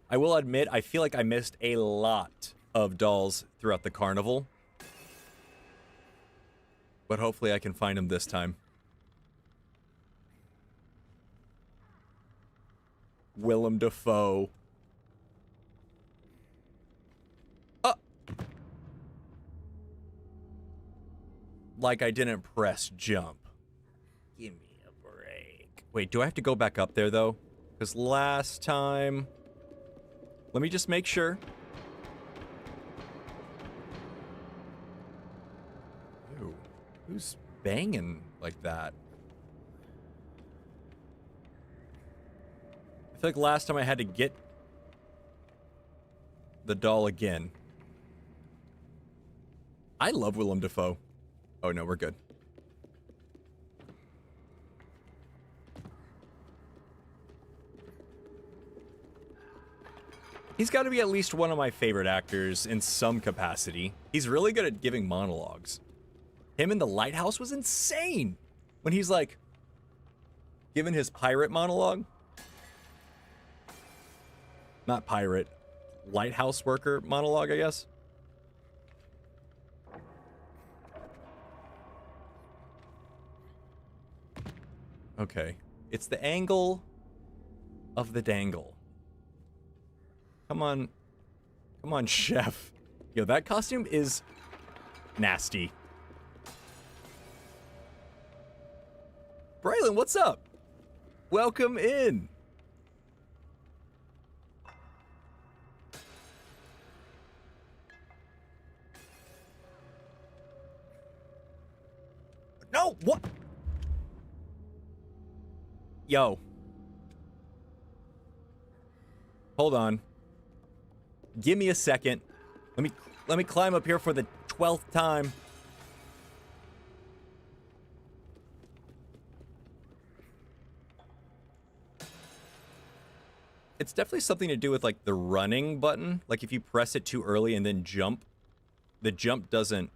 I will admit, I feel like I missed a lot of dolls throughout the carnival. But hopefully I can find them this time. Willem Dafoe. Like I didn't press jump. Give me a break. Wait, do I have to go back up there, though? Because last time... Let me just make sure. Ew. Who's banging like that? I feel like last time I had to get the doll again. I love Willem Dafoe. Oh no, we're good. He's got to be at least one of my favorite actors in some capacity. He's really good at giving monologues. Him in The Lighthouse was insane. When he's like, giving his pirate monologue. Not pirate. Lighthouse worker monologue, I guess. Okay. It's the angle of the dangle. Come on. Come on, chef. Yo, that costume is nasty. Braylon, what's up? Welcome in. No, what? Yo. Hold on. Give me a second. Let me climb up here for the 12th time. It's definitely something to do with like the running button. Like if you press it too early and then jump, the jump doesn't.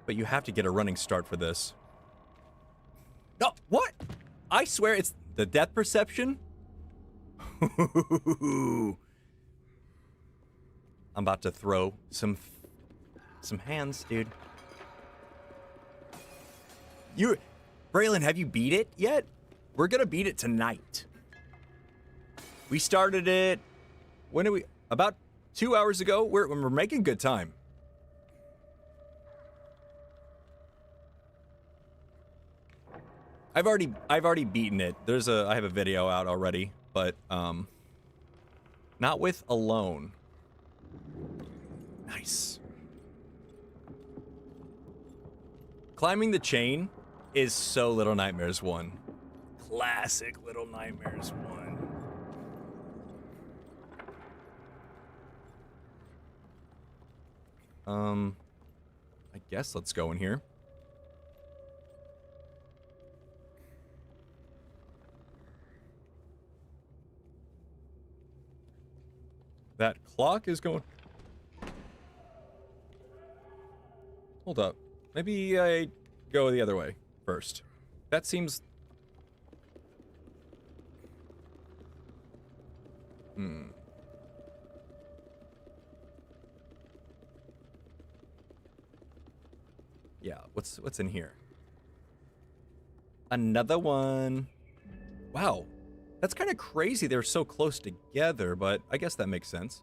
But you have to get a running start for this. No, what? I swear it's the depth perception. I'm about to throw some hands, dude. Braylon, have you beat it yet? We're gonna beat it tonight. We started it, when did we, about 2 hours ago. We're making good time. I've already beaten it. I have a video out already, but not with alone. Nice. Climbing the chain is so Little Nightmares 1. Classic Little Nightmares 1. I guess let's go in here. That clock is going... Hold up. Maybe I go the other way first. That seems... Yeah, what's in here? Another one. Wow. That's kind of crazy they're so close together, but I guess that makes sense.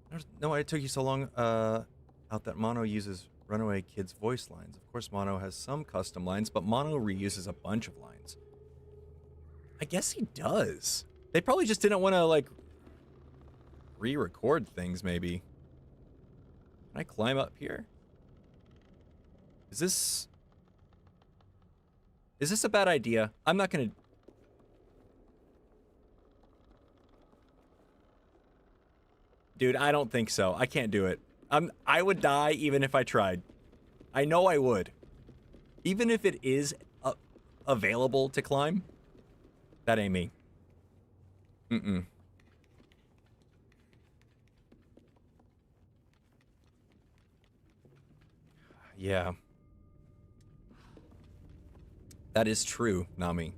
I don't know why it took you so long out that Mono uses Runaway Kid's voice lines. Of course, Mono has some custom lines, but Mono reuses a bunch of lines. I guess he does. They probably just didn't want to, like, re-record things, maybe. Can I climb up here? Is this a bad idea? I'm not gonna... Dude, I don't think so. I can't do it. I would die even if I tried. I know I would. Even if it is available to climb, that ain't me. Yeah. That is true, Nami.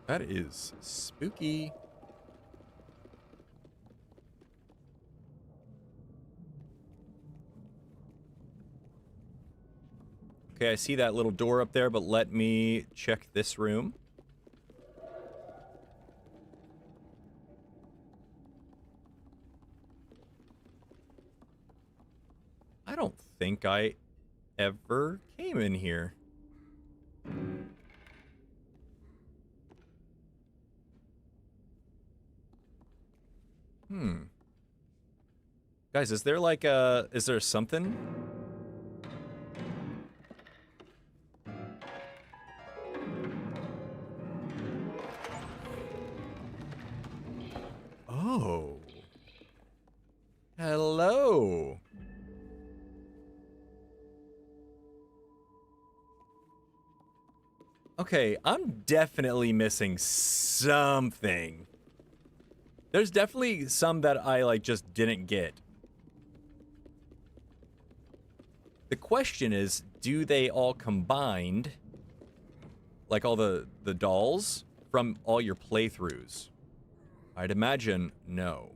That is spooky. Okay, I see that little door up there, but let me check this room. I don't think I ever came in here. Guys, is there like is there something? Oh. Hello. Okay, I'm definitely missing something. There's definitely some that I, like, just didn't get. The question is, do they all combined, like all the dolls, from all your playthroughs? I'd imagine no.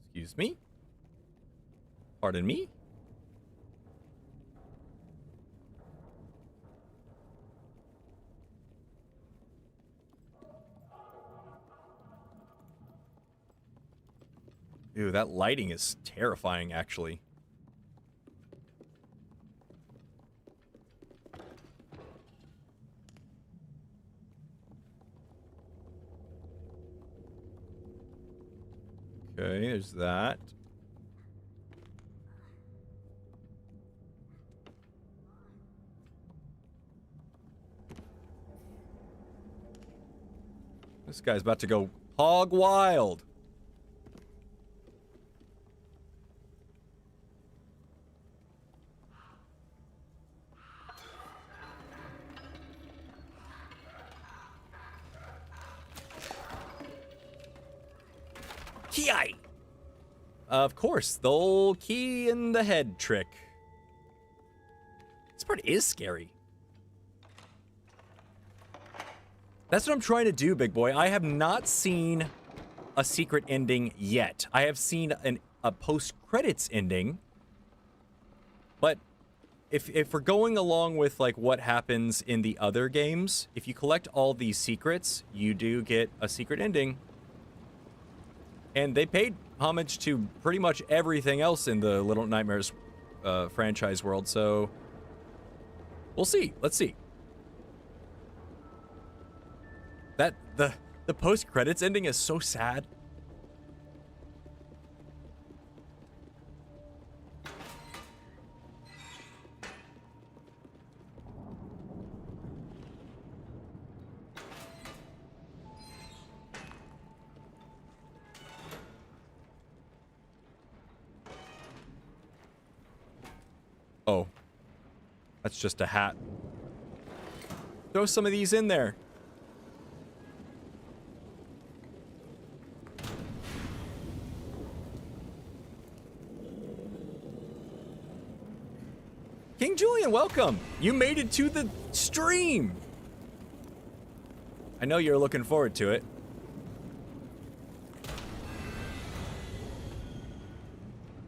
Excuse me? Pardon me? Ew, that lighting is terrifying, actually. Okay, there's that. This guy's about to go hog wild. Ki! Of course, the old key in the head trick. This part is scary. That's what I'm trying to do, big boy. I have not seen a secret ending yet. I have seen a post-credits ending. But if we're going along with like what happens in the other games, if you collect all these secrets, you do get a secret ending. And they paid homage to pretty much everything else in the Little Nightmares franchise world, so we'll see. Let's see. That the post-credits ending is so sad. Oh. That's just a hat. Throw some of these in there. King Julian, welcome. You made it to the stream. I know you're looking forward to it.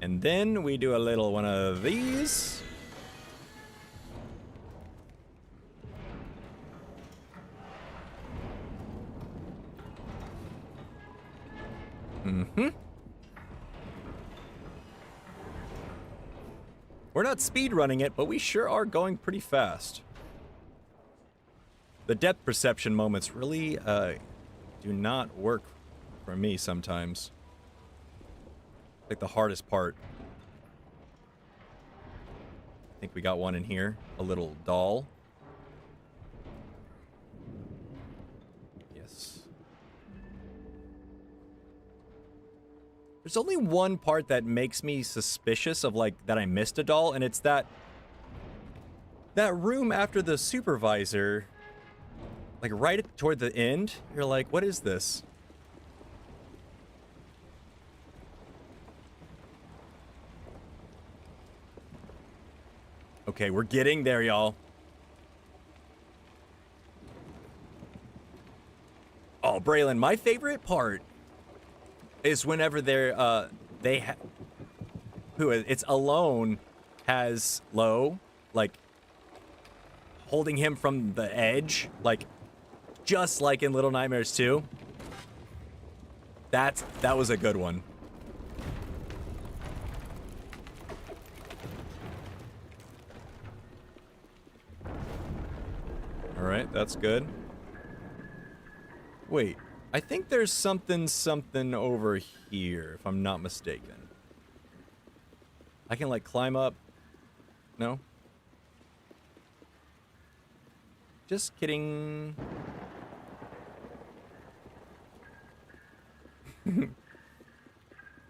And then we do a little one of these. Mm-hmm. We're not speed running it, but we sure are going pretty fast. The depth perception moments really do not work for me sometimes. Like the hardest part. I think we got one in here. A little doll. Yes. There's only one part that makes me suspicious of, like, that I missed a doll, and it's that room after the supervisor, like, right toward the end. You're like, what is this? Okay, we're getting there, y'all. Oh, Braylon, my favorite part is whenever it's Alone has Low, like, holding him from the edge, like, just like in Little Nightmares 2. That was a good one. All right, that's good. Wait, I think there's something over here, if I'm not mistaken. I can, like, climb up. No? Just kidding.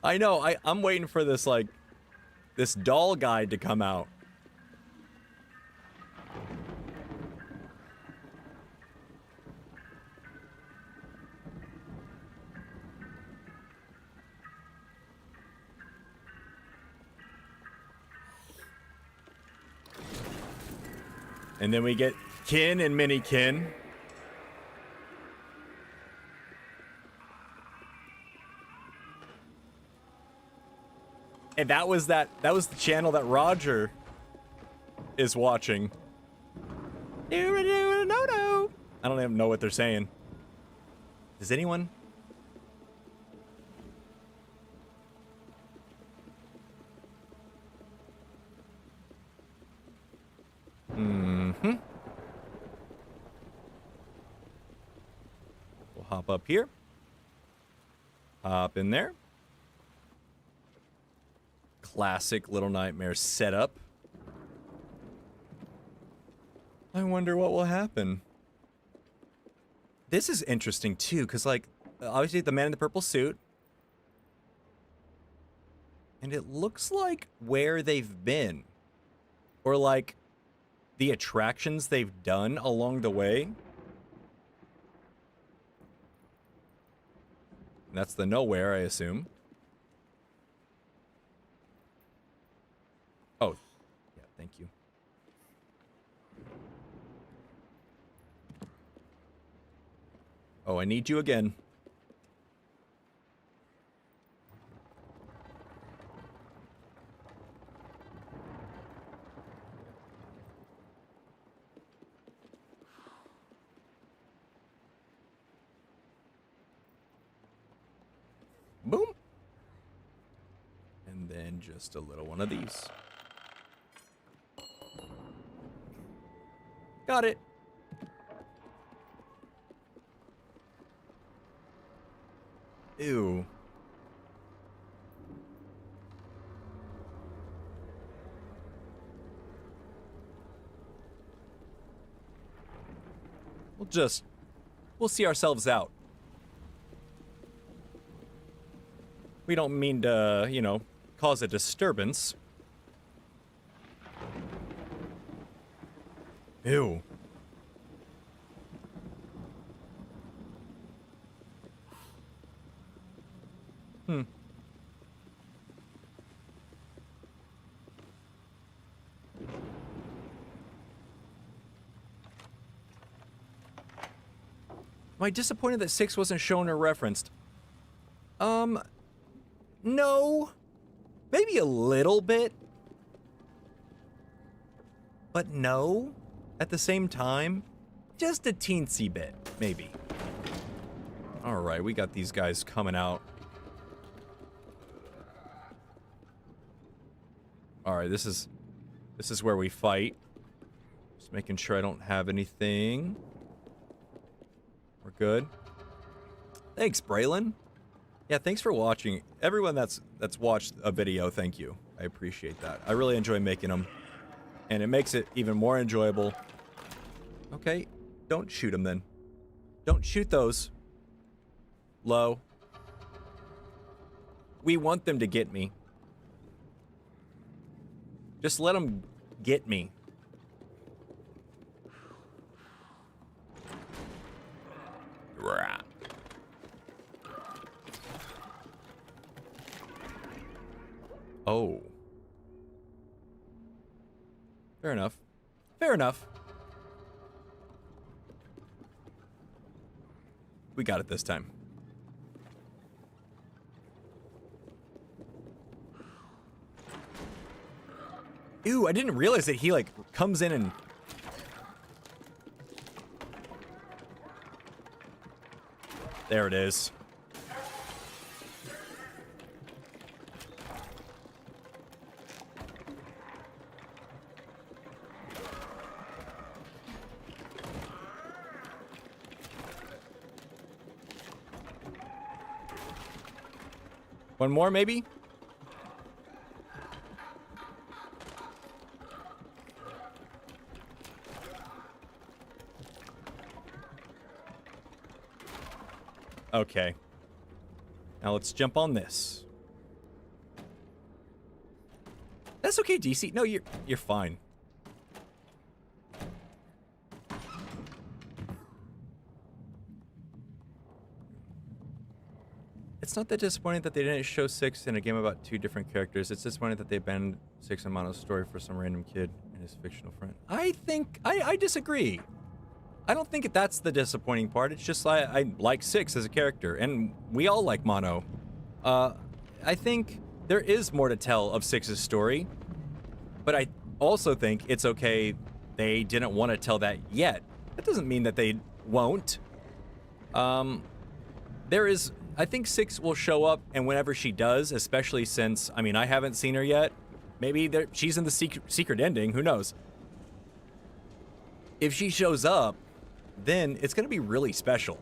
I know, I'm waiting for this, like, this doll guide to come out. And then we get Kin and Mini Kin. And that was the channel that Roger is watching. No. I don't even know what they're saying. Does anyone? Mm-hmm. We'll hop up here. Hop in there. Classic Little Nightmares setup. I wonder what will happen. This is interesting too, because like, obviously the man in the purple suit. And it looks like where they've been. Or like, the attractions they've done along the way. And that's the nowhere, I assume. Oh, yeah, thank you. Oh, I need you again. Boom. And then just a little one of these. Got it. Ew. We'll see ourselves out. We don't mean to, you know, cause a disturbance. Ew. Am I disappointed that 6 wasn't shown or referenced? No. Maybe a little bit. But no. At the same time, just a teensy bit, maybe. Alright, we got these guys coming out. Alright, this is where we fight. Just making sure I don't have anything. We're good. Thanks, Braylon. Yeah, thanks for watching. Everyone that's watched a video, thank you. I appreciate that. I really enjoy making them. And it makes it even more enjoyable. Okay, don't shoot them then. Don't shoot those. Low. We want them to get me. Just let them get me. Oh. Fair enough. Fair enough. We got it this time. Ew, I didn't realize that he, like, comes in and... There it is. One more, maybe? Okay. Now let's jump on this. That's okay, DC. No, you're fine. It's not that disappointing that they didn't show 6 in a game about 2 different characters. It's disappointing that they abandoned 6 in Mono's story for some random kid And his fictional friend. I think I disagree. I don't think that's the disappointing part. It's just I like Six as a character, and we all like Mono. I think there is more to tell of Six's story, but I also think it's okay they didn't want to tell that yet. That doesn't mean that they won't. I think Six will show up, and whenever she does, especially since, I mean, I haven't seen her yet. Maybe she's in the secret ending, who knows? If she shows up, then it's going to be really special.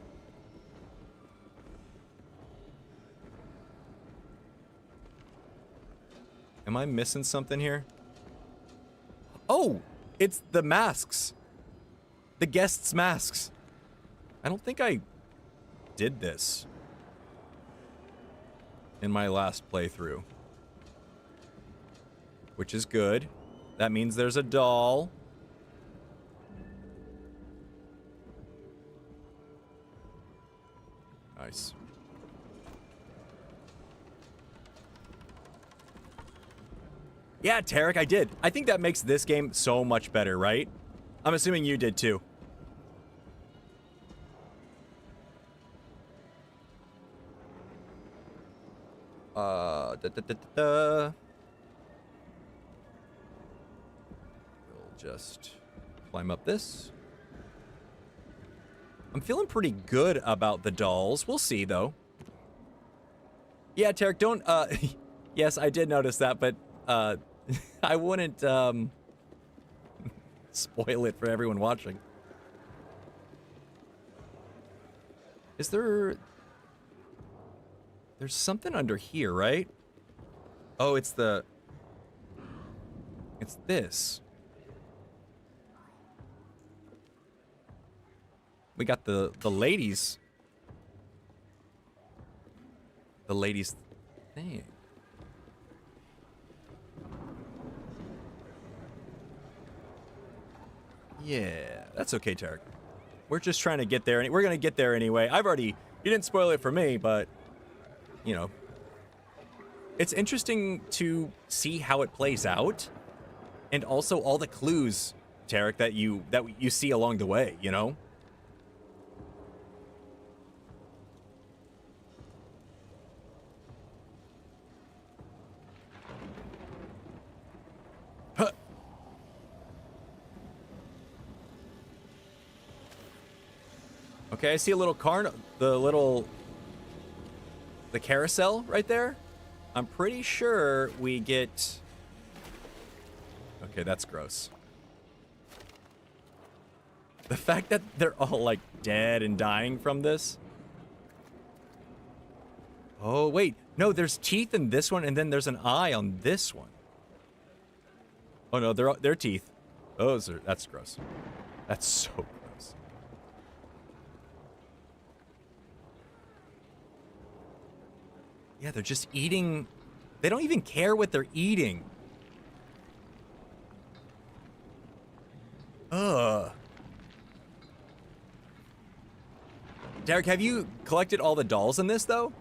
Am I missing something here? Oh, it's the masks. The guests' masks. I don't think I did this in my last playthrough, which is good. That means there's a doll. Nice. Yeah, Tarek, I did. I think that makes this game so much better, right? I'm assuming you did too. We'll just climb up this. I'm feeling pretty good about the dolls. We'll see, though. Yeah, Tarek, don't, yes, I did notice that, but, I wouldn't, spoil it for everyone watching. Is there's something under here, right? Oh, it's this. We got the ladies. The ladies thing. Yeah, that's okay, Tarek. We're just trying to get there, and we're gonna get there anyway. You didn't spoil it for me, but, you know. It's interesting to see how it plays out, and also all the clues, Tarek, that you see along the way, you know? Huh. Okay, I see a little the carousel right there. I'm pretty sure we get... Okay, that's gross. The fact that they're all, like, dead and dying from this. Oh, wait. No, there's teeth in this one, and then there's an eye on this one. Oh, no, they're teeth. That's gross. That's so gross. Yeah, they're just eating. They don't even care what they're eating. Ugh. Derek, have you collected all the dolls in this, though?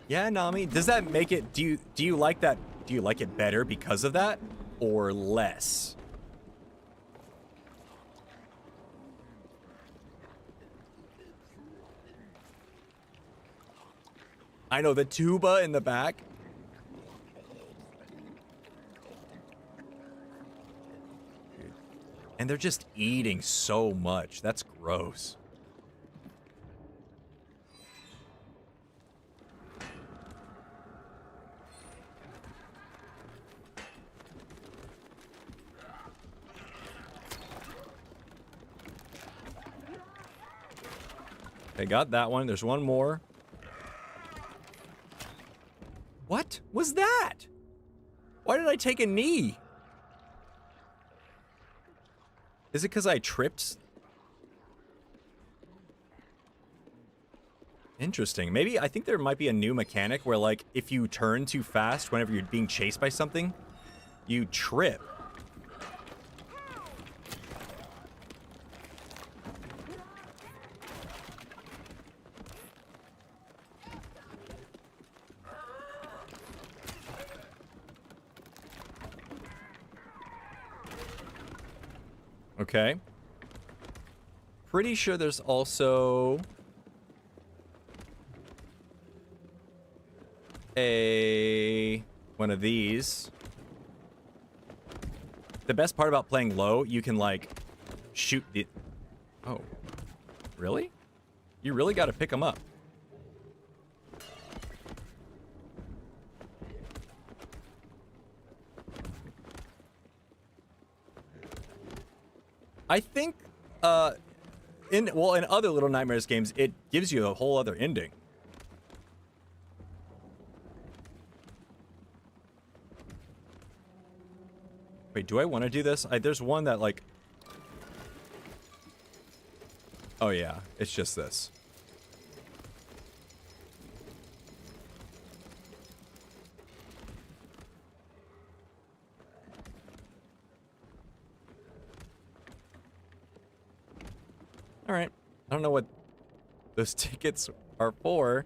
Yeah, Nami. Does that make it... Do you like that? Do you like it better because of that? Or less? I know, the tuba in the back. And they're just eating so much. That's gross. Okay, got that one. There's one more. What was that? Why did I take a knee? Is it because I tripped? Interesting. Maybe, I think there might be a new mechanic where, like, if you turn too fast whenever you're being chased by something, you trip. Okay. Pretty sure there's also one of these. The best part about playing low, you can like shoot the... Oh, really? You really got to pick them up. I think, in other Little Nightmares games, it gives you a whole other ending. Wait, do I want to do this? There's one that, like... Oh, yeah. It's just this. Alright. I don't know what those tickets are for.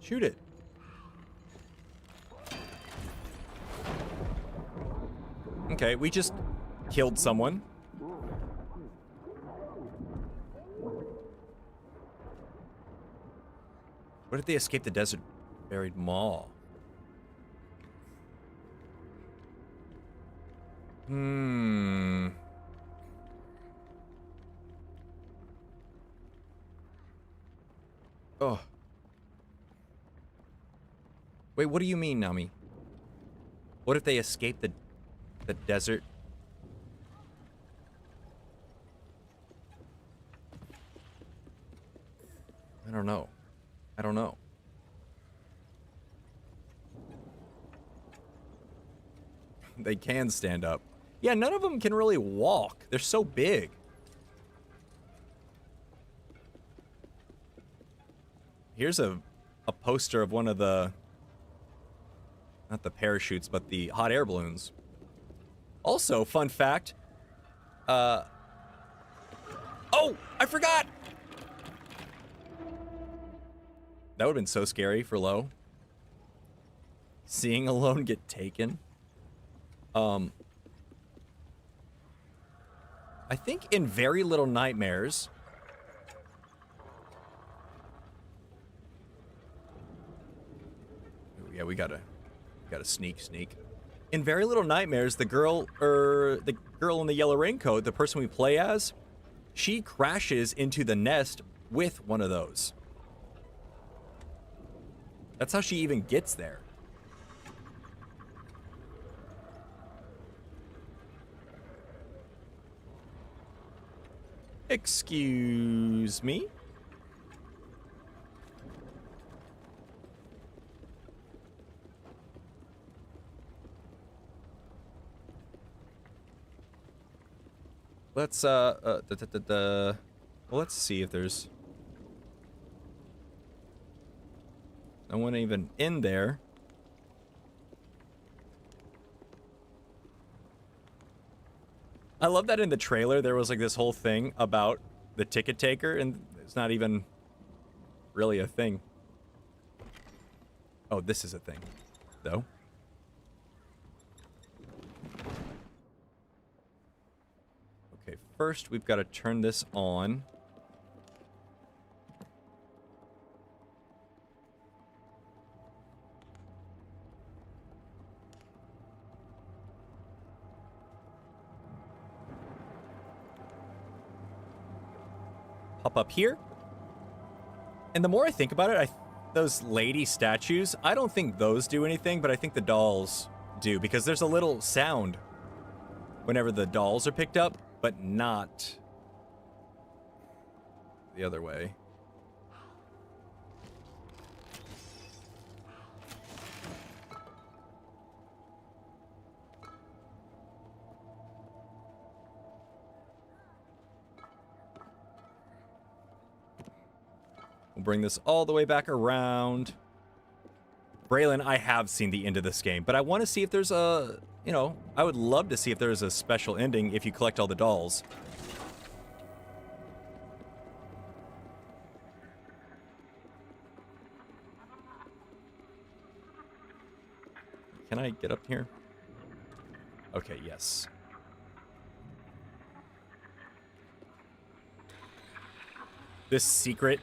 Shoot it. Okay, we just killed someone. What if they escape the desert buried mall? Oh. Wait, what do you mean, Nami? What if they escape the desert? I don't know. I don't know. They can stand up. Yeah, none of them can really walk. They're so big. Here's a poster of one of the... Not the parachutes, but the hot air balloons. Also, fun fact. Oh! I forgot! That would've been so scary for Lo. Seeing Alone get taken. I think in Very Little Nightmares... Ooh, yeah, we gotta sneak. In Very Little Nightmares, the girl in the yellow raincoat, the person we play as, she crashes into the nest with one of those. That's how she even gets there. Excuse me? Let's, well, let's see if there's no one even in there. I love that in the trailer there was like this whole thing about the ticket taker, and it's not even really a thing. Oh, this is a thing, though. Okay, first we've got to turn this on. Pop up here. And the more I think about it, those lady statues, I don't think those do anything, but I think the dolls do, because there's a little sound whenever the dolls are picked up, but not the other way. We'll bring this all the way back around. Braylon, I have seen the end of this game, but I want to see if there's a, you know, I would love to see if there's a special ending if you collect all the dolls. Can I get up here? Okay, yes. This secret.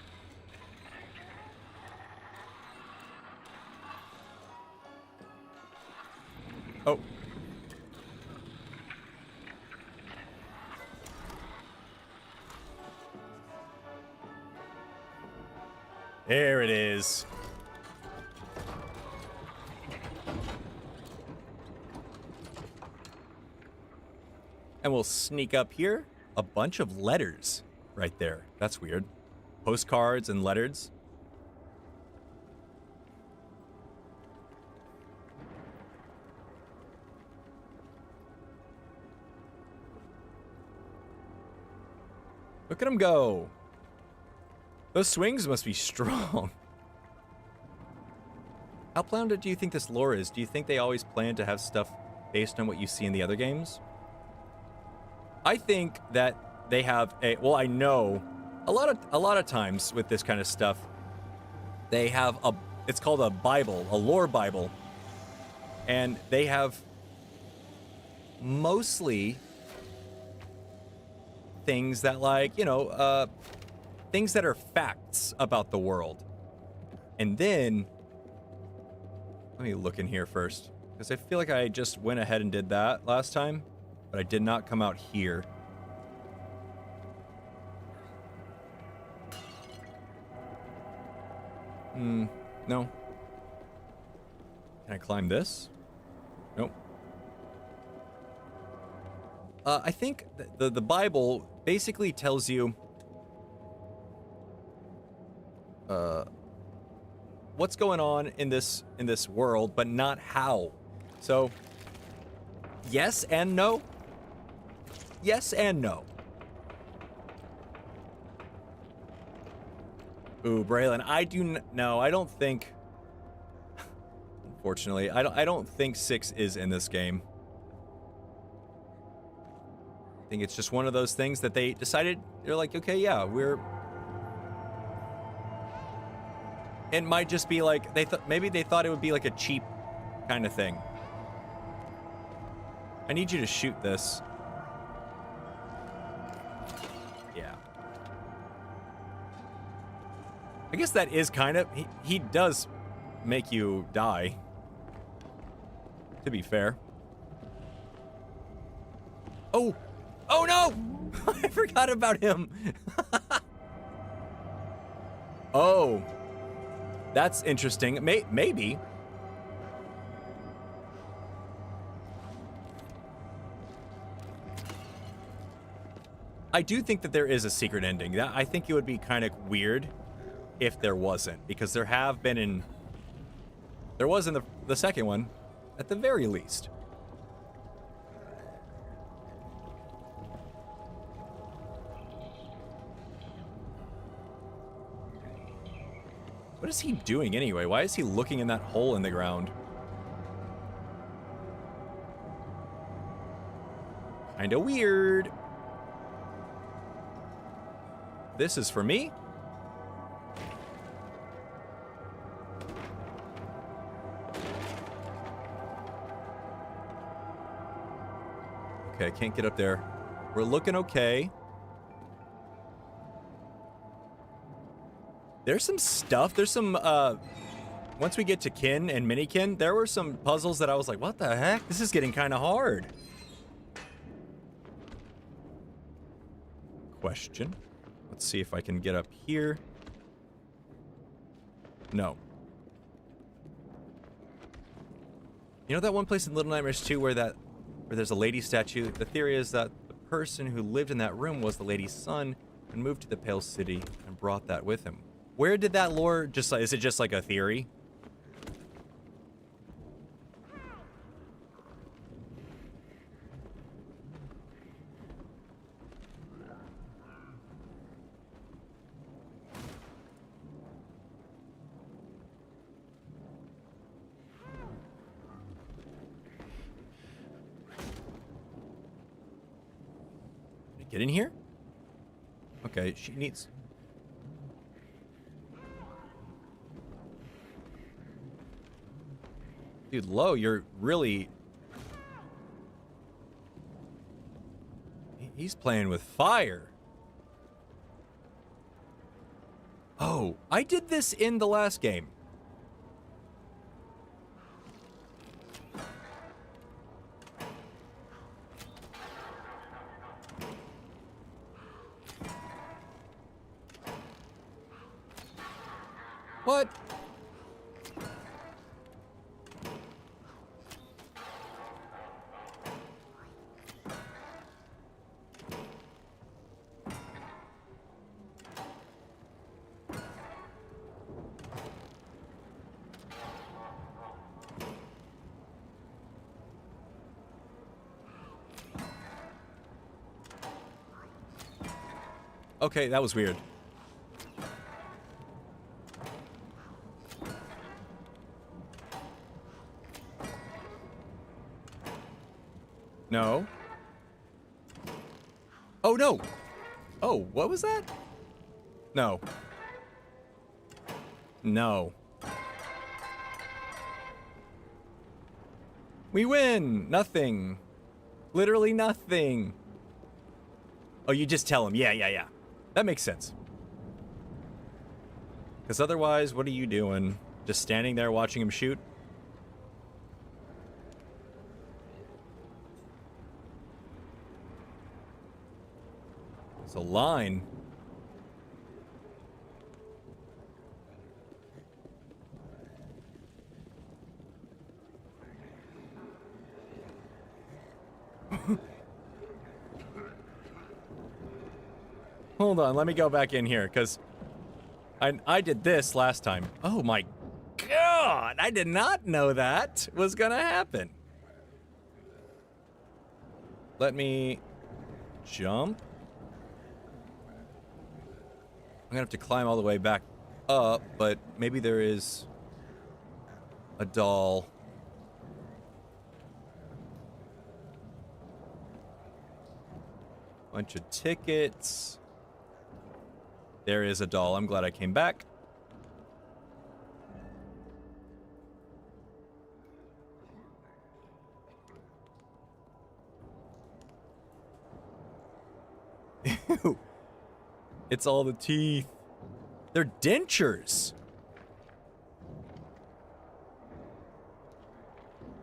Oh. There it is. And we'll sneak up here. A bunch of letters right there. That's weird. Postcards and letters. Look at him go. Those swings must be strong. How planned do you think this lore is? Do you think they always plan to have stuff based on what you see in the other games? I think that they have a, well, I know a lot of times with this kind of stuff, they have a, it's called a Bible, a lore Bible, and they have mostly things that, like, you know, things that are facts about the world. And then, let me look in here first, because I feel like I just went ahead and did that last time, but I did not come out here. No. Can I climb this? Nope. I think the Bible basically tells you what's going on in this world, but not how. So, yes and no. Yes and no. Ooh, Braylon, I don't think. Unfortunately, I don't think 6 is in this game. I think it's just one of those things that they decided, they're like, okay, yeah, it might just be like, maybe they thought it would be like a cheap kind of thing. I need you to shoot this. Yeah. I guess that is kind of, he does make you die, to be fair. Oh! Oh no! I forgot about him. Oh. That's interesting. Maybe. I do think that there is a secret ending. I think it would be kind of weird if there wasn't, because there was in the second one, at the very least. What is he doing anyway? Why is he looking in that hole in the ground? Kinda weird. This is for me? Okay, I can't get up there. We're looking okay. There's some stuff. There's some, once we get to Kin and Minikin, there were some puzzles that I was like, what the heck? This is getting kind of hard. Question. Let's see if I can get up here. No. You know that one place in Little Nightmares 2 where there's a lady statue? The theory is that the person who lived in that room was the lady's son and moved to the Pale City and brought that with him. Where did that lore just, is it just like a theory? Can I get in here? Okay, she needs... Dude, Lo, you're really... He's playing with fire. Oh, I did this in the last game. What? Okay, that was weird. No. Oh, no. Oh, what was that? No. No. We win! Nothing. Literally nothing. Oh, you just tell him. Yeah. That makes sense. Because otherwise, what are you doing? Just standing there watching him shoot? It's a line. Hold on, let me go back in here, because I did this last time. Oh my god, I did not know that was gonna happen. Let me jump. I'm gonna have to climb all the way back up, but maybe there is a doll. Bunch of tickets. There is a doll. I'm glad I came back. Ew. It's all the teeth. They're dentures.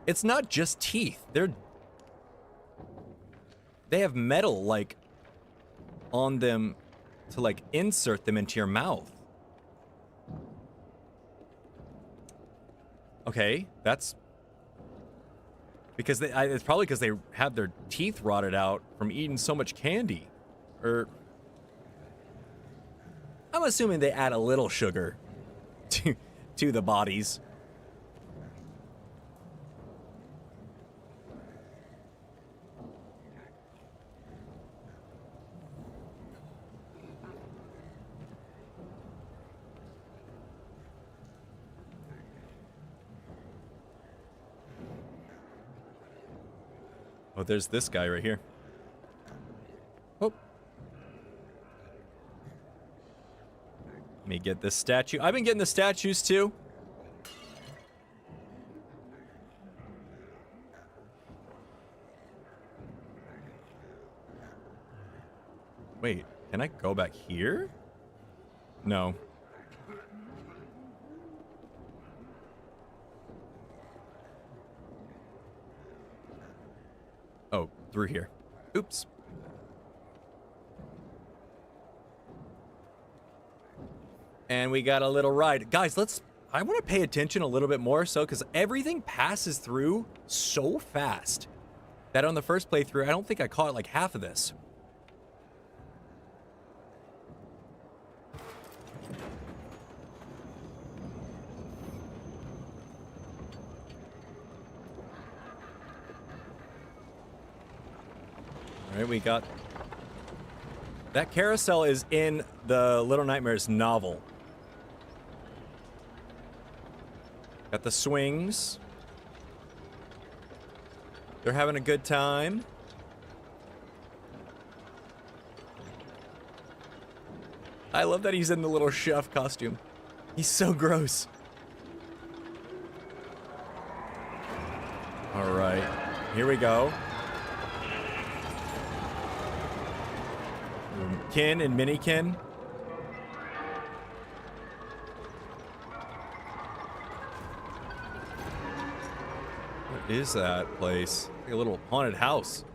It's not just teeth. They have metal, like, on them to, like, insert them into your mouth. Okay, that's... Because it's probably because they have their teeth rotted out from eating so much candy. Or... I'm assuming they add a little sugar to the bodies. Oh, there's this guy right here. Oh. Let me get this statue. I've been getting the statues too. Wait, can I go back here? No. Oh, through here. Oops. And we got a little ride. Guys, I want to pay attention a little bit more so, because everything passes through so fast that on the first playthrough, I don't think I caught like half of this. All right, we got... That carousel is in the Little Nightmares novel. Got the swings. They're having a good time. I love that he's in the little chef costume. He's so gross. All right. Here we go. Kin and mini-kin. What is that place? Like a little haunted house.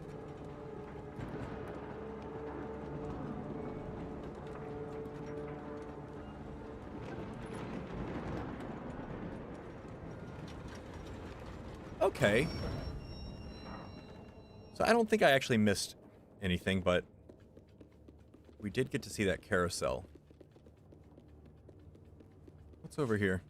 Okay. So I don't think I actually missed anything, but we did get to see that carousel. What's over here?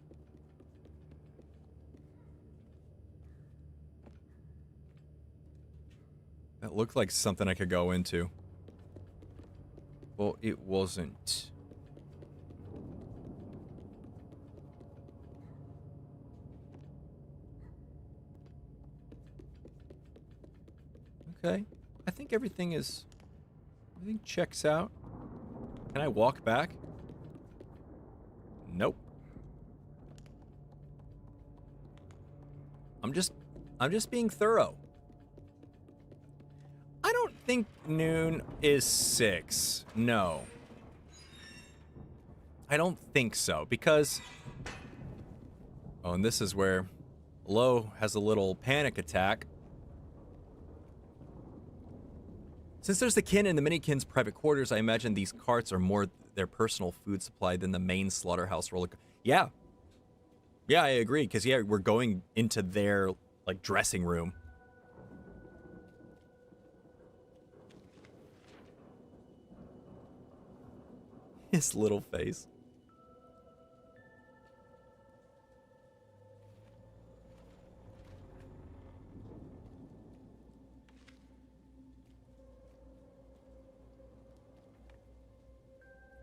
That looked like something I could go into. Well, it wasn't. Okay. I think everything checks out. Can I walk back? Nope. I'm just being thorough. I don't think noon is 6. No. I don't think so, because... Oh, and this is where Lo has a little panic attack. Since there's the kin and the mini-kin's private quarters, I imagine these carts are more their personal food supply than the main slaughterhouse roller. Yeah. Yeah, I agree, because, yeah, we're going into their, like, dressing room. His little face.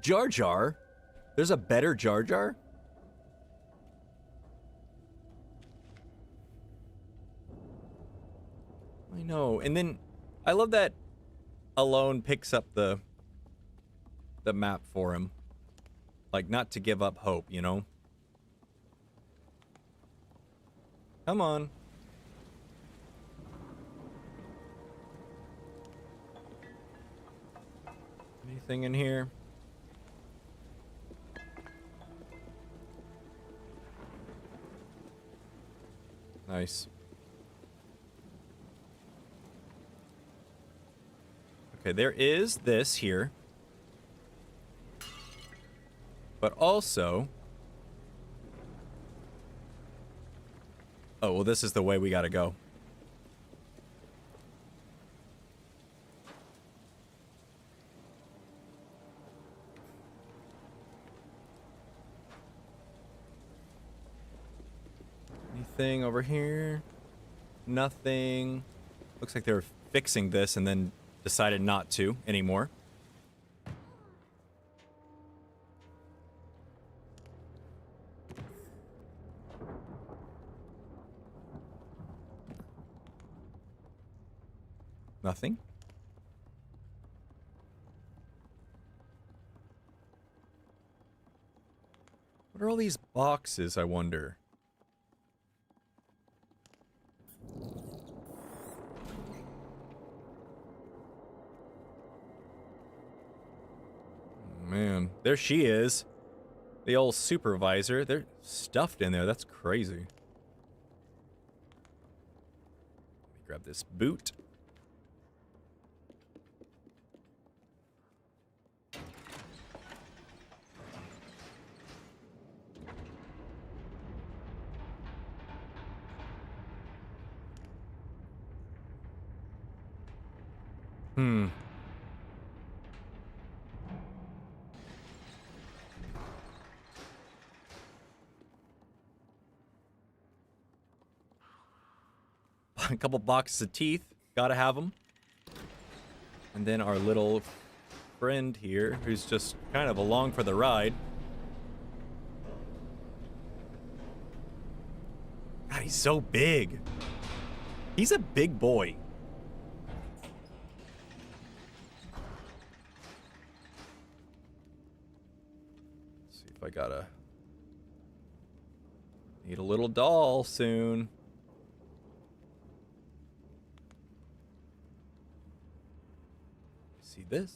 Jar Jar? There's a better Jar Jar? I know. And then I love that Alone picks up the map for him. Like, not to give up hope, you know? Come on. Anything in here? Nice. Okay, there is this here. But also... Oh, well, this is the way we gotta go. Anything over here? Nothing. Looks like they were fixing this and then decided not to anymore. Nothing. What are all these boxes, I wonder? Man, there she is. The old supervisor. They're stuffed in there. That's crazy. Let me grab this boot. A couple boxes of teeth. Gotta have them. And then our little friend here, who's just kind of along for the ride. God, he's so big. He's a big boy. Let's see if I gotta... Need a little doll soon. See this?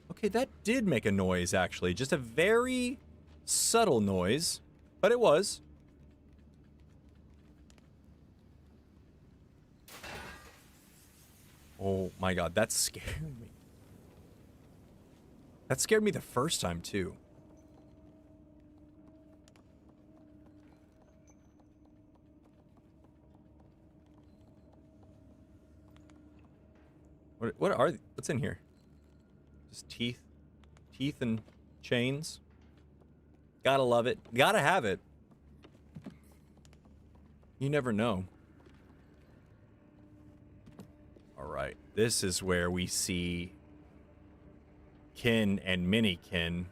Okay, that did make a noise, actually. Just a very subtle noise, but it was. Oh my god, that scared me. That scared me the first time, too. What's in here? Just teeth. Teeth and chains. Gotta love it. Gotta have it. You never know. Alright, this is where we see kin and mini-kin.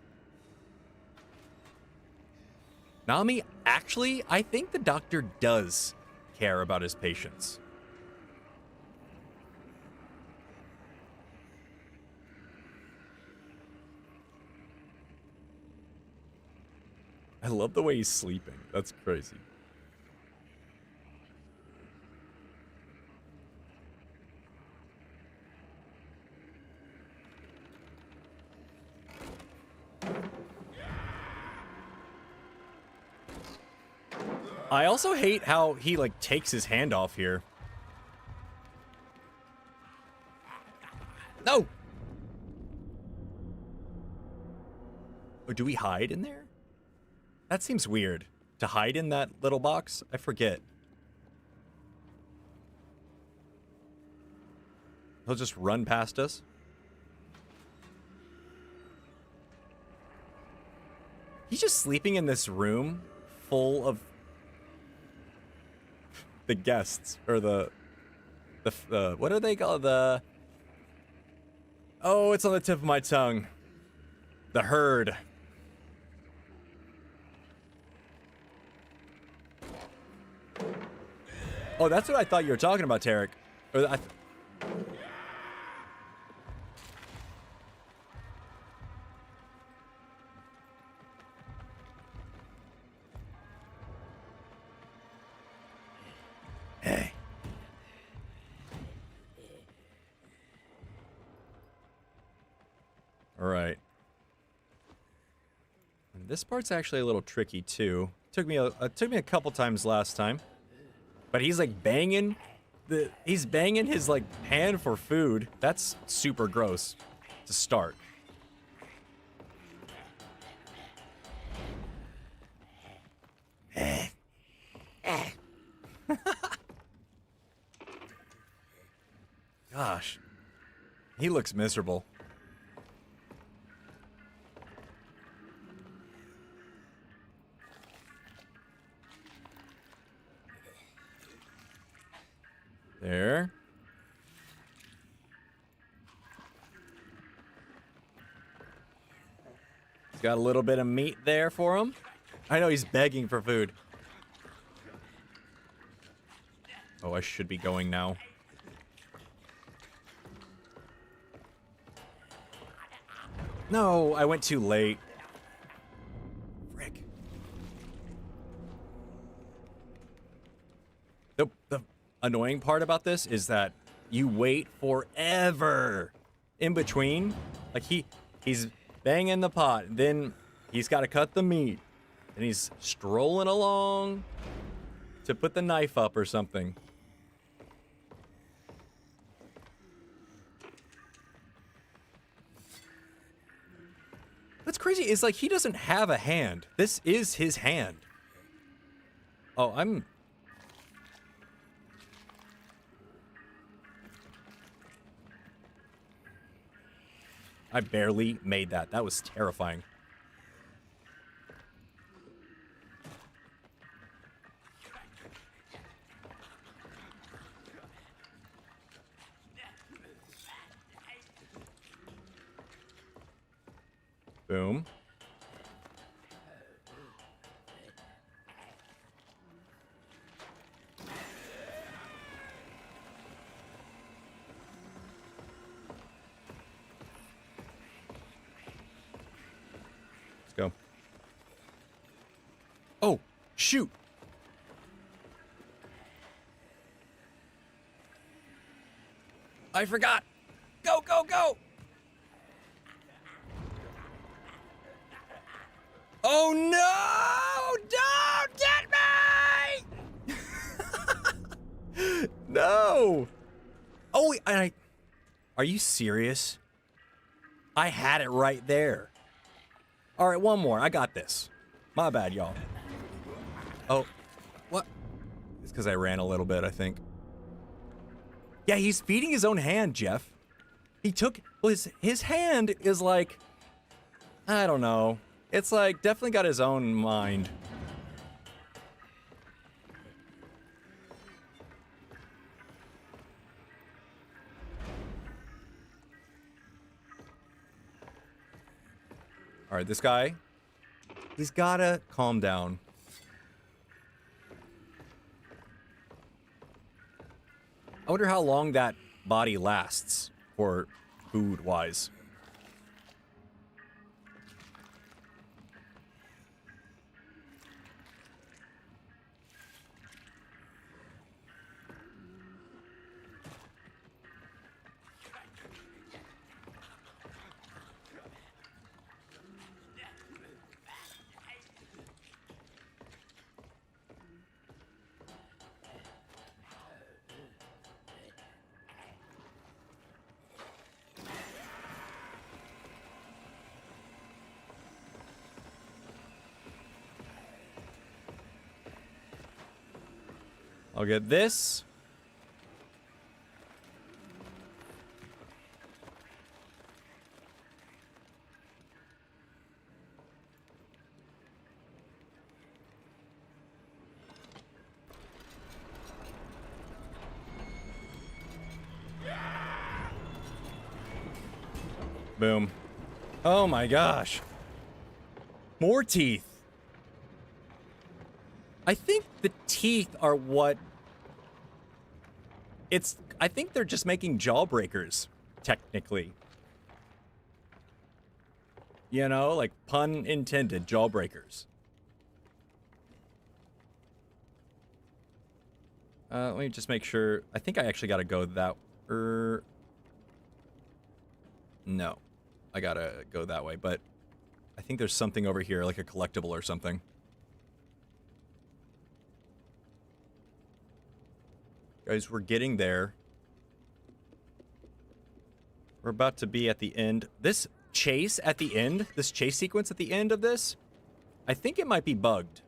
Nami, actually, I think the doctor does care about his patients. I love the way he's sleeping. That's crazy. I also hate how he, like, takes his hand off here. No! Or do we hide in there? That seems weird. To hide in that little box? I forget. He'll just run past us. He's just sleeping in this room full of the guests, or the what are they called? Oh, it's on the tip of my tongue. The herd. Oh, that's what I thought you were talking about, Tarek. Or Hey. All right. And this part's actually a little tricky too. Took me a couple times last time. But he's like banging he's banging his like pan for food. That's super gross to start. Gosh. He looks miserable. There. He's got a little bit of meat there for him. I know he's begging for food. Oh, I should be going now. No, I went too late. Frick. The annoying part about this is that you wait forever in between. Like he's banging the pot, then he's got to cut the meat, and he's strolling along to put the knife up or something. What's crazy is like he doesn't have a hand. This is his hand. Oh, I barely made that. That was terrifying. Boom. Let's go. Oh, shoot. I forgot. Go, go, go. Oh no! Don't get me! No! Oh, are you serious? I had it right there. All right, one more. I got this. My bad, y'all. Oh, what? It's because I ran a little bit, I think. Yeah, he's feeding his own hand, Jeff. He took, well, his hand is like, I don't know. It's like, definitely got his own mind. All right, this guy, he's gotta calm down. I wonder how long that body lasts for food-wise. I'll get this. Boom. Oh my gosh. More teeth. I think the teeth are what... I think they're just making jawbreakers, technically. You know, like pun intended, jawbreakers. Let me just make sure. I think I actually gotta go that... No. I gotta go that way, but I think there's something over here, like a collectible or something. Guys, we're getting there. We're about to be at the end. This chase at the end, this chase sequence at the end of this, I think it might be bugged.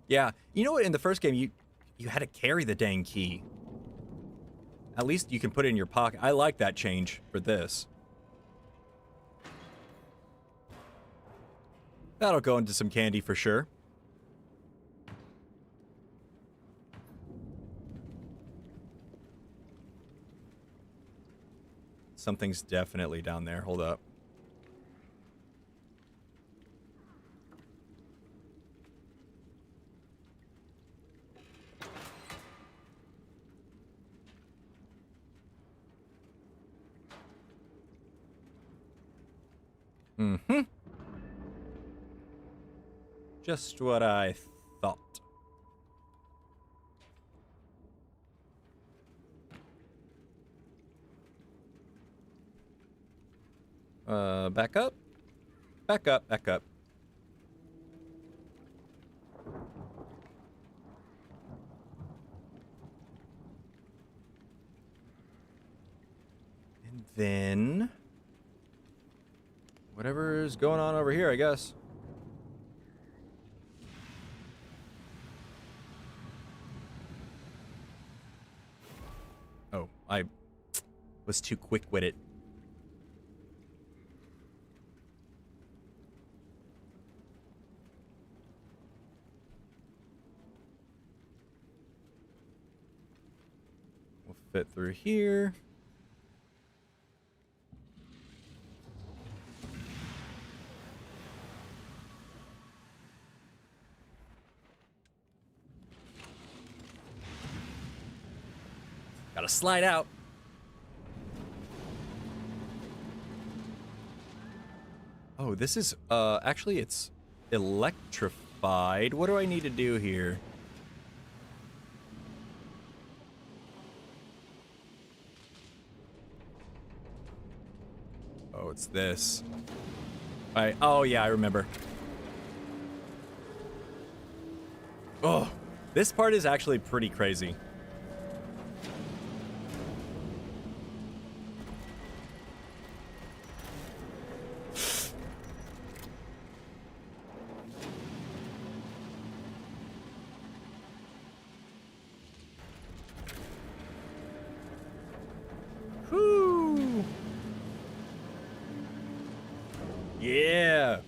Yeah, you know what, in the first game, you had to carry the dang key. At least you can put it in your pocket. I like that change for this. That'll go into some candy for sure. Something's definitely down there. Hold up. Mm-hmm. Just what I thought. Back up. Back up, back up. And then... whatever's going on over here, I guess. Oh, I was too quick with it. We'll fit through here. Gotta slide out. Oh, this is, actually it's electrified. verified. What do I need to do here? Oh, it's this. Oh, yeah, I remember. Oh, this part is actually pretty crazy. Whew. Yeah.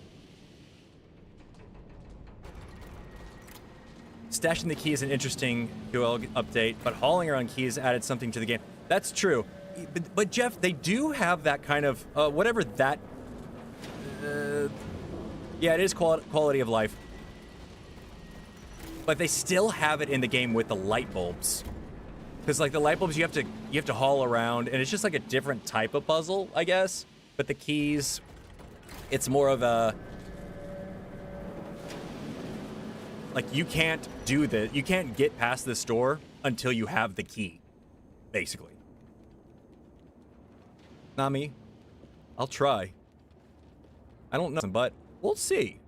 Stashing the key is an interesting QL update, but hauling around keys added something to the game. That's true. But Jeff, they do have that kind of, whatever that... yeah, it is quality of life. But they still have it in the game with the light bulbs. Because, like, the light bulbs you have to haul around, and it's just like a different type of puzzle, I guess. But the keys, it's more of a... like, you can't get past this door until you have the key, basically. Not me. I'll try. I don't know, but we'll see.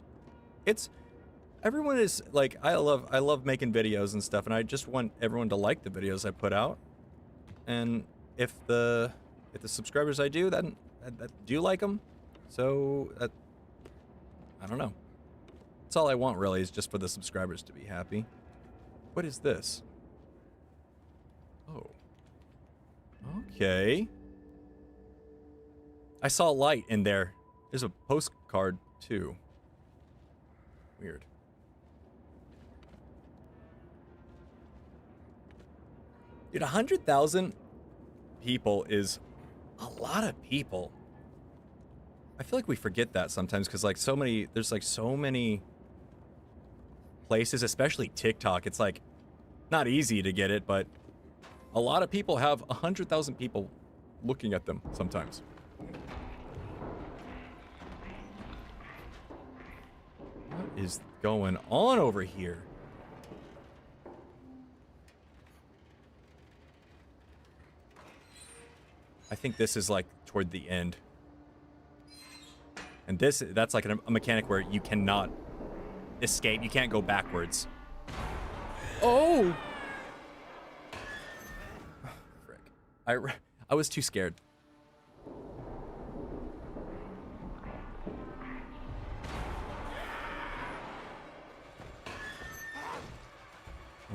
Everyone is, like, I love making videos and stuff, and I just want everyone to like the videos I put out. And if the subscribers I do, that do like them, so I don't know. That's all I want, really, is just for the subscribers to be happy. What is this? Oh. Okay. I saw a light in there. There's a postcard, too. Weird. Dude, 100,000 people is a lot of people. I feel like we forget that sometimes because, like, there's, like, so many places, especially TikTok. It's, like, not easy to get it, but a lot of people have 100,000 people looking at them sometimes. What is going on over here? I think this is, like, toward the end. And that's like a mechanic where you cannot escape. You can't go backwards. Oh! Frick. I was too scared.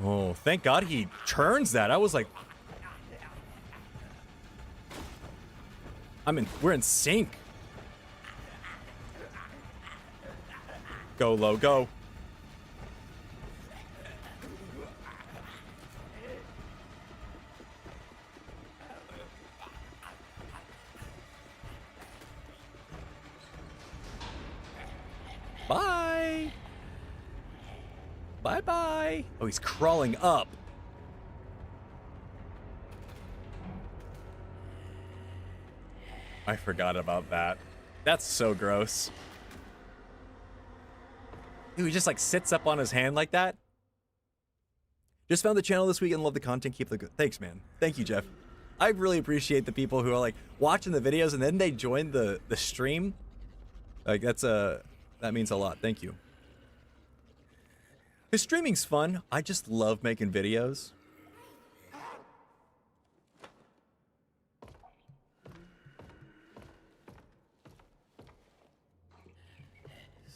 Oh, thank God he turns that. I was like... we're in sync. Go, low, go. Bye. Bye-bye. Oh, he's crawling up. I forgot about that. That's so gross. Dude, he just, like, sits up on his hand like that. Just found the channel this week and love the content. Keep the good. Thanks, man. Thank you, Jeff. I really appreciate the people who are, like, watching the videos and then they join the stream. Like, that means a lot. Thank you. Because streaming's fun. I just love making videos.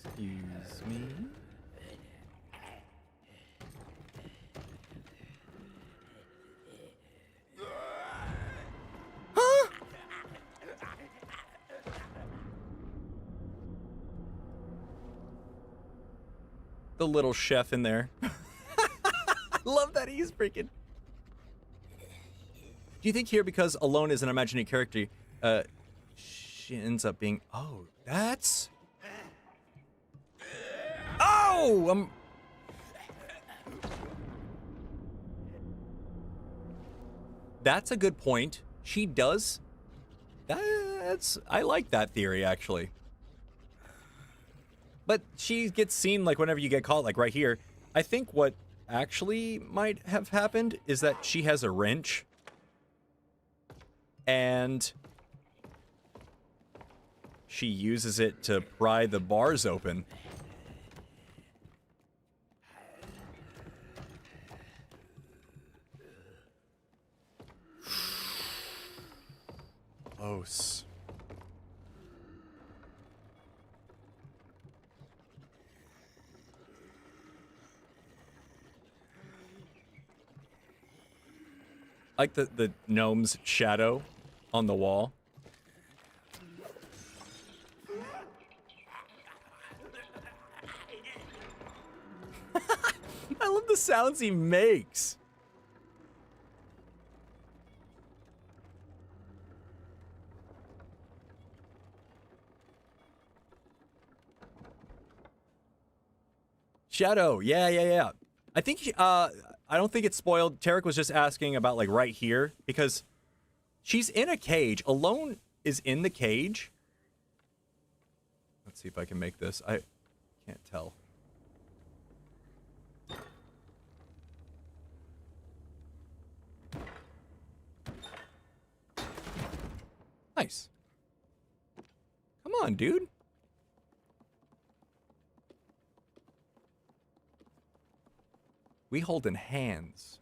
Excuse me. Huh? The little chef in there. I love that he's freaking... Do you think here, because Alone is an imaginary character, she ends up being... Oh, that's... Oh! That's a good point. She does... I like that theory, actually. But she gets seen, like, whenever you get caught, like, right here. I think what actually might have happened is that she has a wrench. And she uses it to pry the bars open. Close. Like the gnome's shadow on the wall. I love the sounds he makes. Shadow, yeah. I think, I don't think it's spoiled. Tarek was just asking about, like, right here, because she's in a cage. Alone is in the cage. Let's see if I can make this. I can't tell. Nice. Come on, dude. We holding hands.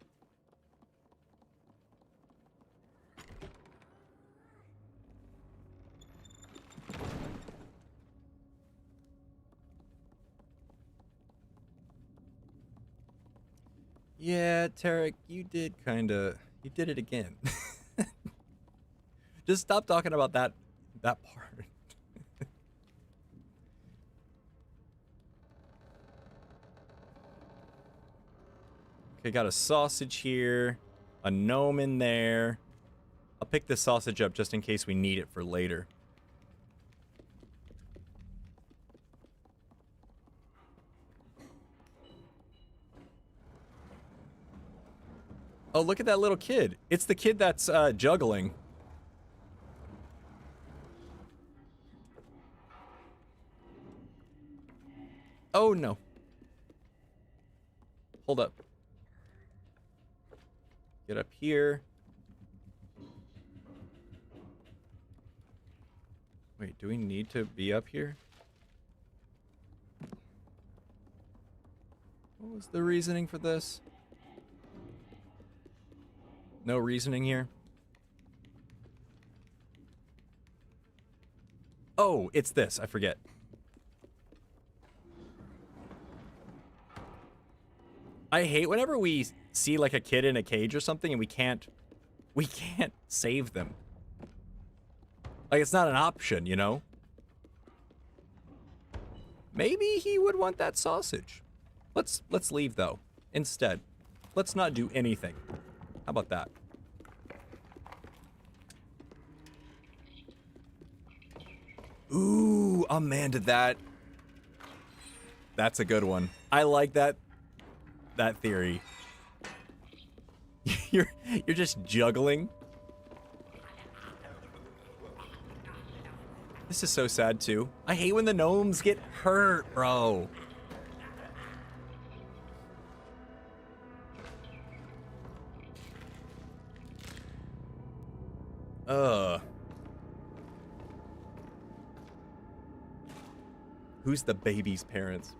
Yeah, Tarek, you did it again. Just stop talking about that part. Okay, got a sausage here, a gnome in there. I'll pick this sausage up just in case we need it for later. Oh, look at that little kid. It's the kid that's juggling. Oh, no. Hold up. Get up here. Wait, do we need to be up here? What was the reasoning for this? No reasoning here? Oh, it's this. I forget. I hate whenever we see like a kid in a cage or something and we can't save them. Like, it's not an option, you know? Maybe he would want that sausage. Let's leave though. Instead, let's not do anything. How about that? Ooh, Amanda, that's a good one. I like that theory. You're just juggling. This is so sad too. I hate when the gnomes get hurt, bro. Who's the baby's parents?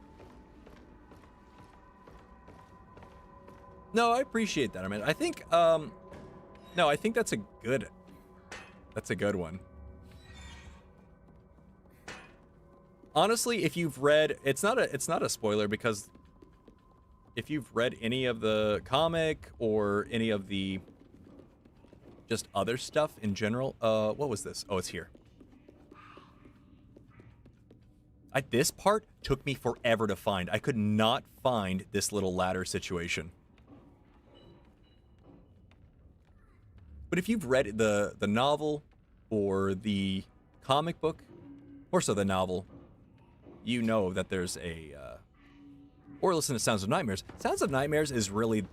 No, I appreciate that. I mean, I think, no, I think that's a good one. Honestly, if you've read, it's not a spoiler because if you've read any of the comic or any of the just other stuff in general, what was this? Oh, it's here. This part took me forever to find. I could not find this little ladder situation. But if you've read the novel or the comic book, or so the novel, you know that there's a, or listen to Sounds of Nightmares. Sounds of Nightmares is really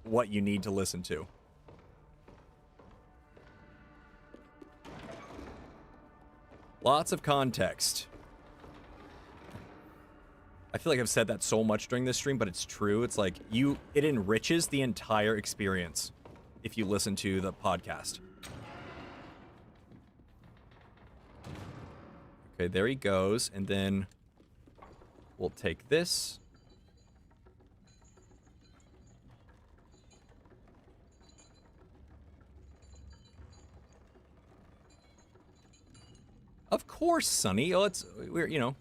what you need to listen to. Lots of context. I feel like I've said that so much during this stream, but it's true. It's like it enriches the entire experience if you listen to the podcast. Okay, there he goes, and then we'll take this. Of course, Sonny. Oh, we're, you know,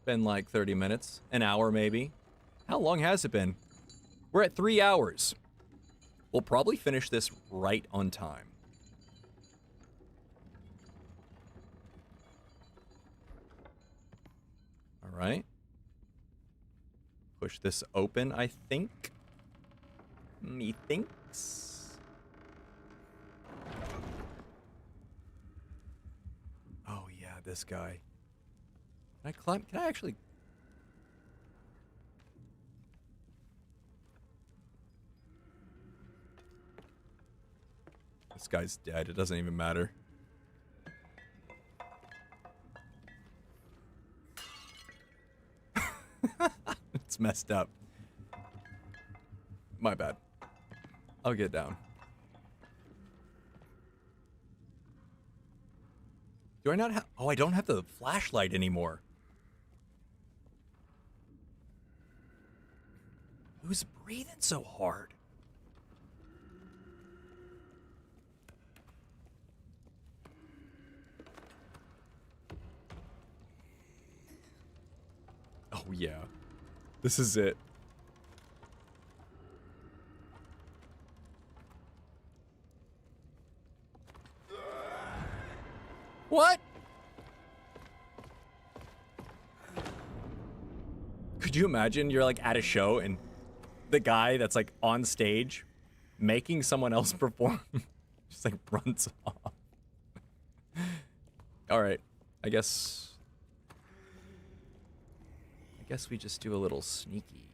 been like 30 minutes, an hour maybe. How long has it been? We're at 3 hours. We'll probably finish this right on time. All right. Push this open, I think. Methinks. Oh, yeah, this guy. Can I climb? Can I actually... This guy's dead. It doesn't even matter. It's messed up. My bad. I'll get down. Do I not have... Oh, I don't have the flashlight anymore. Who's breathing so hard? Oh, yeah. This is it. What? Could you imagine you're like at a show and the guy that's like on stage making someone else perform just like runs off? All right. I guess we just do a little sneaky.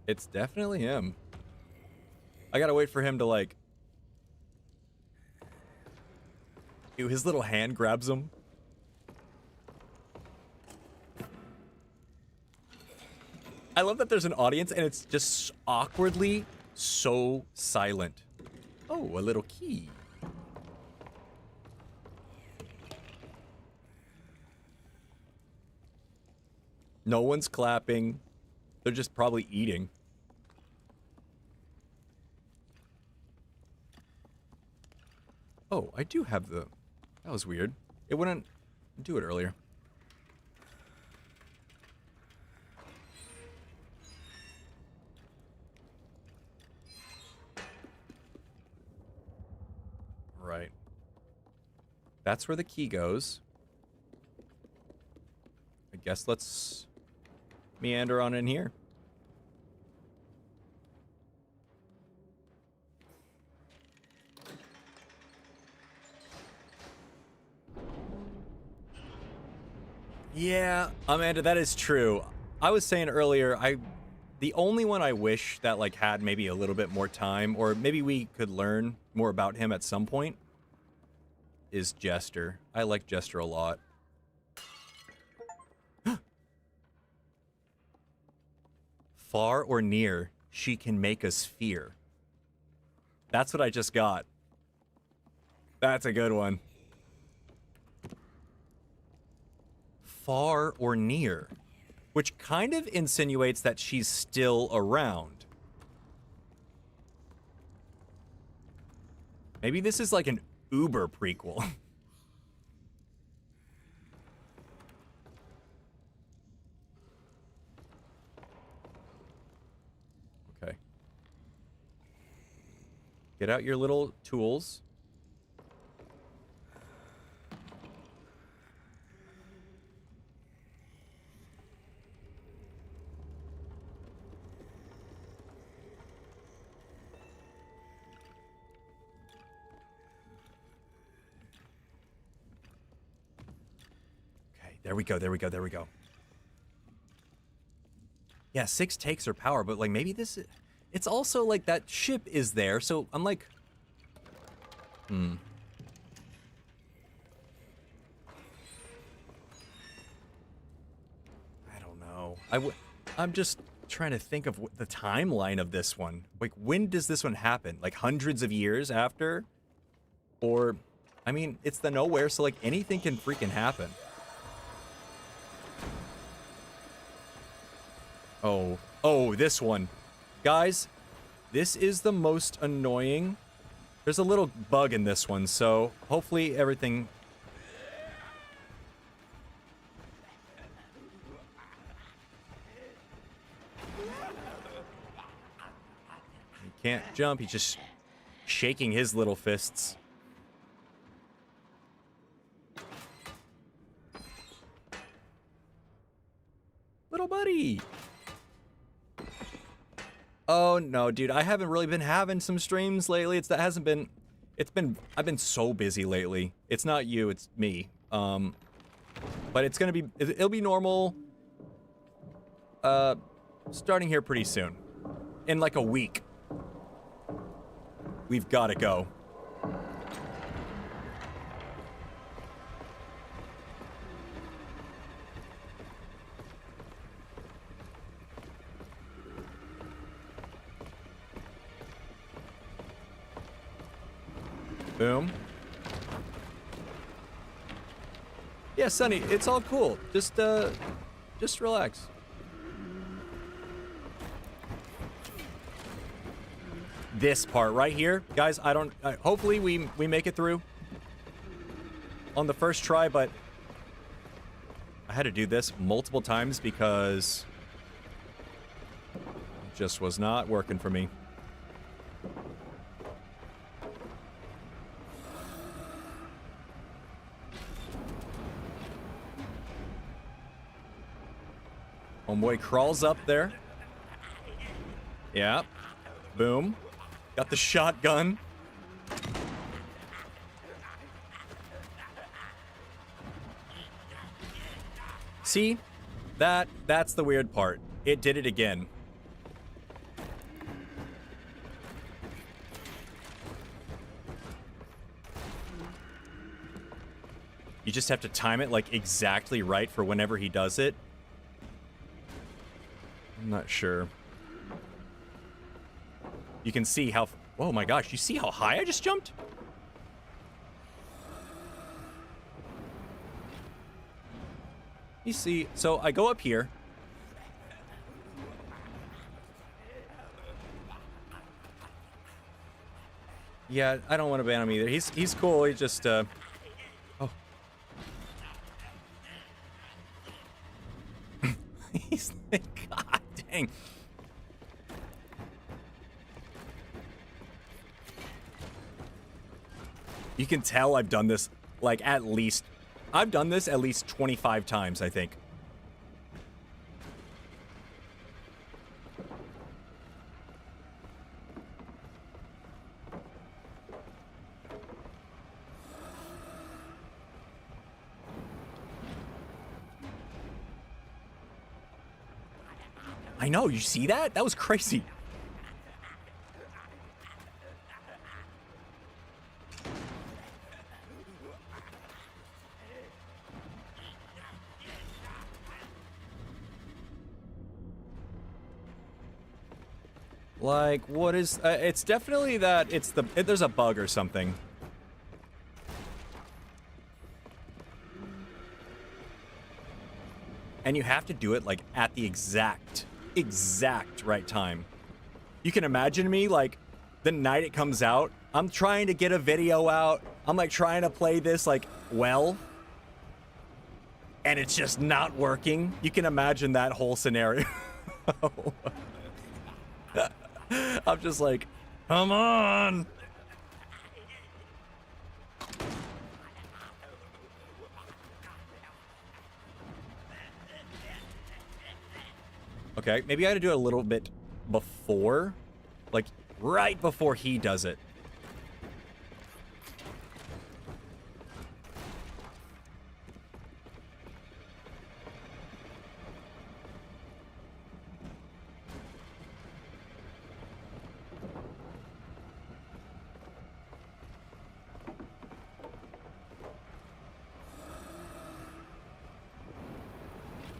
It's definitely him. I gotta wait for him to like... Ew, his little hand grabs him. I love that there's an audience and it's just awkwardly so silent. Oh, a little key. No one's clapping. They're just probably eating. Oh, I do have the... That was weird. It wouldn't do it earlier. Right. That's where the key goes. I guess let's meander on in here. Yeah, Amanda, that is true. I was saying earlier, the only one I wish that like had maybe a little bit more time, or maybe we could learn more about him at some point, is Jester. I like Jester a lot. Far or near, she can make us fear. That's what I just got. That's a good one. Far or near, which kind of insinuates that she's still around. Maybe this is like an Uber prequel. Okay. Get out your little tools. There we go, there we go, there we go. Yeah, 6 takes her power, but like maybe this... It's also like that ship is there, so I'm like... I don't know. I'm just trying to think of the timeline of this one. Like, when does this one happen? Like, hundreds of years after? Or, I mean, it's the nowhere, so like anything can freaking happen. Oh, this one. Guys, this is the most annoying. There's a little bug in this one, so hopefully everything... He can't jump, he's just shaking his little fists. Little buddy! Oh no, dude, I haven't really been having some streams lately. I've been so busy lately. It's not you, it's me. But it'll be normal, starting here pretty soon. In like a week. We've gotta go. Boom. Yeah, Sonny, it's all cool. Just relax. This part right here, guys, hopefully we make it through on the first try, but I had to do this multiple times because it just was not working for me. Homeboy crawls up there. Yeah. Boom. Got the shotgun. See? That's the weird part. It did it again. You just have to time it like exactly right for whenever he does it. I'm not sure. You can see how... Oh my gosh, you see how high I just jumped? You see, so I go up here. Yeah, I don't want to ban him either. He's cool, he just, Oh. He's like, God dang. You can tell I've done this, like, I've done this at least 25 times, I think. I know, you see that? That was crazy. Like, what is... it's definitely that there's a bug or something. And you have to do it, like, at the exact right time. You can imagine me, like, the night it comes out, I'm trying to get a video out. I'm, like, trying to play this, like, well. And it's just not working. You can imagine that whole scenario. I'm just like, come on. Okay, maybe I gotta do it a little bit before. Like, right before he does it.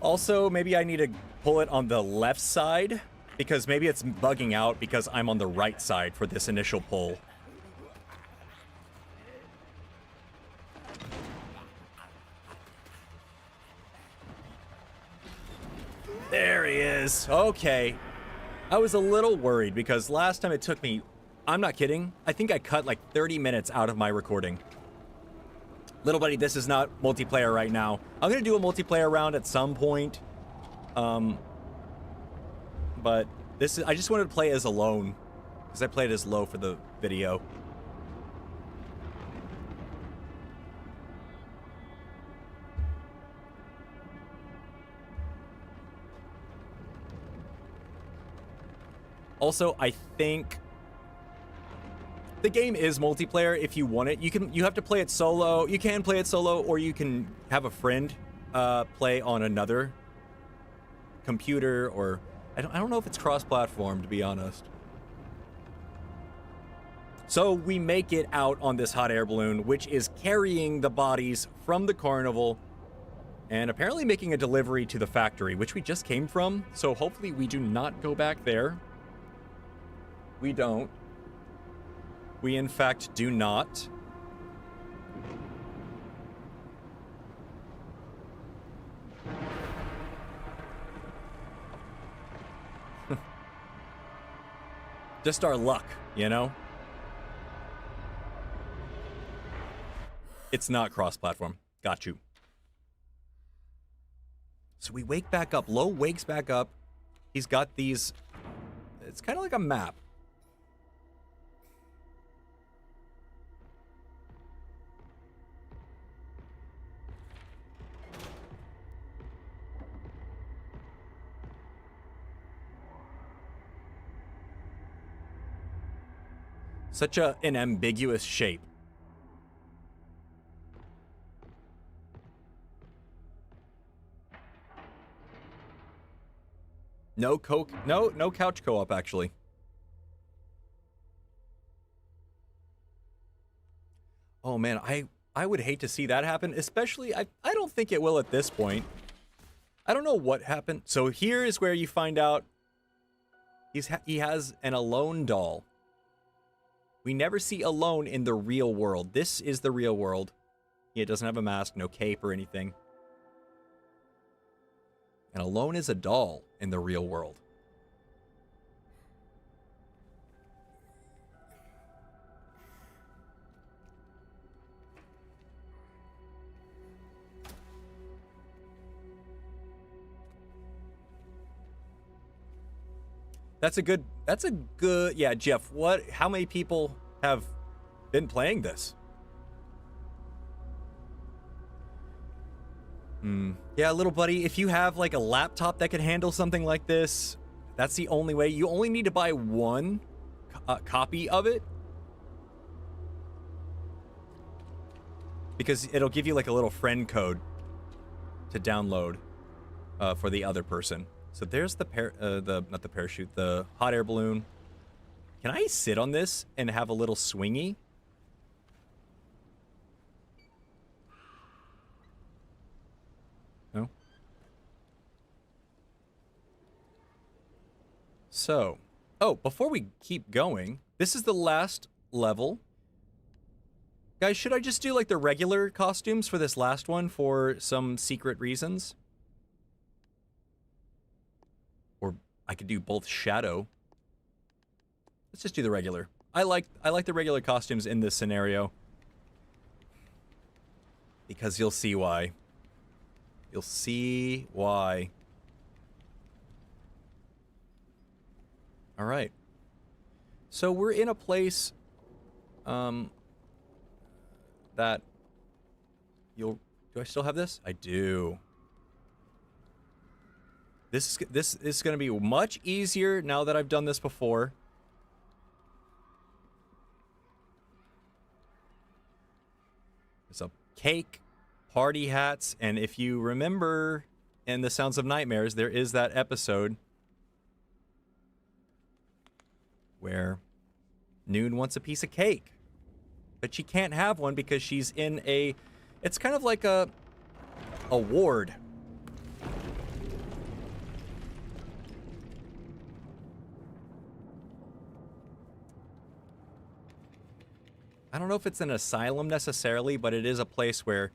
Also, maybe I need to pull it on the left side, because maybe it's bugging out because I'm on the right side for this initial pull. There he is. Okay. I was a little worried because last time it took me, I'm not kidding, I think I cut like 30 minutes out of my recording. Little buddy, this is not multiplayer right now. I'm going to do a multiplayer round at some point. But this is, I just wanted to play as alone because I played as low for the video. Also, I think the game is multiplayer if you want it. You have to play it solo. You can play it solo, or you can have a friend play on another computer, or I don't know if it's cross-platform, to be honest. So we make it out on this hot air balloon, which is carrying the bodies from the carnival and apparently making a delivery to the factory, which we just came from. So hopefully we do not go back there. We don't. We, in fact, do not. Just our luck, you know? It's not cross-platform. Got you. So we wake back up. Lo wakes back up. He's got these... It's kind of like a map. Such an ambiguous shape. No couch co-op, actually. Oh man, I would hate to see that happen, especially I don't think it will at this point. I don't know what happened. So here is where you find out he has an alone doll. We never see Alone in the real world. This is the real world. It doesn't have a mask, no cape or anything. And Alone is a doll in the real world. That's a good, yeah, Jeff, how many people have been playing this? Yeah, little buddy, if you have like a laptop that can handle something like this, that's the only way. You only need to buy one copy of it, because it'll give you like a little friend code to download for the other person. So there's the hot air balloon. Can I sit on this and have a little swingy? No? So, oh, before we keep going, this is the last level. Guys, should I just do like the regular costumes for this last one for some secret reasons? Or I could do both shadow. Let's just do the regular. I like the regular costumes in this scenario. Because you'll see why. You'll see why. Alright. So we're in a place that do I still have this? I do. This is going to be much easier now that I've done this before. There's a cake, party hats, and if you remember in The Sounds of Nightmares, there is that episode where Noon wants a piece of cake, but she can't have one because she's in it's kind of like a ward. I don't know if it's an asylum necessarily, but it is a place where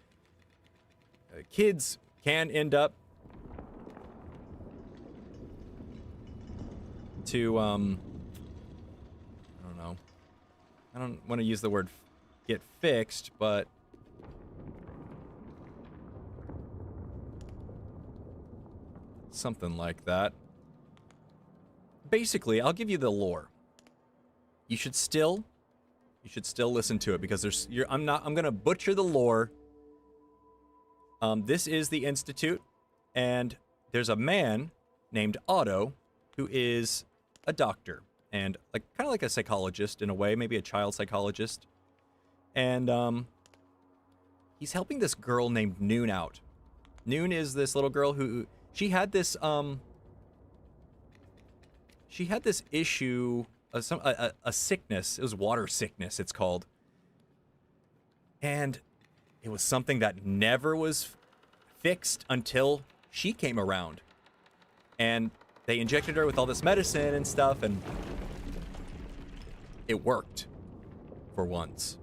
kids can end up to, I don't know. I don't want to use the word get fixed, but something like that. Basically, I'll give you the lore. You should still listen to it because I'm gonna butcher the lore. This is the Institute, and there's a man named Otto who is a doctor and kind of like a psychologist in a way, maybe a child psychologist. And he's helping this girl named Noon out. Noon is this little girl who she had this issue, a sickness. It was water sickness, it's called. And it was something that never was fixed until she came around. And they injected her with all this medicine and stuff, and it worked for once.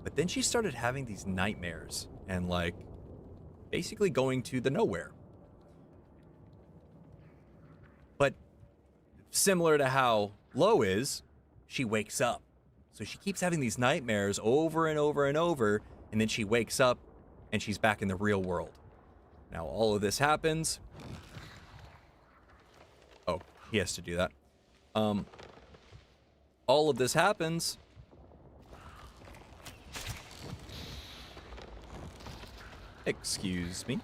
But then she started having these nightmares and basically going to the nowhere. But similar to how Lo is, she wakes up. So she keeps having these nightmares over and over and over, and then she wakes up and she's back in the real world. Now all of this happens. Oh, he has to do that. All of this happens. Excuse me.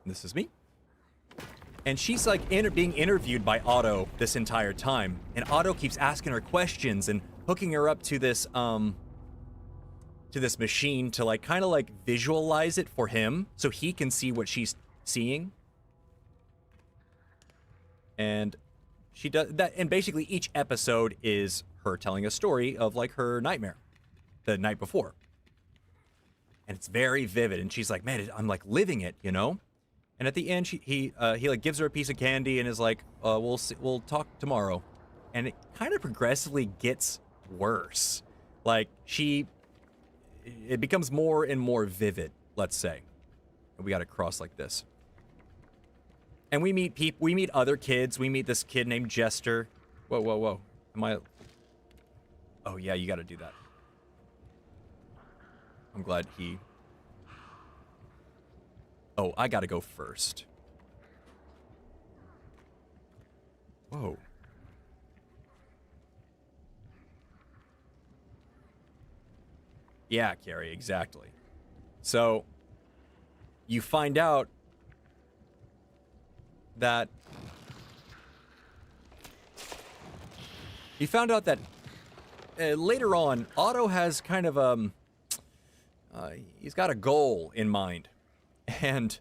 This is me. And she's being interviewed by Otto this entire time. And Otto keeps asking her questions and hooking her up to this machine to kind of visualize it for him so he can see what she's seeing. And she does that, and basically each episode is her telling a story of her nightmare the night before. And it's very vivid, and she's like, man, I'm living it, you know? And at the end, he gives her a piece of candy and is like, we'll talk tomorrow. And it kind of progressively gets worse. It becomes more and more vivid, let's say. And we got to cross like this. And we meet other kids. We meet this kid named Jester. Whoa. Am I? Oh yeah, you got to do that. I'm glad he... Oh, I gotta go first. Whoa. Yeah, Carrie, exactly. So, you find out that... later on, Otto has kind of, he's got a goal in mind. And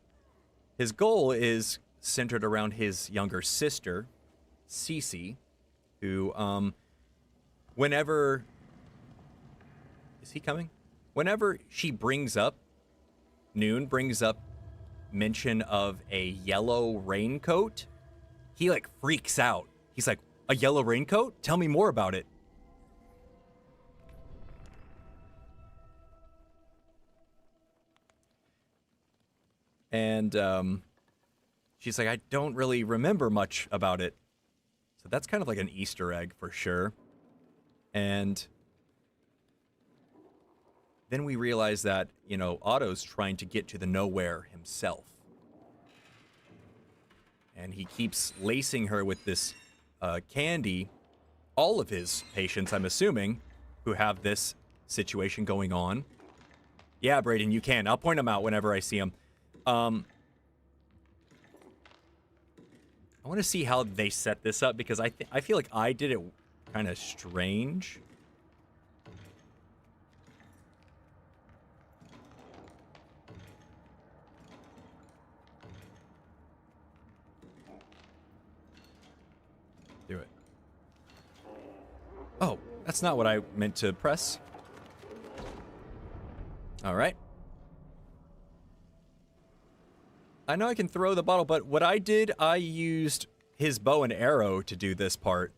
his goal is centered around his younger sister, Cece, who, whenever... Is he coming? Whenever Noon brings up mention of a yellow raincoat, he, freaks out. He's like, a yellow raincoat? Tell me more about it. And she's like, I don't really remember much about it. So that's kind of like an Easter egg for sure. And then we realize that, Otto's trying to get to the nowhere himself. And he keeps lacing her with this candy. All of his patients, I'm assuming, who have this situation going on. Yeah, Brayden, you can. I'll point them out whenever I see them. I want to see how they set this up because I feel like I did it kind of strange. Do it. Oh, that's not what I meant to press. All right. I know I can throw the bottle, but what I did, I used his bow and arrow to do this part.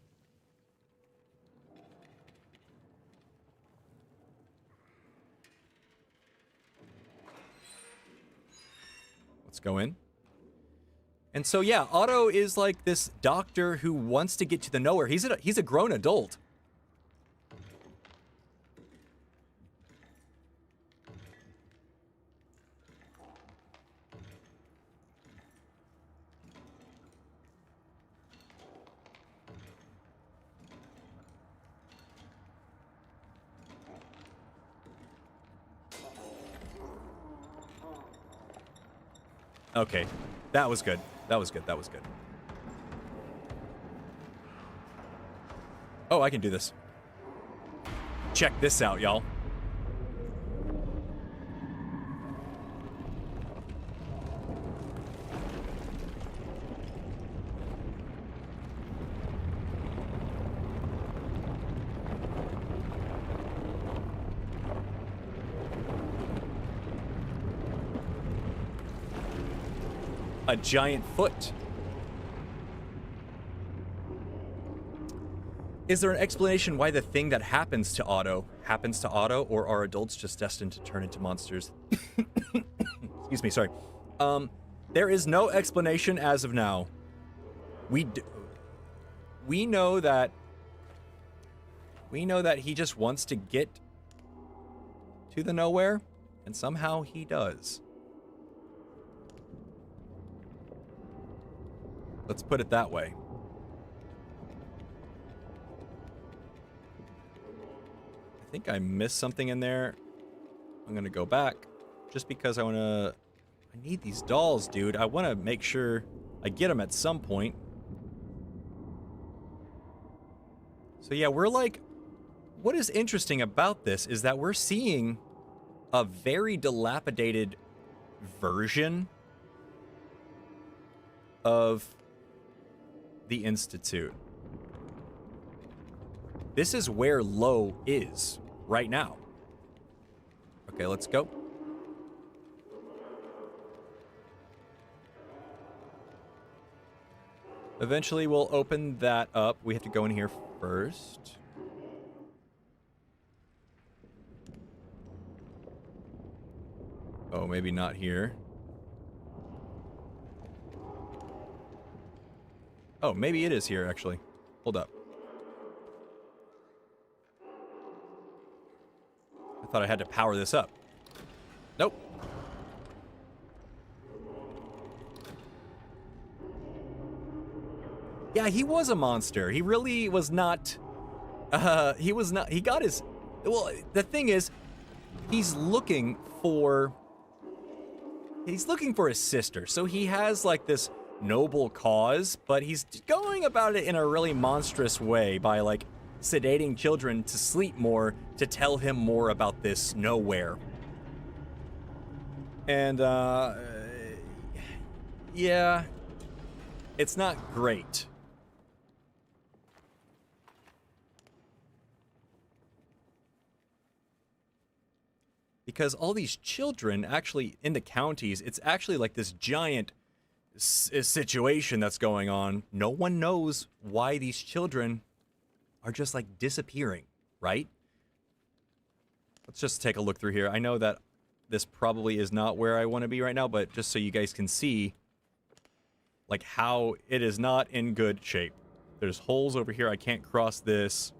go in. And so, yeah, Otto is like this doctor who wants to get to the nowhere. He's a grown adult. Okay, that was good. That was good. That was good. Oh, I can do this. Check this out, y'all. A giant foot. Is there an explanation why the thing that happens to Otto, or are adults just destined to turn into monsters? Excuse me, sorry. There is no explanation as of now. We know that he just wants to get to the nowhere, and somehow he does. Let's put it that way. I think I missed something in there. I'm gonna go back just because I need these dolls, dude. I want to make sure I get them at some point. So yeah, we're like, what is interesting about this is that we're seeing a very dilapidated version of the Institute. This is where Lo is right now. Okay, let's go. Eventually we'll open that up. We have to go in here first. Oh, maybe not here. Oh, maybe it is here, actually. Hold up. I thought I had to power this up. Nope. Yeah, he was a monster. He really was not... he was not... He got his... Well, the thing is, he's looking for his sister. So he has, like, this noble cause, but he's going about it in a really monstrous way by, like, sedating children to sleep more to tell him more about this nowhere. And, yeah, it's not great. Because all these children, actually, in the counties, it's actually like this giant situation that's going on. No one knows why these children are just, like, disappearing, right? Let's just take a look through here. I know that this probably is not where I want to be right now, but just so you guys can see, like, how it is not in good shape. There's holes over here. I can't cross this.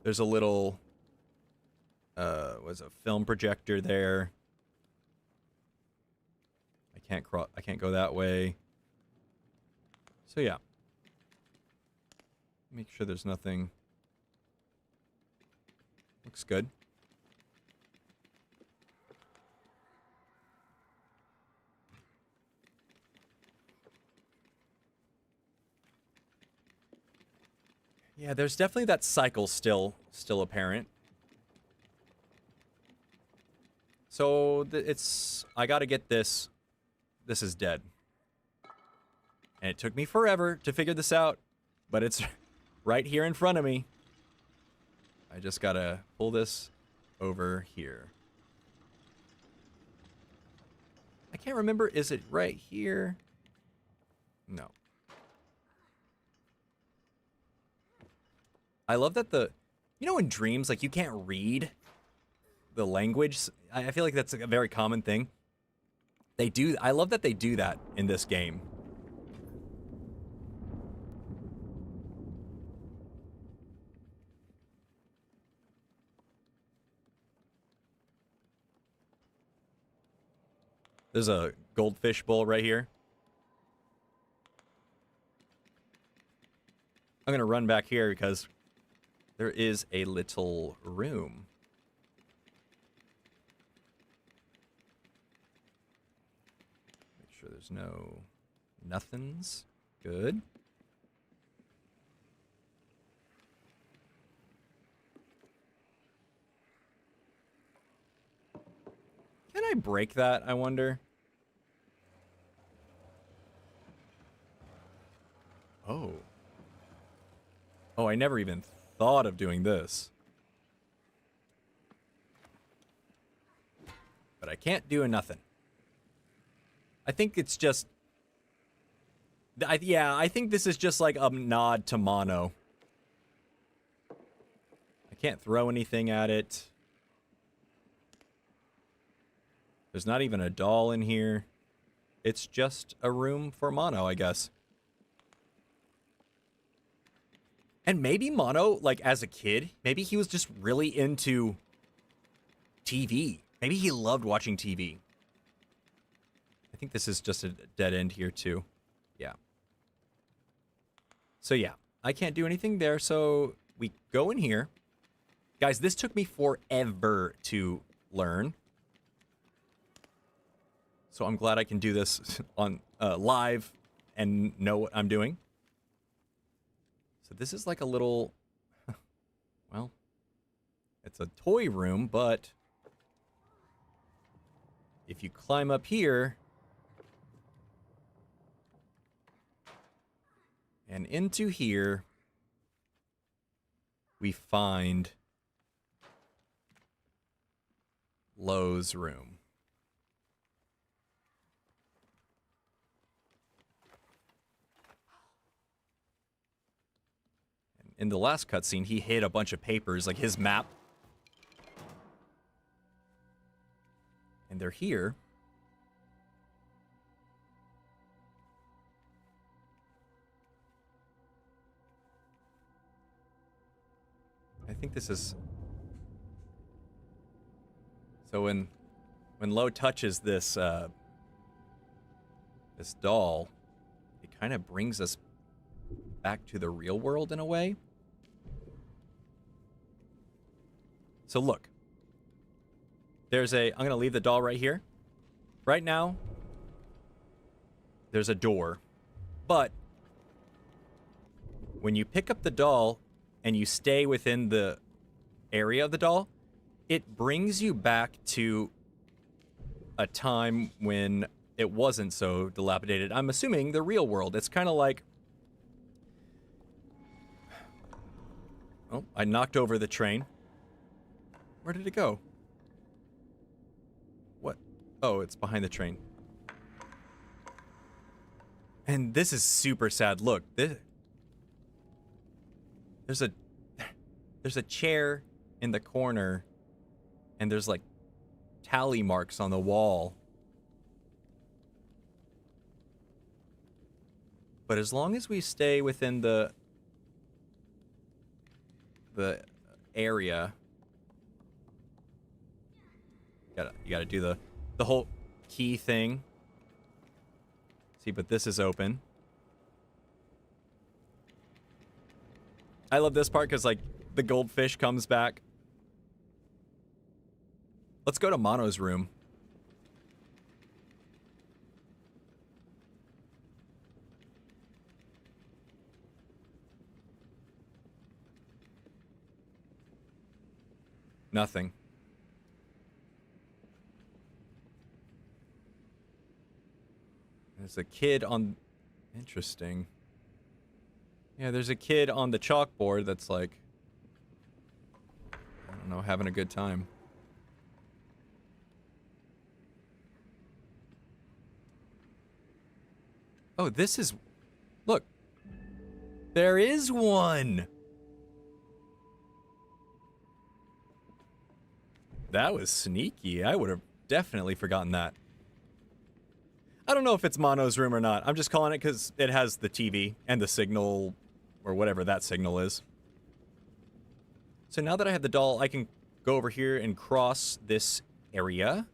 There's a little... was a film projector there. I can't go that way. So yeah. Make sure there's nothing. Looks good. Yeah, there's definitely that cycle still apparent. So I gotta get this. This is dead. And it took me forever to figure this out, but it's right here in front of me. I just gotta pull this over here. I can't remember, is it right here? No. I love that you know, in dreams, like, you can't read the language. I feel like that's a very common thing. They do. I love that they do that in this game. There's a goldfish bowl right here. I'm going to run back here because there is a little room. Make sure there's no nothings. Good. Can I break that, I wonder? Oh. Oh, I never even thought of doing this. But I can't do a nothing. I think it's just... yeah, I think this is just like a nod to Mono. I can't throw anything at it. There's not even a doll in here. It's just a room for Mono, I guess. And maybe Mono, like, as a kid, maybe he was just really into TV. Maybe he loved watching TV. I think this is just a dead end here, too. Yeah. So, yeah. I can't do anything there, so we go in here. Guys, this took me forever to learn. So I'm glad I can do this on live and know what I'm doing. So this is like a little, well, it's a toy room, but if you climb up here and into here, we find Lowe's room. In the last cutscene, he hid a bunch of papers, like his map. And they're here. I think this is... So when Lo touches this, this doll, it kind of brings us back to the real world in a way. So look, there's a, I'm going to leave the doll right here. Right now, there's a door, but when you pick up the doll and you stay within the area of the doll, it brings you back to a time when it wasn't so dilapidated. I'm assuming the real world. It's kind of like, oh, I knocked over the train. Where did it go? What? Oh, it's behind the train. And this is super sad. Look, there's a chair in the corner, and there's like tally marks on the wall. But as long as we stay within the area, you gotta do the whole key thing. See, but this is open. I love this part because like the goldfish comes back. Let's go to Mono's room. Nothing. There's a kid on... Interesting. Yeah, there's a kid on the chalkboard that's like... I don't know, having a good time. Oh, this is... Look. There is one! That was sneaky. I would have definitely forgotten that. I don't know if it's Mono's room or not. I'm just calling it because it has the TV and the signal, or whatever that signal is. So now that I have the doll, I can go over here and cross this area.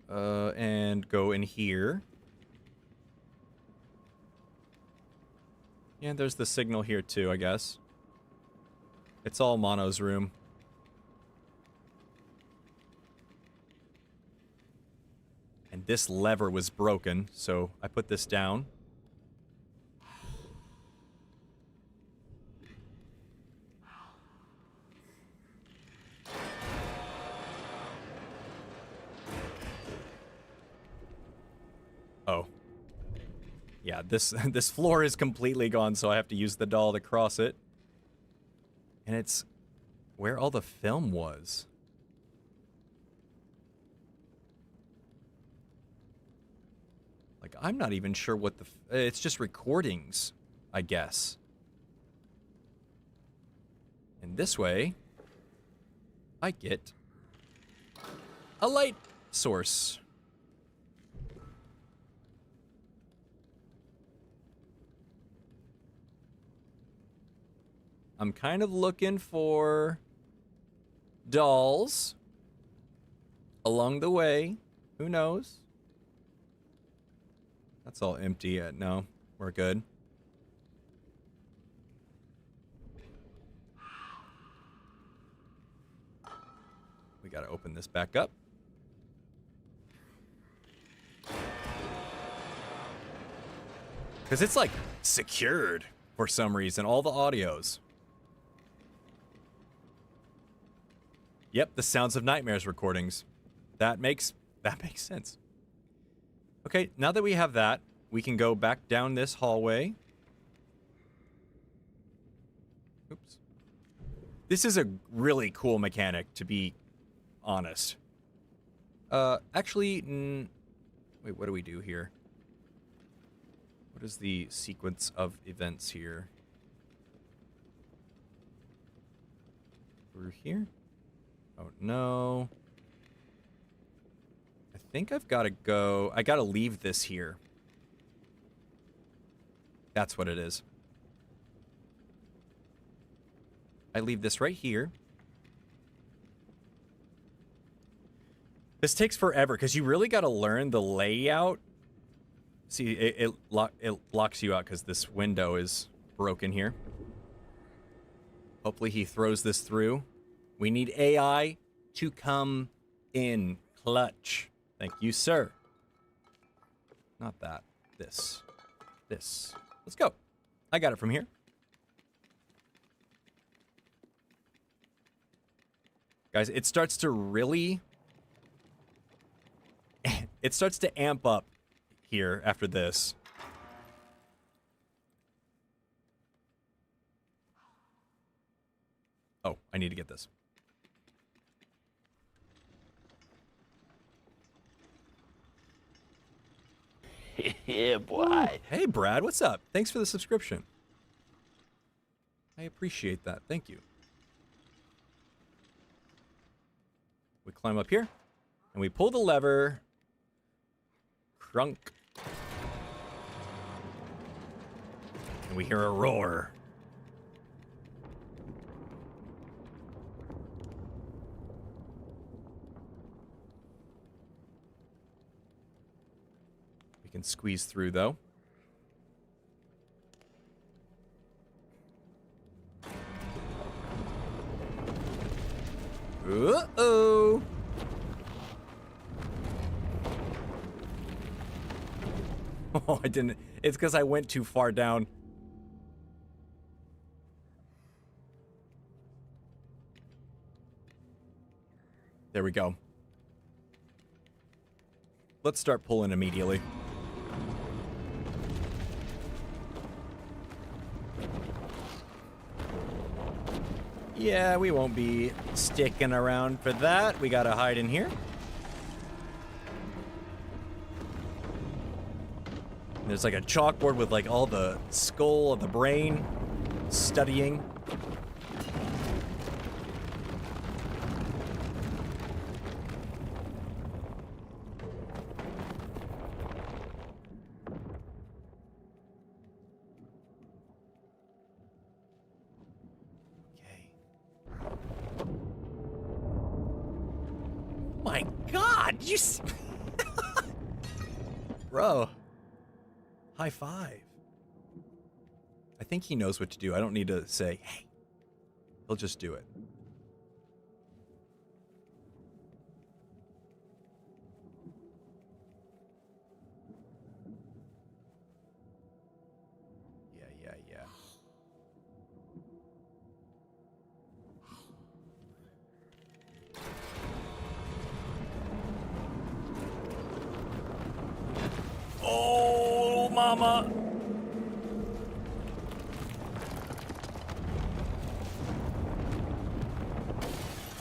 And go in here. Yeah, there's the signal here too, I guess. It's all Mono's room. And this lever was broken, so I put this down. Oh. Yeah, this floor is completely gone, so I have to use the doll to cross it. And it's where all the film was. Like, I'm not even sure what the... it's just recordings, I guess. And this way, I get a light source. I'm kind of looking for dolls along the way. Who knows? That's all empty yet. No, we're good. We gotta open this back up. Because it's like secured for some reason, all the audios. Yep, the Sounds of Nightmares recordings. That makes sense. Okay, now that we have that, we can go back down this hallway. Oops. This is a really cool mechanic, to be honest. Actually, wait, what do we do here? What is the sequence of events here? Through here? Oh, no. I think I've got to go... I got to leave this here. That's what it is. I leave this right here. This takes forever, because you really got to learn the layout. See, it locks you out, because this window is broken here. Hopefully he throws this through. We need AI to come in clutch. Thank you, sir. Not that. This. This. Let's go. I got it from here. Guys, it starts to really... it starts to amp up here after this. Oh, I need to get this. Yeah, boy. Ooh. Hey, Brad, what's up? Thanks for the subscription. I appreciate that. Thank you. We climb up here, and we pull the lever. Crunk. And we hear a roar. We can squeeze through, though. Uh-oh. Oh, I didn't. It's because I went too far down. There we go. Let's start pulling immediately. Yeah, we won't be sticking around for that. We gotta hide in here. There's like a chalkboard with like all the skull of the brain studying. my God! You Bro. High five. I think he knows what to do. I don't need to say, hey. He'll just do it. Yeah. Oh, mama.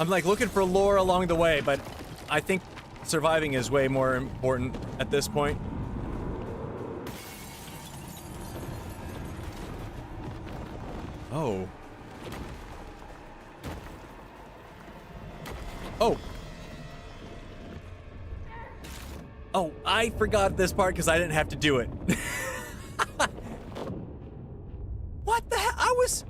I'm like looking for lore along the way, but I think surviving is way more important at this point. Oh. Oh. Oh, I forgot this part because I didn't have to do it. What the hell? I was...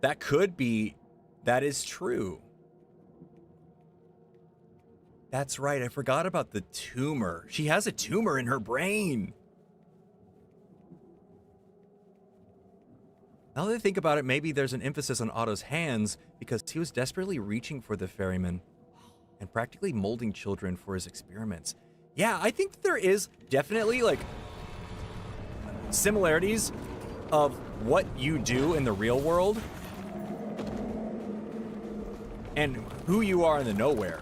That could be... That is true. That's right, I forgot about the tumor. She has a tumor in her brain. Now that I think about it, maybe there's an emphasis on Otto's hands because he was desperately reaching for the ferryman and practically molding children for his experiments. Yeah, I think there is definitely, like, similarities of what you do in the real world and who you are in the nowhere.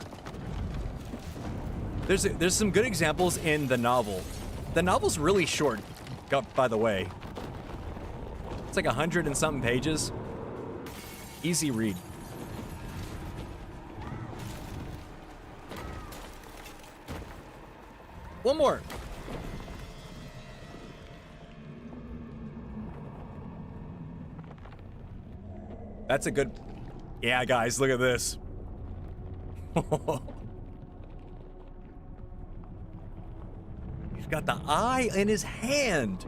There's some good examples in the novel. The novel's really short, by the way. It's like 100 and something pages. Easy read. One more. That's a good... Yeah, guys, look at this. He's got the eye in his hand.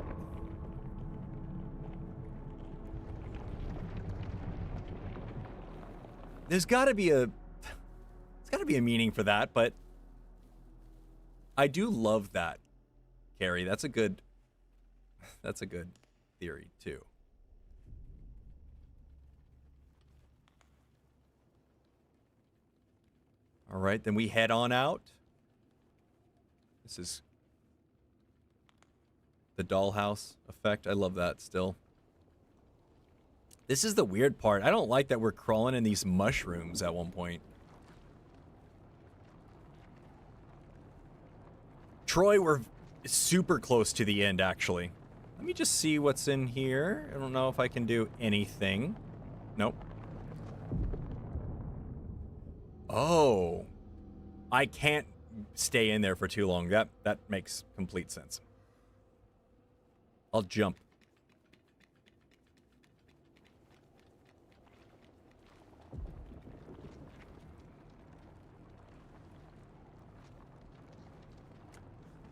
There's gotta be a meaning for that, but I do love that, Carrie. That's a good theory too. All right, then we head on out. This is the dollhouse effect. I love that still. This is the weird part. I don't like that we're crawling in these mushrooms at one point. Troy, we're super close to the end, actually. Let me just see what's in here. I don't know if I can do anything. Nope. Oh. I can't stay in there for too long. That makes complete sense. I'll jump.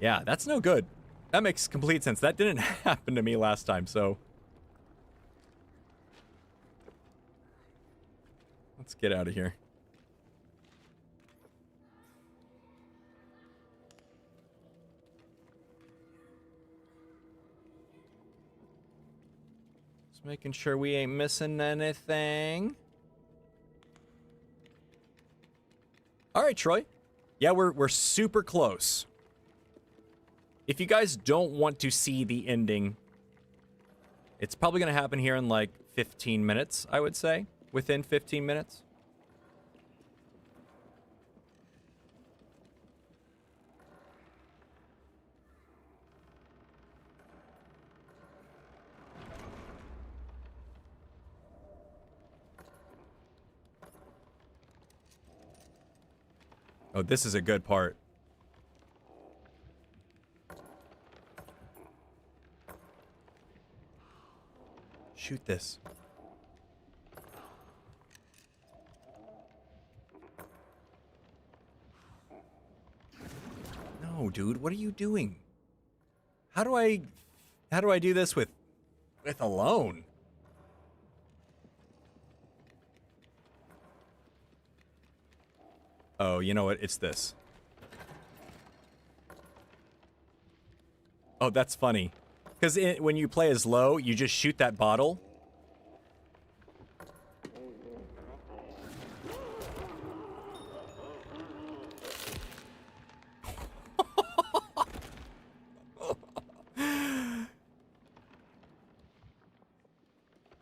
Yeah, that's no good. That makes complete sense. That didn't happen to me last time, so... Let's get out of here. Just making sure we ain't missing anything. All right, Troy. Yeah, we're super close. If you guys don't want to see the ending, it's probably going to happen here in like 15 minutes, I would say. Within 15 minutes. Oh, this is a good part. Shoot this. No, dude, what are you doing? How do I do this with alone? Oh, you know what? It's this. Oh, that's funny. Because when you play as low, you just shoot that bottle.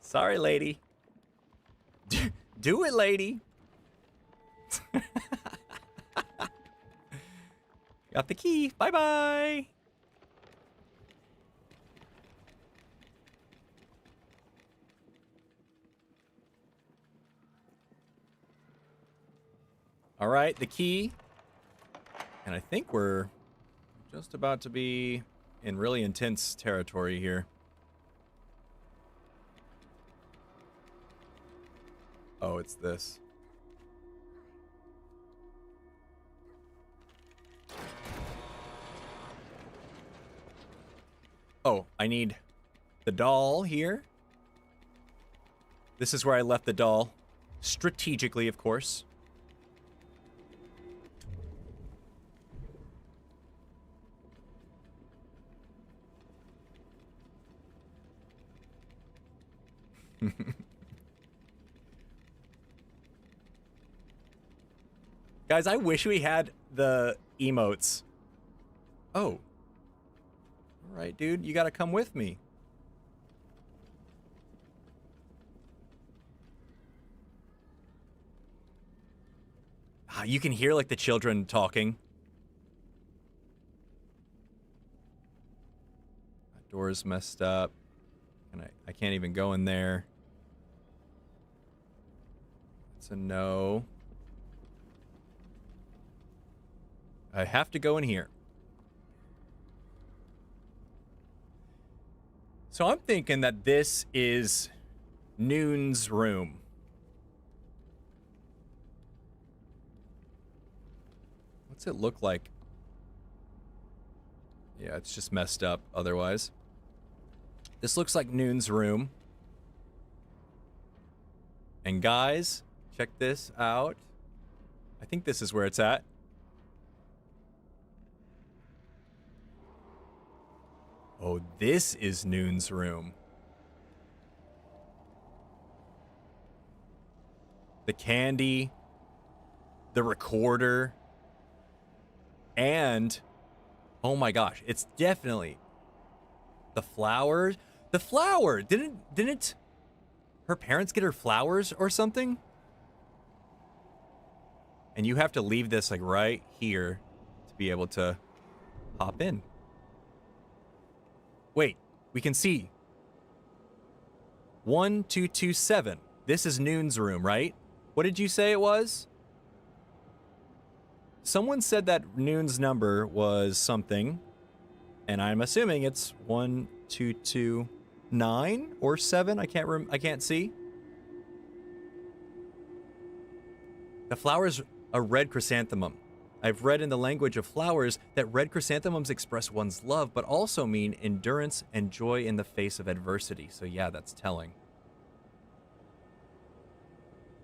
Sorry, lady. Do it, lady. Got the key. Bye-bye. All right, the key. And I think we're just about to be in really intense territory here. Oh, it's this. Oh, I need the doll here. This is where I left the doll. Strategically, of course. Guys, I wish we had the emotes. Oh. Alright, dude, you gotta come with me. Ah, you can hear, like, the children talking. That door's messed up. And I can't even go in there. It's a no. I have to go in here. So I'm thinking that this is Noon's room. What's it look like? Yeah, it's just messed up otherwise. This looks like Noon's room. And guys, check this out. I think this is where it's at. Oh, this is Noon's room. The candy, the recorder, and oh my gosh, it's definitely the flowers. The flower, didn't her parents get her flowers or something? And you have to leave this like right here to be able to hop in. Wait, we can see 1227. This is Noon's room, right? What did you say it was? Someone said that Noon's number was something, and I'm assuming it's 1229 or 7. I can't see. The flower's a red chrysanthemum. I've read in the language of flowers that red chrysanthemums express one's love, but also mean endurance and joy in the face of adversity. So yeah, that's telling.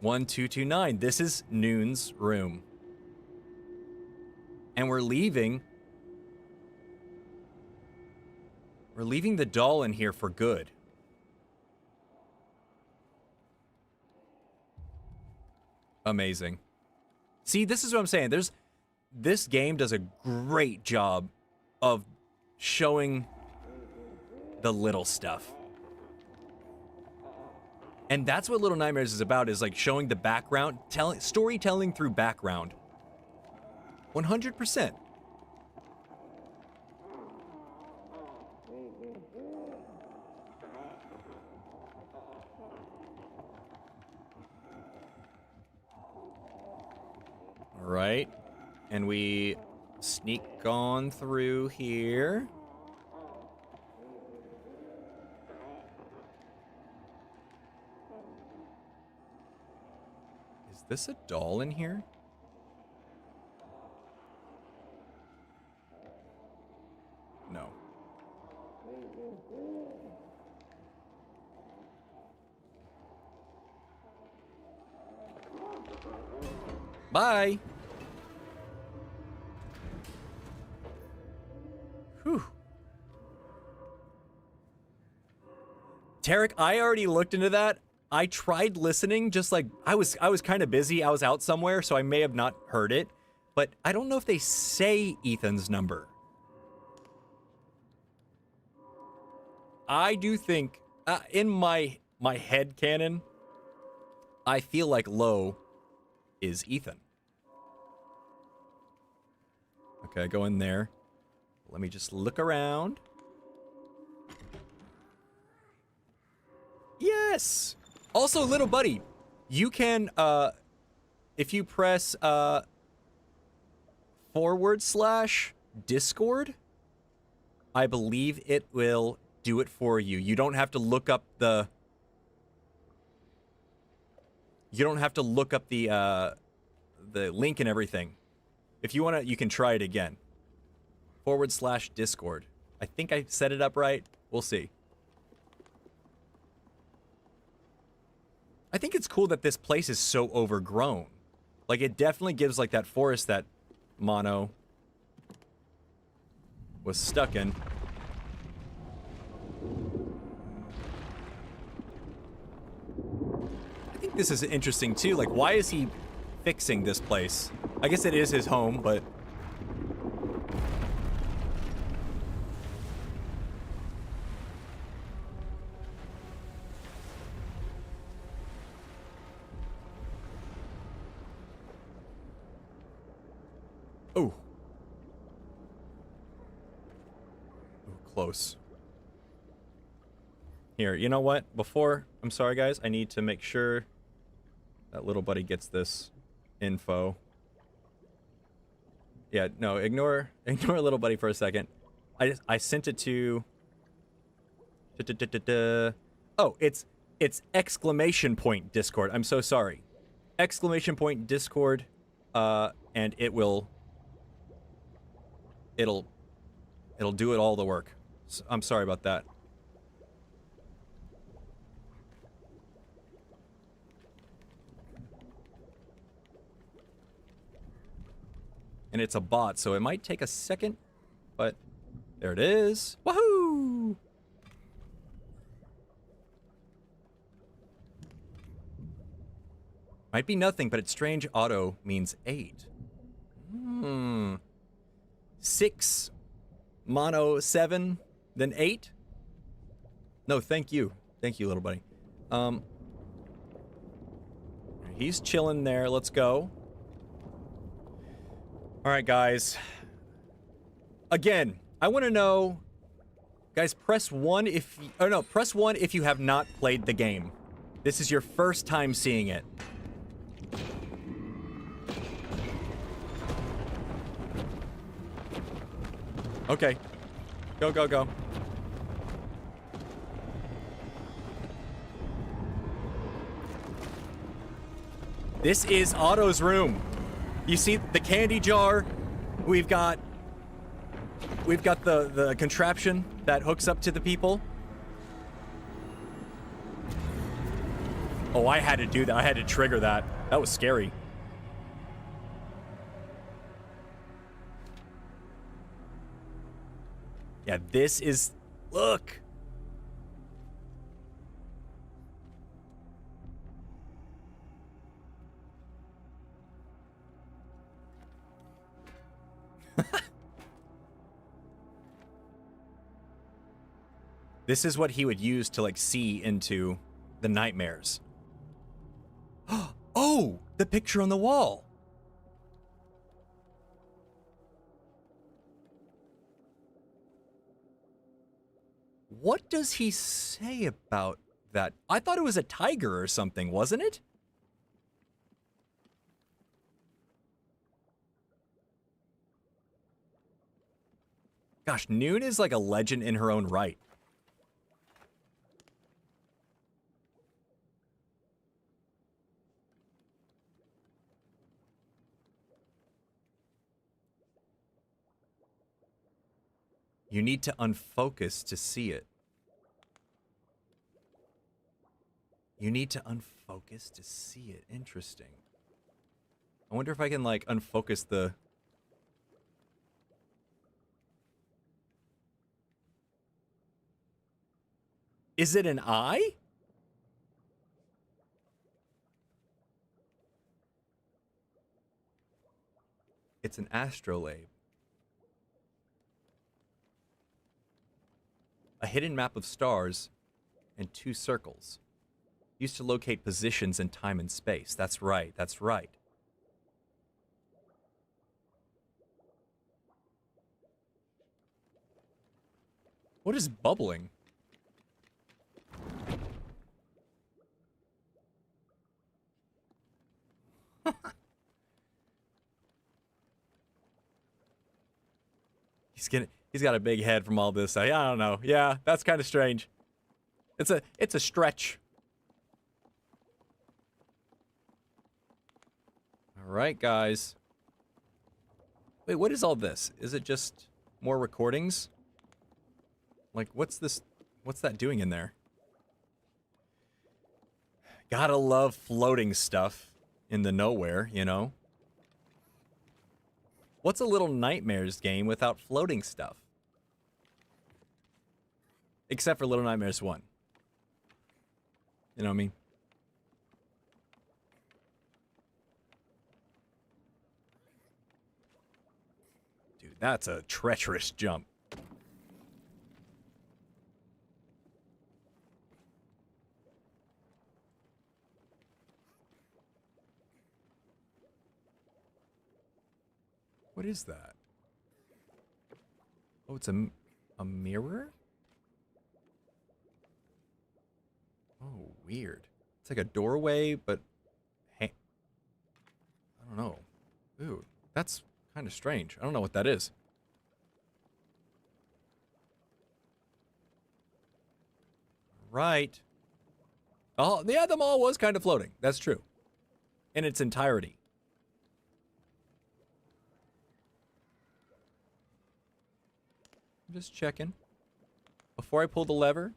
1229. This is Noon's room. And we're leaving the doll in here for good. Amazing. See, this is what I'm saying. This game does a great job of showing the little stuff. And that's what Little Nightmares is about, is like showing the background, storytelling through background. 100%. All right. And we sneak on through here. Is this a doll in here? No. Bye. Tarek, I already looked into that. I tried listening, just like I was kind of busy. I was out somewhere, so I may have not heard it. But I don't know if they say Ethan's number. I do think, in my head canon, I feel like Low is Ethan. Okay, go in there. Let me just look around. Yes! Also, little buddy, you can, if you press, /Discord, I believe it will do it for you. You don't have to look up the... You don't have to look up the link and everything. If you want to, you can try it again. /Discord. I think I set it up right. We'll see. I think it's cool that this place is so overgrown. Like, it definitely gives, like, that forest that Mono was stuck in. I think this is interesting, too. Like, why is he fixing this place? I guess it is his home, but... Oh. Ooh, close. Here, you know what? Before... I'm sorry, guys. I need to make sure that little buddy gets this info. Yeah, no, ignore little buddy for a second. I sent it to... Oh, it's exclamation point Discord. I'm so sorry. Exclamation point Discord, and it'll do it all the work. So, I'm sorry about that. And it's a bot, so it might take a second, but there it is. Woohoo! Might be nothing, but it's strange. Auto means 8. 6, Mono 7, then 8? No, thank you. Thank you, little buddy. He's chilling there. Let's go. Alright, guys. Again, I want to know... Guys, press 1 if... Oh, no. Press 1 if you have not played the game. This is your first time seeing it. Okay. Go, go, go. This is Otto's room. You see the candy jar? We've got the contraption that hooks up to the people. Oh, I had to do that. I had to trigger that. That was scary. Yeah, this is... Look! This is what he would use to, like, see into the nightmares. Oh! The picture on the wall! What does he say about that? I thought it was a tiger or something, wasn't it? Gosh, Noon is like a legend in her own right. You need to unfocus to see it. You need to unfocus to see it. Interesting. I wonder if I can, like, unfocus the... Is it an eye? It's an astrolabe. A hidden map of stars and 2 circles. Used to locate positions in time and space. That's right, that's right. What is bubbling? He's got a big head from all this. I don't know. Yeah, that's kind of strange. It's a stretch. All right, guys. Wait, what is all this? Is it just more recordings? Like, what's this? What's that doing in there? Gotta love floating stuff in the nowhere, you know? What's a Little Nightmares game without floating stuff? Except for Little Nightmares 1. You know what I mean? Dude, that's a treacherous jump. What is that? Oh, it's a mirror? Oh, weird. It's like a doorway, but I don't know. Ooh, that's kind of strange. I don't know what that is. Right. Oh, yeah, the mall was kind of floating. That's true. In its entirety. I'm just checking. Before I pull the lever.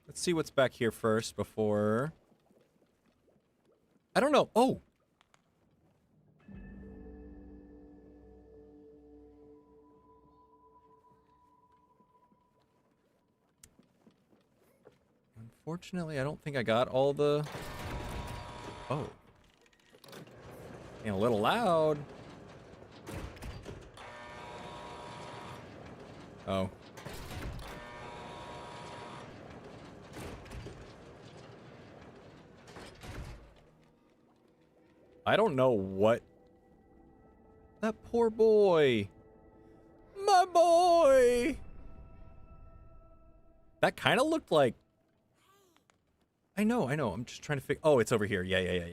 Let's see what's back here first before... I don't know. Oh! Unfortunately, I don't think I got all the... Oh. And a little loud. Oh. I don't know what... That poor boy. My boy! That kind of looked like... I know. I'm just trying to figure... Oh, it's over here. Yeah.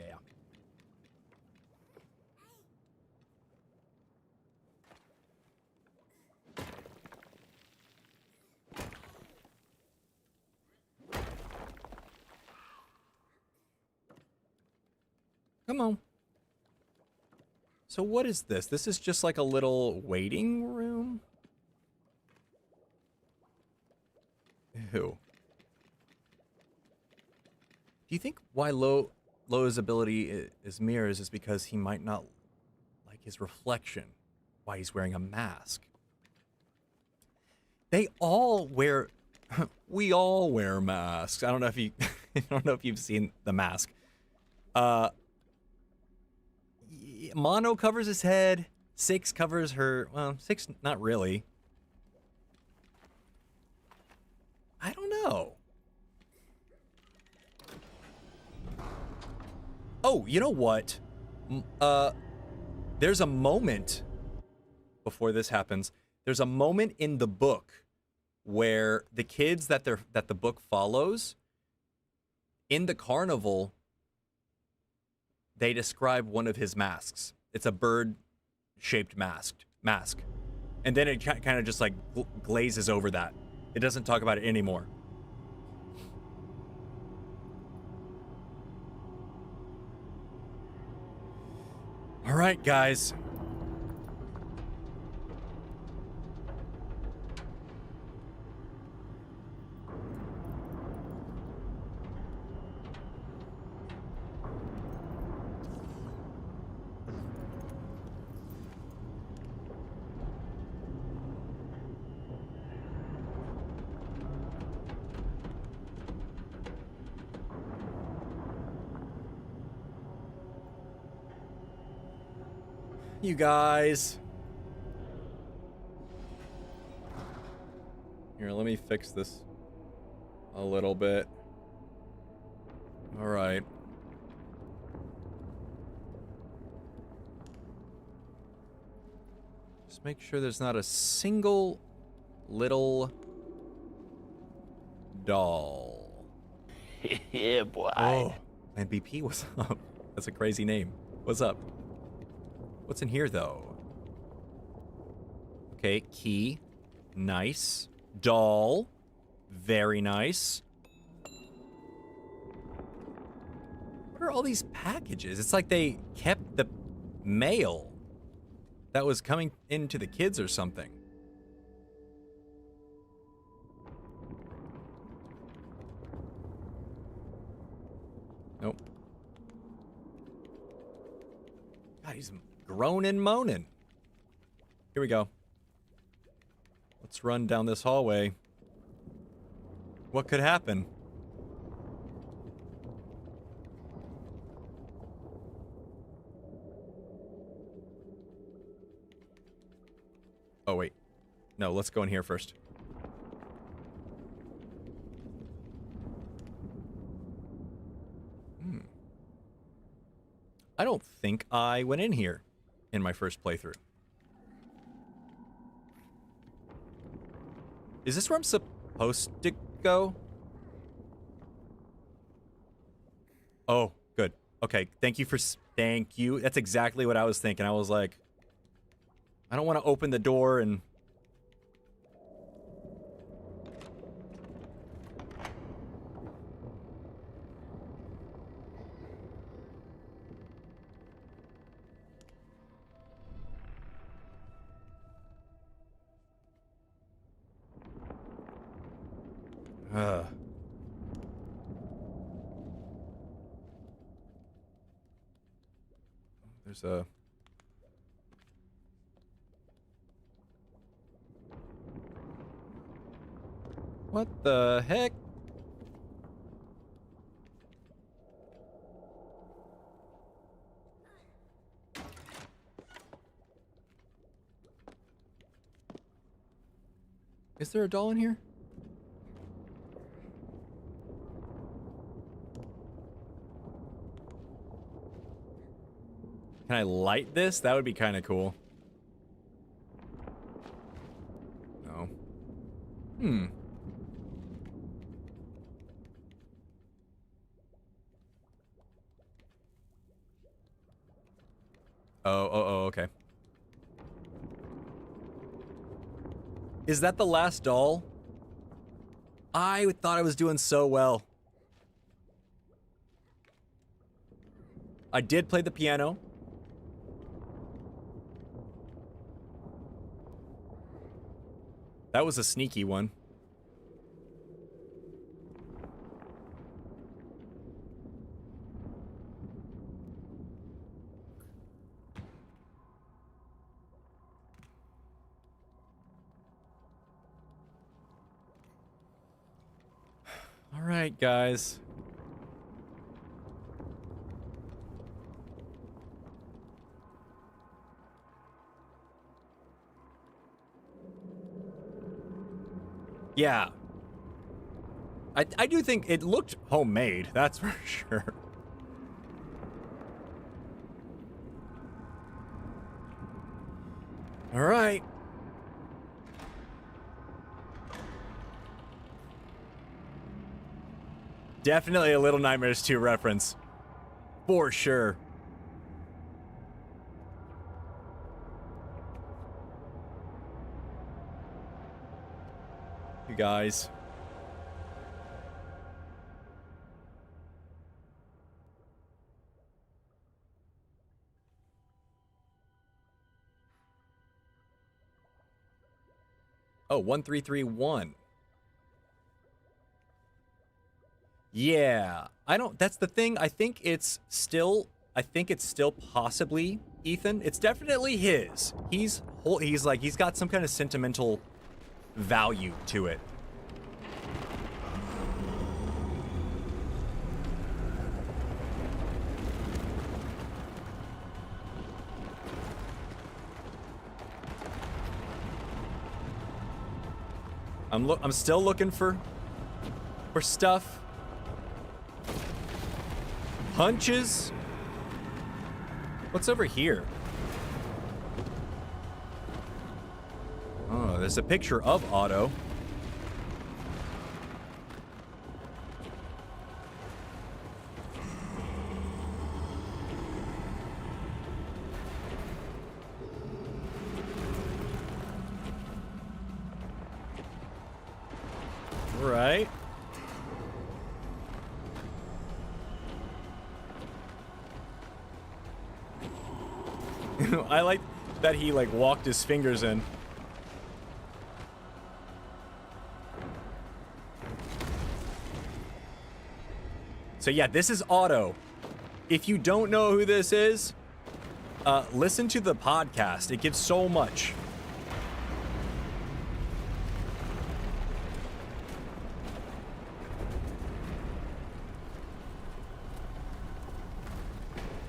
Come on. So what is this? This is just like a little waiting room? Ew. Do you think why Lo's ability is mirrors is because he might not like his reflection? Why he's wearing a mask? They all wear... we all wear masks. I don't know if you... I don't know if you've seen The Mask. Mono covers his head. Six covers her... Well, Six, not really. I don't know. Oh, you know what? There's a moment before this happens. There's a moment in the book where the kids that the book follows in the carnival, they describe one of his masks. It's a bird-shaped mask, and then it kind of just like glazes over that. It doesn't talk about it anymore. All right, guys. you guys. Here, let me fix this a little bit. All right. Just make sure there's not a single little doll. Yeah, boy. Oh, and BP, what's up? That's a crazy name. What's up? What's in here, though? Okay, key. Nice. Doll. Very nice. What are all these packages? It's like they kept the mail that was coming into the kids or something. Nope. God, he's groaning and moaning. Here we go. Let's run down this hallway. What could happen? Oh, wait. No, let's go in here first. I don't think I went in here in my first playthrough. Is this where I'm supposed to go? Oh, good. Okay, thank you. Thank you. That's exactly what I was thinking. I was like, I don't want to open the door and... There's a... What the heck? Is there a doll in here? Can I light this? That would be kind of cool. No. Oh, okay. Is that the last doll? I thought I was doing so well. I did play the piano. That was a sneaky one. All right, guys. Yeah. I do think it looked homemade, that's for sure. All right. Definitely a Little Nightmares 2 reference. For sure. You guys. Oh, 1331. Yeah, I don't, that's the thing. I think it's still possibly Ethan. It's definitely his. He's got some kind of sentimental value to it. I'm still looking for stuff. Punches. What's over here? Oh, there's a picture of Otto. Right. I like that he like walked his fingers in. So yeah, this is Otto. If you don't know who this is, listen to the podcast. It gives so much.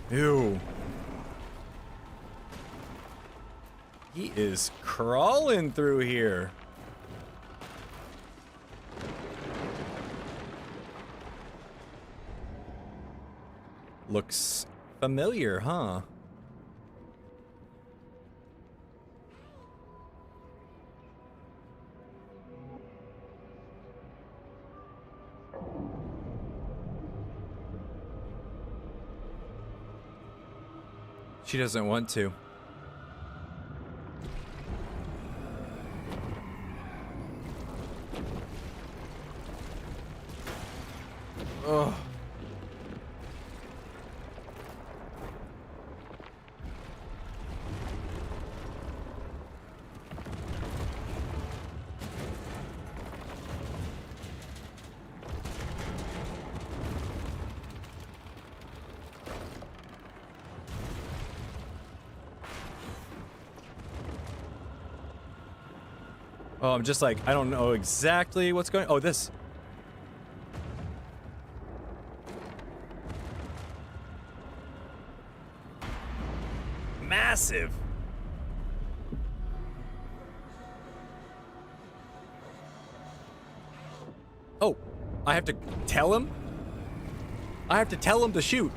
Ew. He is crawling through here. Looks familiar, huh? She doesn't want to. Ugh. Oh, I'm just like, I don't know exactly what's going on. Oh, this. Massive. Oh, I have to tell him? I have to tell him to shoot.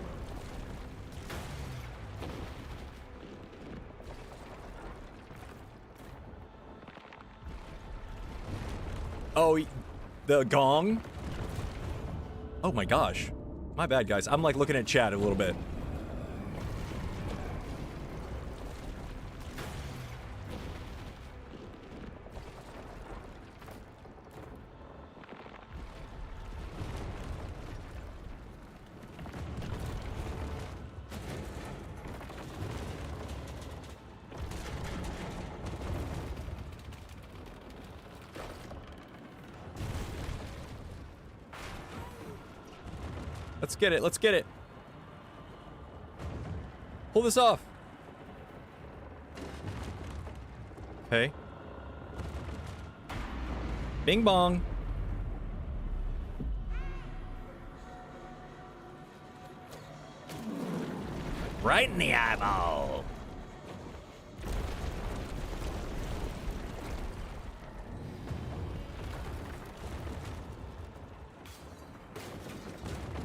Oh, the gong? Oh my gosh. My bad, guys. I'm like looking at chat a little bit. Let's get it. Let's get it. Pull this off. Okay. Bing bong. Right in the eyeball.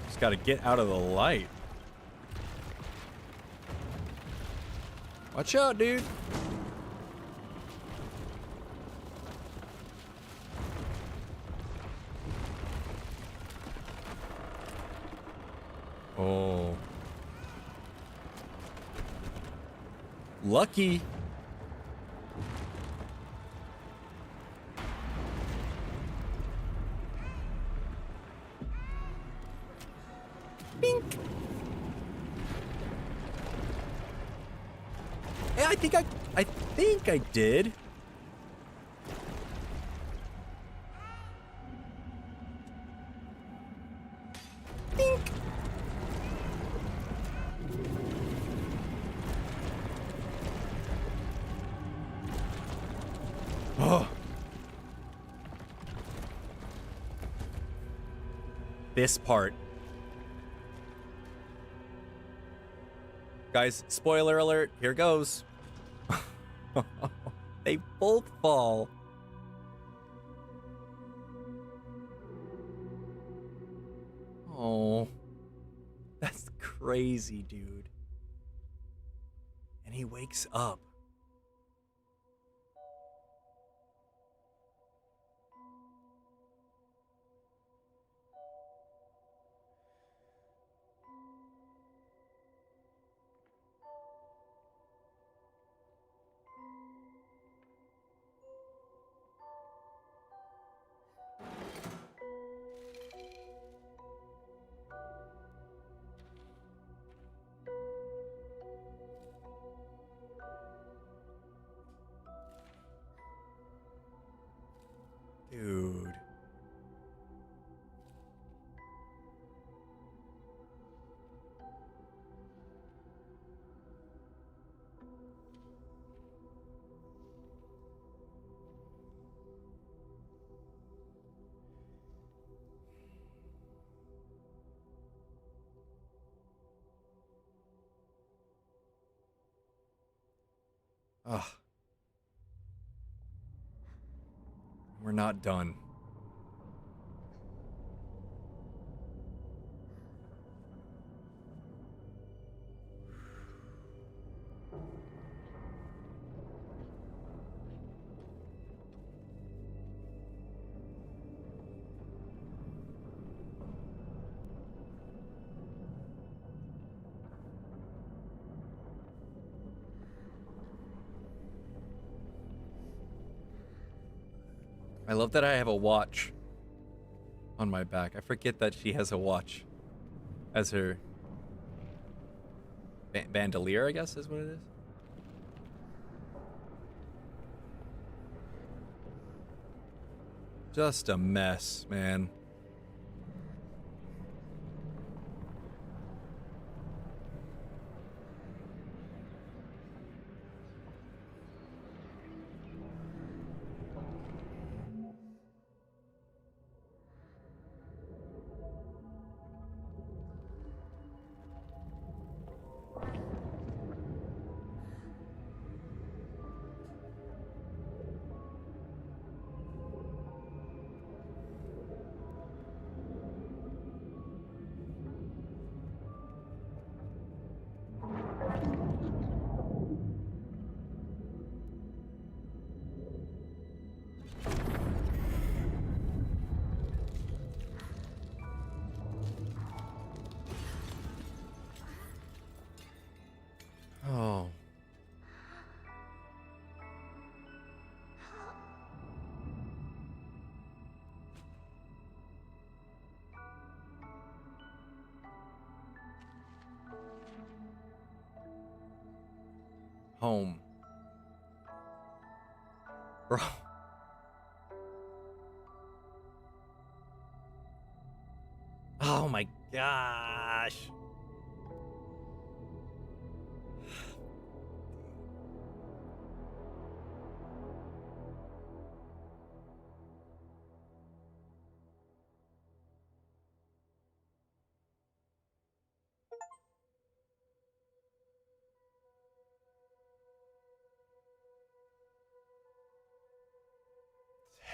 Just gotta get out of the light. Watch out, dude. Oh. Lucky. Bink. Yeah, I think I did. Bink. Oh. This part. Guys, spoiler alert, here goes. They both fall. Oh, that's crazy, dude. And he wakes up. Dude. Ugh. We're not done. I love that I have a watch on my back. I forget that she has a watch as her bandolier, I guess is what it is. Just a mess, man. Oh. Home. Bro. Oh my gosh.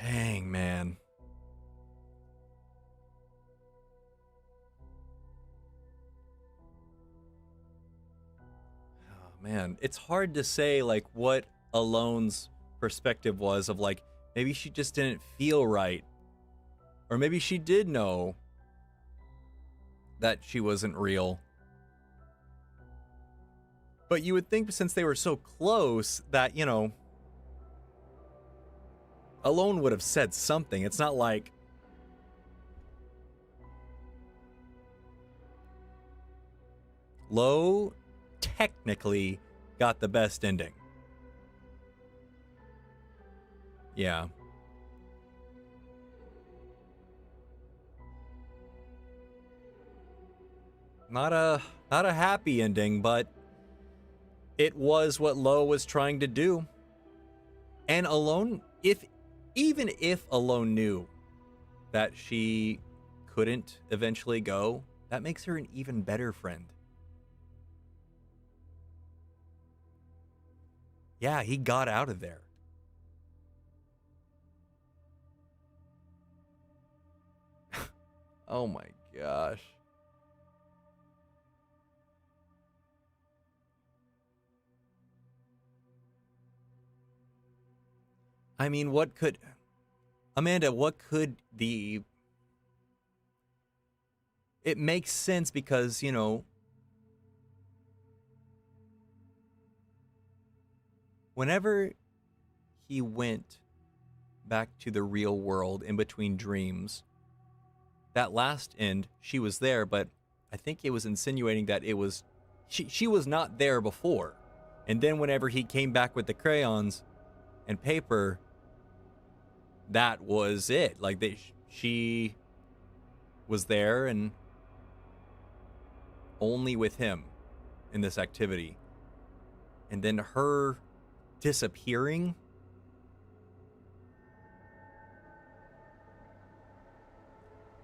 Dang, man. Oh, man. It's hard to say, like, what Alone's perspective was of, like, maybe she just didn't feel right. Or maybe she did know that she wasn't real. But you would think since they were so close that, you know, Alone would have said something. It's not like... Lo technically got the best ending. Yeah. Not a happy ending, but it was what Lo was trying to do. And Alone, even if Alone knew that she couldn't eventually go, that makes her an even better friend. Yeah, he got out of there. Oh my gosh. I mean, what could... Amanda, what could the... It makes sense because, you know... Whenever he went back to the real world in between dreams, that last end, she was there, but I think it was insinuating that it was... She was not there before. And then whenever he came back with the crayons and paper... That was it. Like she was there and only with him in this activity. And then her disappearing.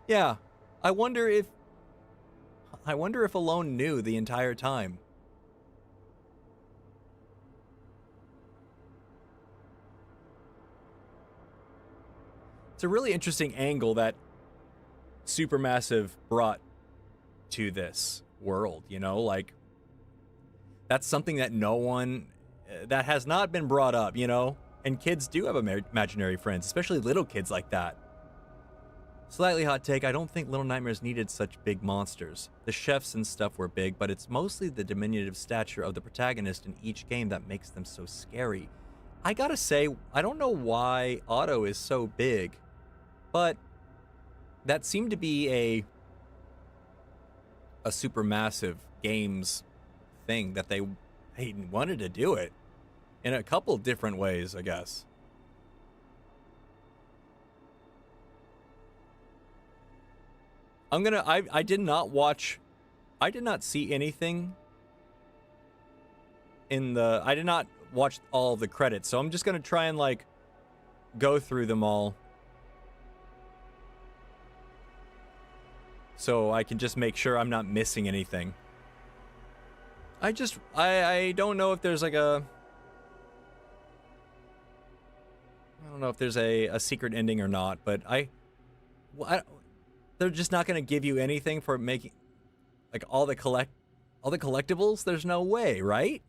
Yeah. I wonder if Alone knew the entire time. It's a really interesting angle that Supermassive brought to this world, you know? Like, that's something that no one... that has not been brought up, you know? And kids do have imaginary friends, especially little kids like that. Slightly hot take, I don't think Little Nightmares needed such big monsters. The chefs and stuff were big, but it's mostly the diminutive stature of the protagonist in each game that makes them so scary. I gotta say, I don't know why Otto is so big. But that seemed to be a Supermassive Games thing that they wanted to do it in a couple different ways, I guess. I did not see anything in the... I did not watch all the credits, so I'm just gonna try and, like, go through them all. So I can just make sure I'm not missing anything. I don't know if there's like a... I don't know if there's a secret ending or not, but they're just not going to give you anything for making... Like all the collectibles? There's no way, right?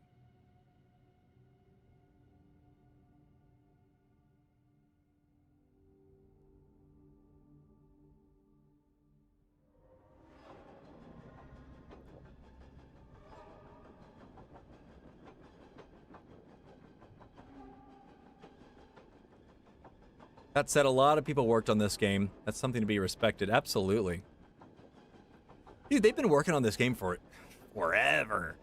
That said, a lot of people worked on this game. That's something to be respected. Absolutely. Dude, they've been working on this game for forever.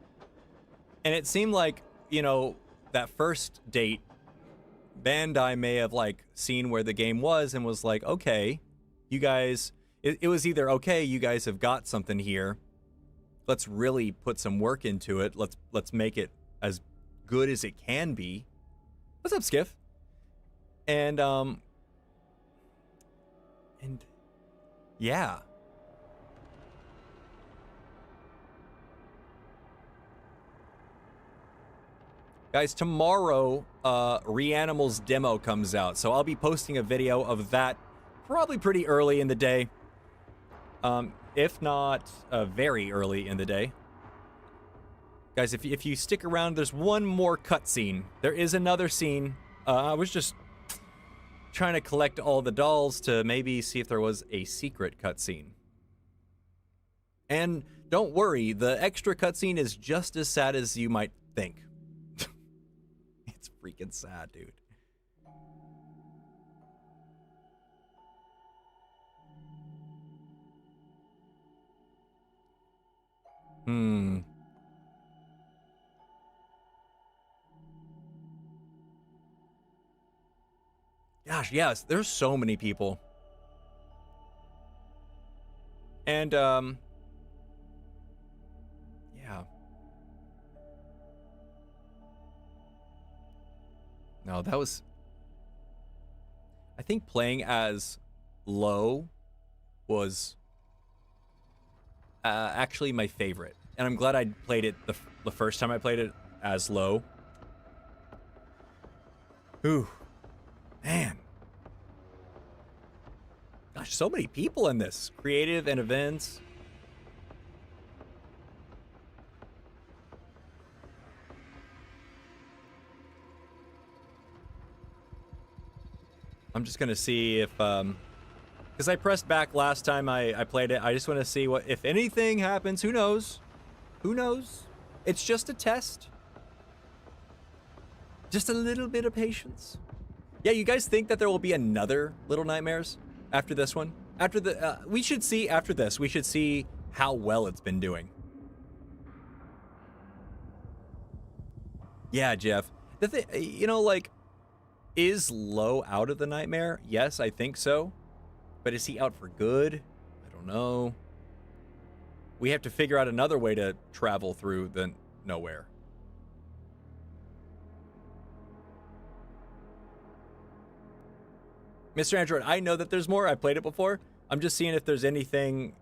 And it seemed like, you know, that first date, Bandai may have, like, seen where the game was and was like, okay, you guys... It was either, okay, you guys have got something here. Let's really put some work into it. Let's make it as good as it can be. What's up, Skiff? And yeah. Guys, tomorrow, Reanimal's demo comes out, so I'll be posting a video of that probably pretty early in the day. If not, very early in the day. Guys, if you stick around, there's one more cutscene. There is another scene. I was just trying to collect all the dolls to maybe see if there was a secret cutscene. And don't worry, the extra cutscene is just as sad as you might think. It's freaking sad, dude. Gosh, yes, there's so many people. And, yeah. No, that was... I think playing as Low was actually my favorite. And I'm glad I played it the first time I played it as Low. Ooh. Man. God, Gosh, so many people in this. Creative and events. I'm just gonna see if, because I pressed back last time I played it. I just want to see what, if anything happens. Who knows? Who knows? It's just a test. Just a little bit of patience. Yeah, you guys think that there will be another Little Nightmares after this one? After the, we should see, after this, we should see how well it's been doing. Yeah, Jeff. The thing, you know, like, is Low out of the nightmare? Yes, I think so. But is he out for good? I don't know. We have to figure out another way to travel through the nowhere. Mr. Android, I know that there's more. I played it before. I'm just seeing if there's anything,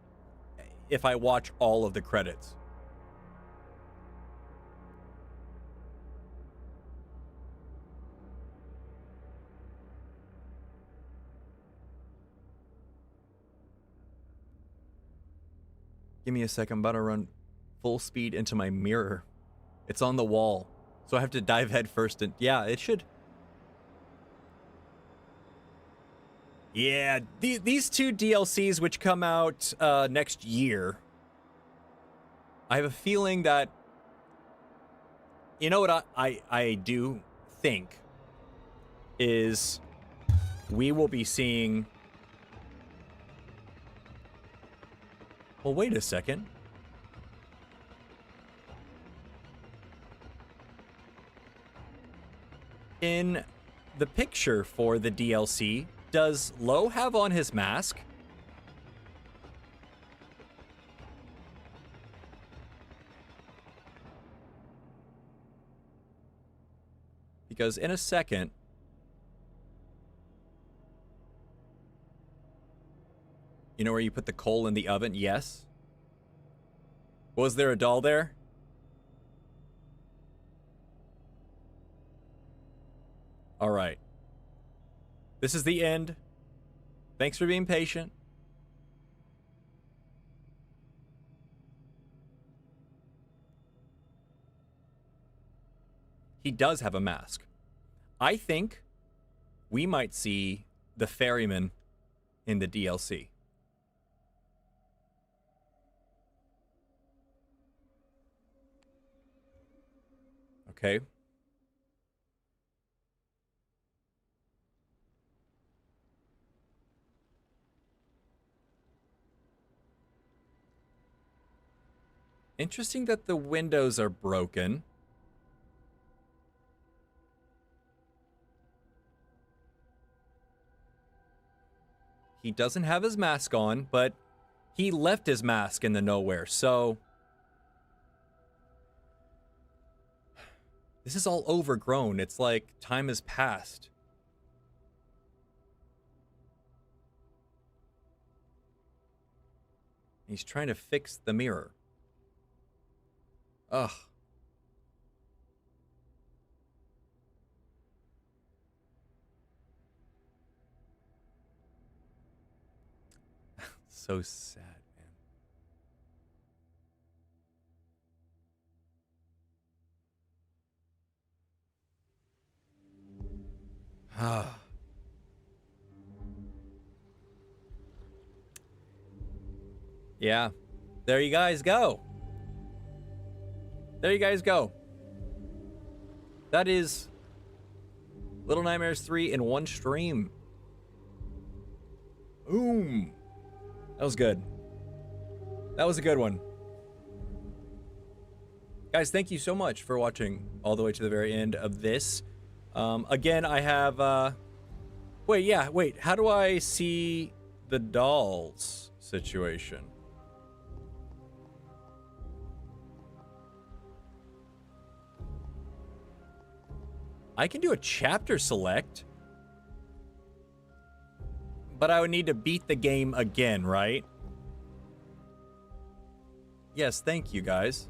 if I watch all of the credits. Give me a second. I'm about to run full speed into my mirror. It's on the wall. So I have to dive head first. And yeah, it should. Yeah, these two DLCs, which come out next year, I have a feeling that, you know what I do think is we will be seeing. Well, wait a second. In the picture for the DLC, does Low have on his mask? Because in a second, you know where you put the coal in the oven? Yes. Was there a doll there? All right. This is the end. Thanks for being patient. He does have a mask. I think we might see the ferryman in the DLC. Okay. Interesting that the windows are broken. He doesn't have his mask on, but he left his mask in the nowhere, so this is all overgrown. It's like time has passed. He's trying to fix the mirror. Ugh. So sad, man. Ah. Yeah. There you guys go. There you guys go. That is Little Nightmares 3 in one stream. Boom. That was good. That was a good one. Guys, thank you so much for watching all the way to the very end of this. Again, I have... Wait. How do I see the dolls situation? I can do a chapter select. But I would need to beat the game again, right? Yes, thank you, guys.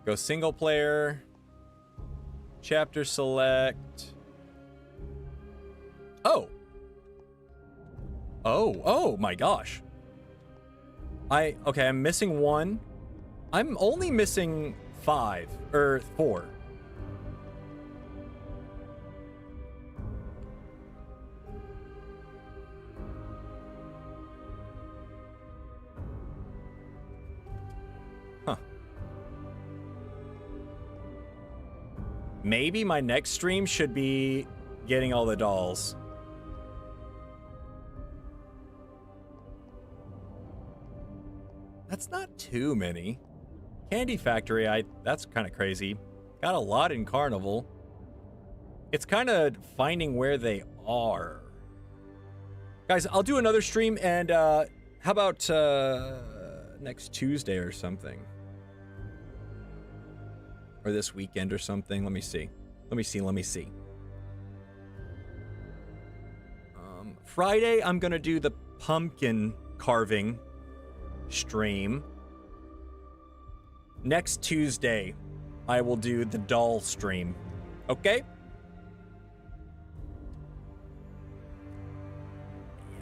Go single player. Chapter select. Oh. Oh my gosh. Okay, I'm missing one. I'm only missing 5 or 4. Huh. Maybe my next stream should be getting all the dolls. That's not too many. Candy Factory, that's kind of crazy. Got a lot in Carnival. It's kind of finding where they are. Guys, I'll do another stream, and how about next Tuesday or something? Or this weekend or something? Let me see. Let me see. Friday, I'm gonna do the pumpkin carving stream. Next Tuesday, I will do the doll stream. Okay?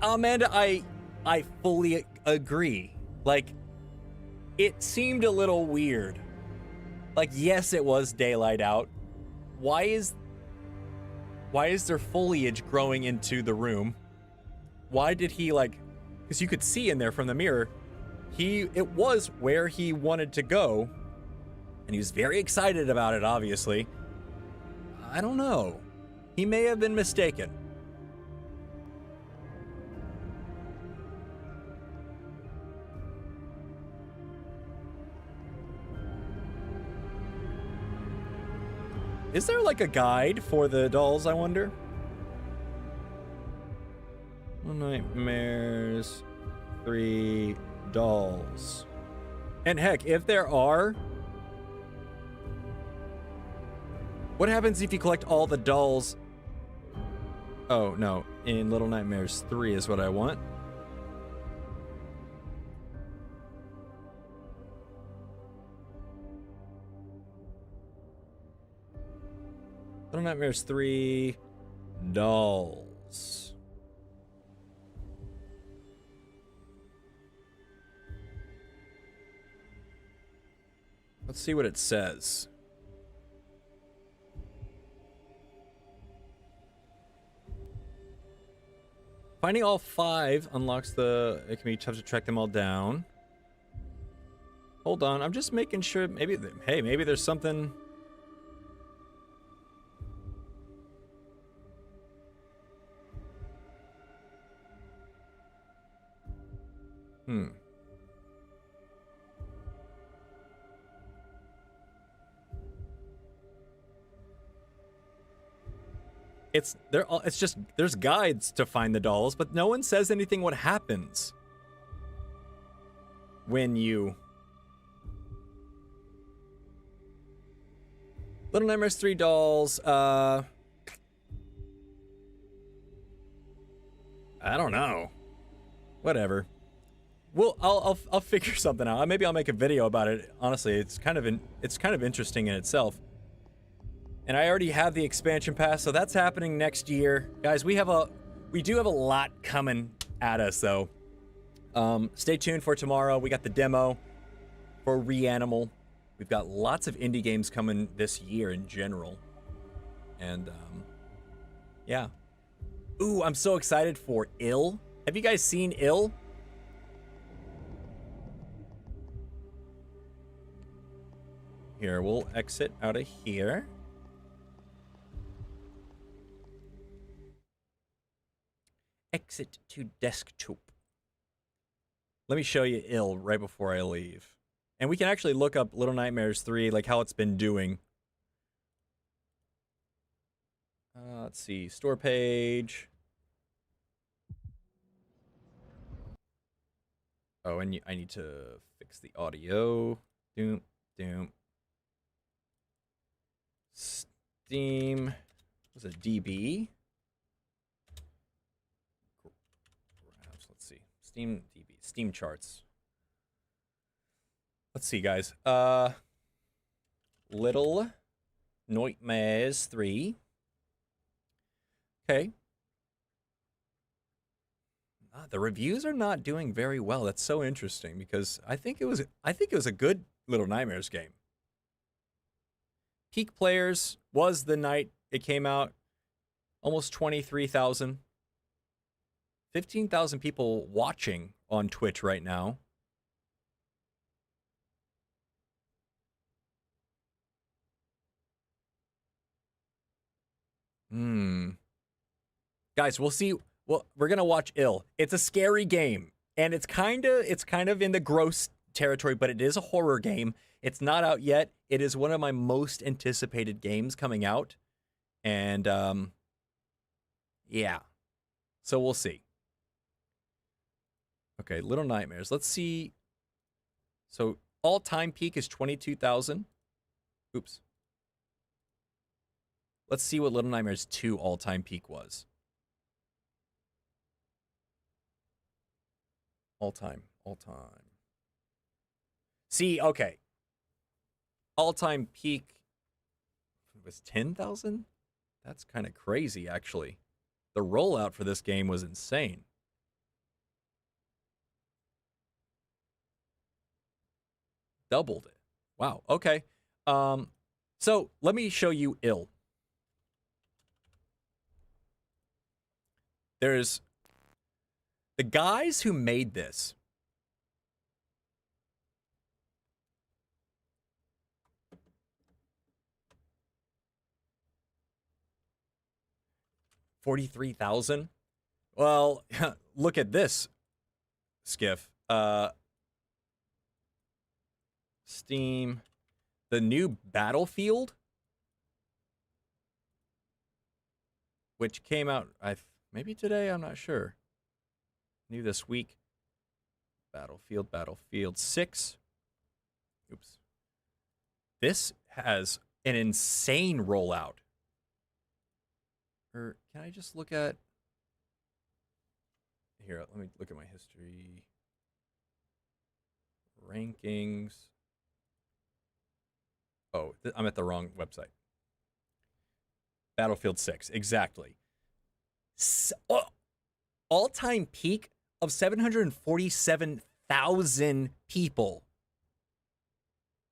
Amanda, I fully agree. Like, it seemed a little weird. Like, yes, it was daylight out. Why is there foliage growing into the room? Why did he, like, because you could see in there from the mirror, it was where he wanted to go, and he was very excited about it, obviously. I don't know. He may have been mistaken. Is there like a guide for the dolls, I wonder? Nightmares 3 dolls. And heck, if there are, what happens if you collect all the dolls? Oh, no. In Little Nightmares 3 is what I want. Little Nightmares 3 dolls. Let's see what it says. Finding all 5 unlocks the... It can be tough to track them all down. Hold on, I'm just making sure... Maybe... Hey, maybe there's something... It's just there's guides to find the dolls, but no one says anything what happens when you Little Nightmares 3 dolls, I don't know. Whatever. Well, I'll figure something out. Maybe I'll make a video about it. Honestly, it's kind of interesting in itself. And I already have the expansion pass, so that's happening next year. Guys, we do have a lot coming at us, though. Stay tuned for tomorrow. We got the demo for Reanimal. We've got lots of indie games coming this year in general. And, yeah. Ooh, I'm so excited for Ill. Have you guys seen Ill? Here, we'll exit out of here. Exit to desktop. Let me show you Ill right before I leave. And we can actually look up Little Nightmares 3, like how it's been doing. Let's see, store page. Oh, and I need to fix the audio. Doom, doom. Steam. Was it DB? Let's see. Steam DB. Steam charts. Let's see, guys. Little Nightmares 3. Okay. The reviews are not doing very well. That's so interesting because I think it was a good Little Nightmares game. Peak players was the night it came out, almost 23,000. 15,000 people watching on Twitch right now. Guys, we'll see. Well, we're gonna watch Ill. It's a scary game, and it's kind of in the gross territory, but it is a horror game. It's not out yet. It is one of my most anticipated games coming out, and yeah. So we'll see. Okay, Little Nightmares. Let's see. So all-time peak is 22,000. Oops. Let's see what Little Nightmares 2 all-time peak was. All-time. See, okay. All-time peak was 10,000? That's kind of crazy, actually. The rollout for this game was insane. Doubled it. Wow, okay. So let me show you Ill. There's the guys who made this. $43,000. Well, look at this, Skiff. Steam, the new Battlefield, which came out maybe today, I'm not sure. New this week. Battlefield 6. Oops. This has an insane rollout. Or can I just look at... Here, let me look at my history. Rankings. Oh, I'm at the wrong website. Battlefield 6, exactly. All-time peak of 747,000 people.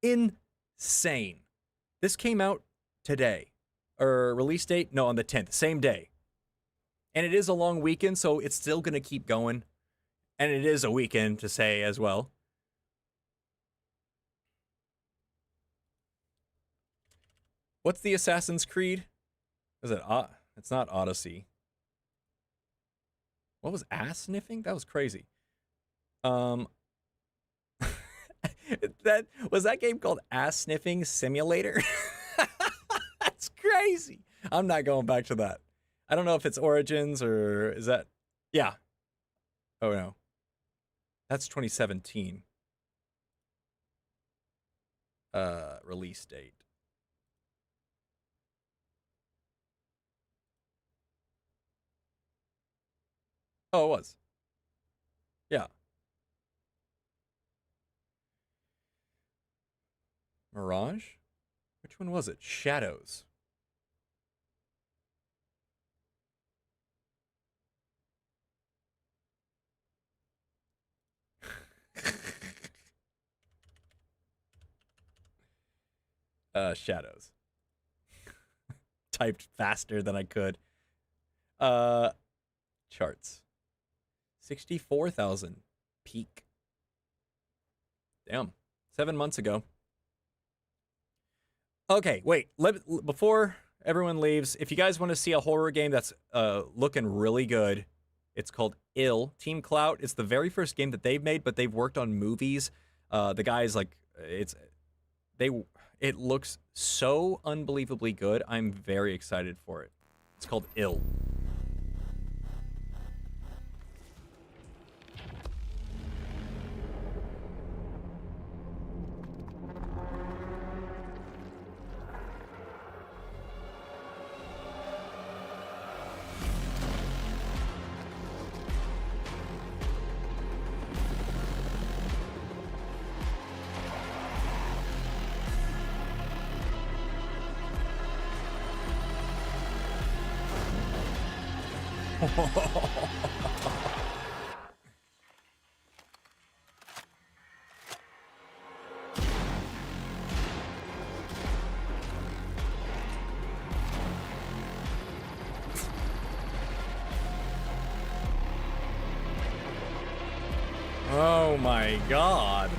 Insane. This came out today. Or release date? No, on the 10th. Same day. And it is a long weekend, so it's still going to keep going. And it is a weekend to say as well. What's the Assassin's Creed? Is it? It's not Odyssey. What was ass sniffing? That was crazy. That was that game called Ass Sniffing Simulator? That's crazy. I'm not going back to that. I don't know if it's Origins or is that? Yeah. Oh no. That's 2017. Release date. Oh, it was. Yeah. Mirage? Which one was it? Shadows. Shadows. Typed faster than I could. Charts. 64,000 peak. Damn. 7 months ago. Okay, wait. Before everyone leaves, if you guys want to see a horror game that's looking really good, it's called Ill. Team Clout. It's the very first game that they've made, but they've worked on movies. The guys it looks so unbelievably good. I'm very excited for it. It's called Ill. Oh my god.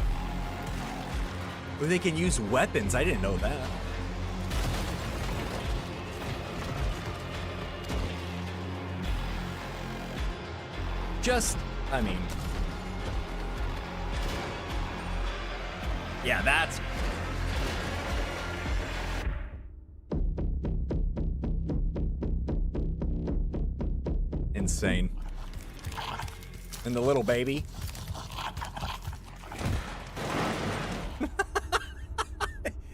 They can use weapons. I didn't know that. I mean. Yeah, that's. Insane. And the little baby.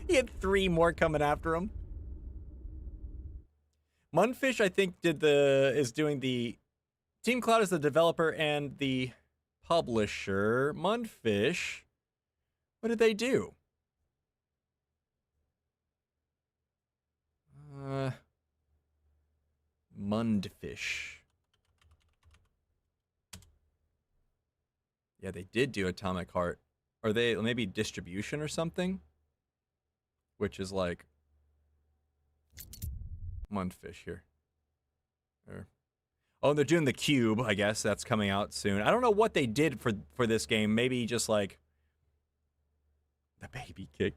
He had 3 more coming after him. Munfish, I think, is doing the Team Cloud is the developer and the publisher. Munfish, what did they do? Mundfish. Yeah, they did do Atomic Heart. Are they maybe distribution or something? Which is like Mundfish here. Oh, they're doing the Cube, I guess. That's coming out soon. I don't know what they did for this game. Maybe just like the baby kick.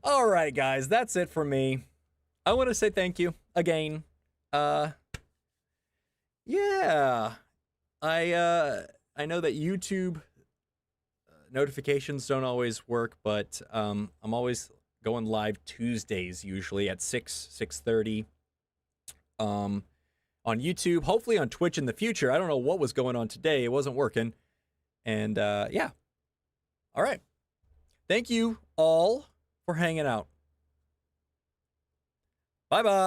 All right, guys, that's it for me. I want to say thank you again. Yeah. I know that YouTube notifications don't always work, but I'm always going live Tuesdays, usually at 6:30 on YouTube, hopefully on Twitch in the future. I don't know what was going on today. It wasn't working. And yeah. All right. Thank you all for hanging out. Bye-bye.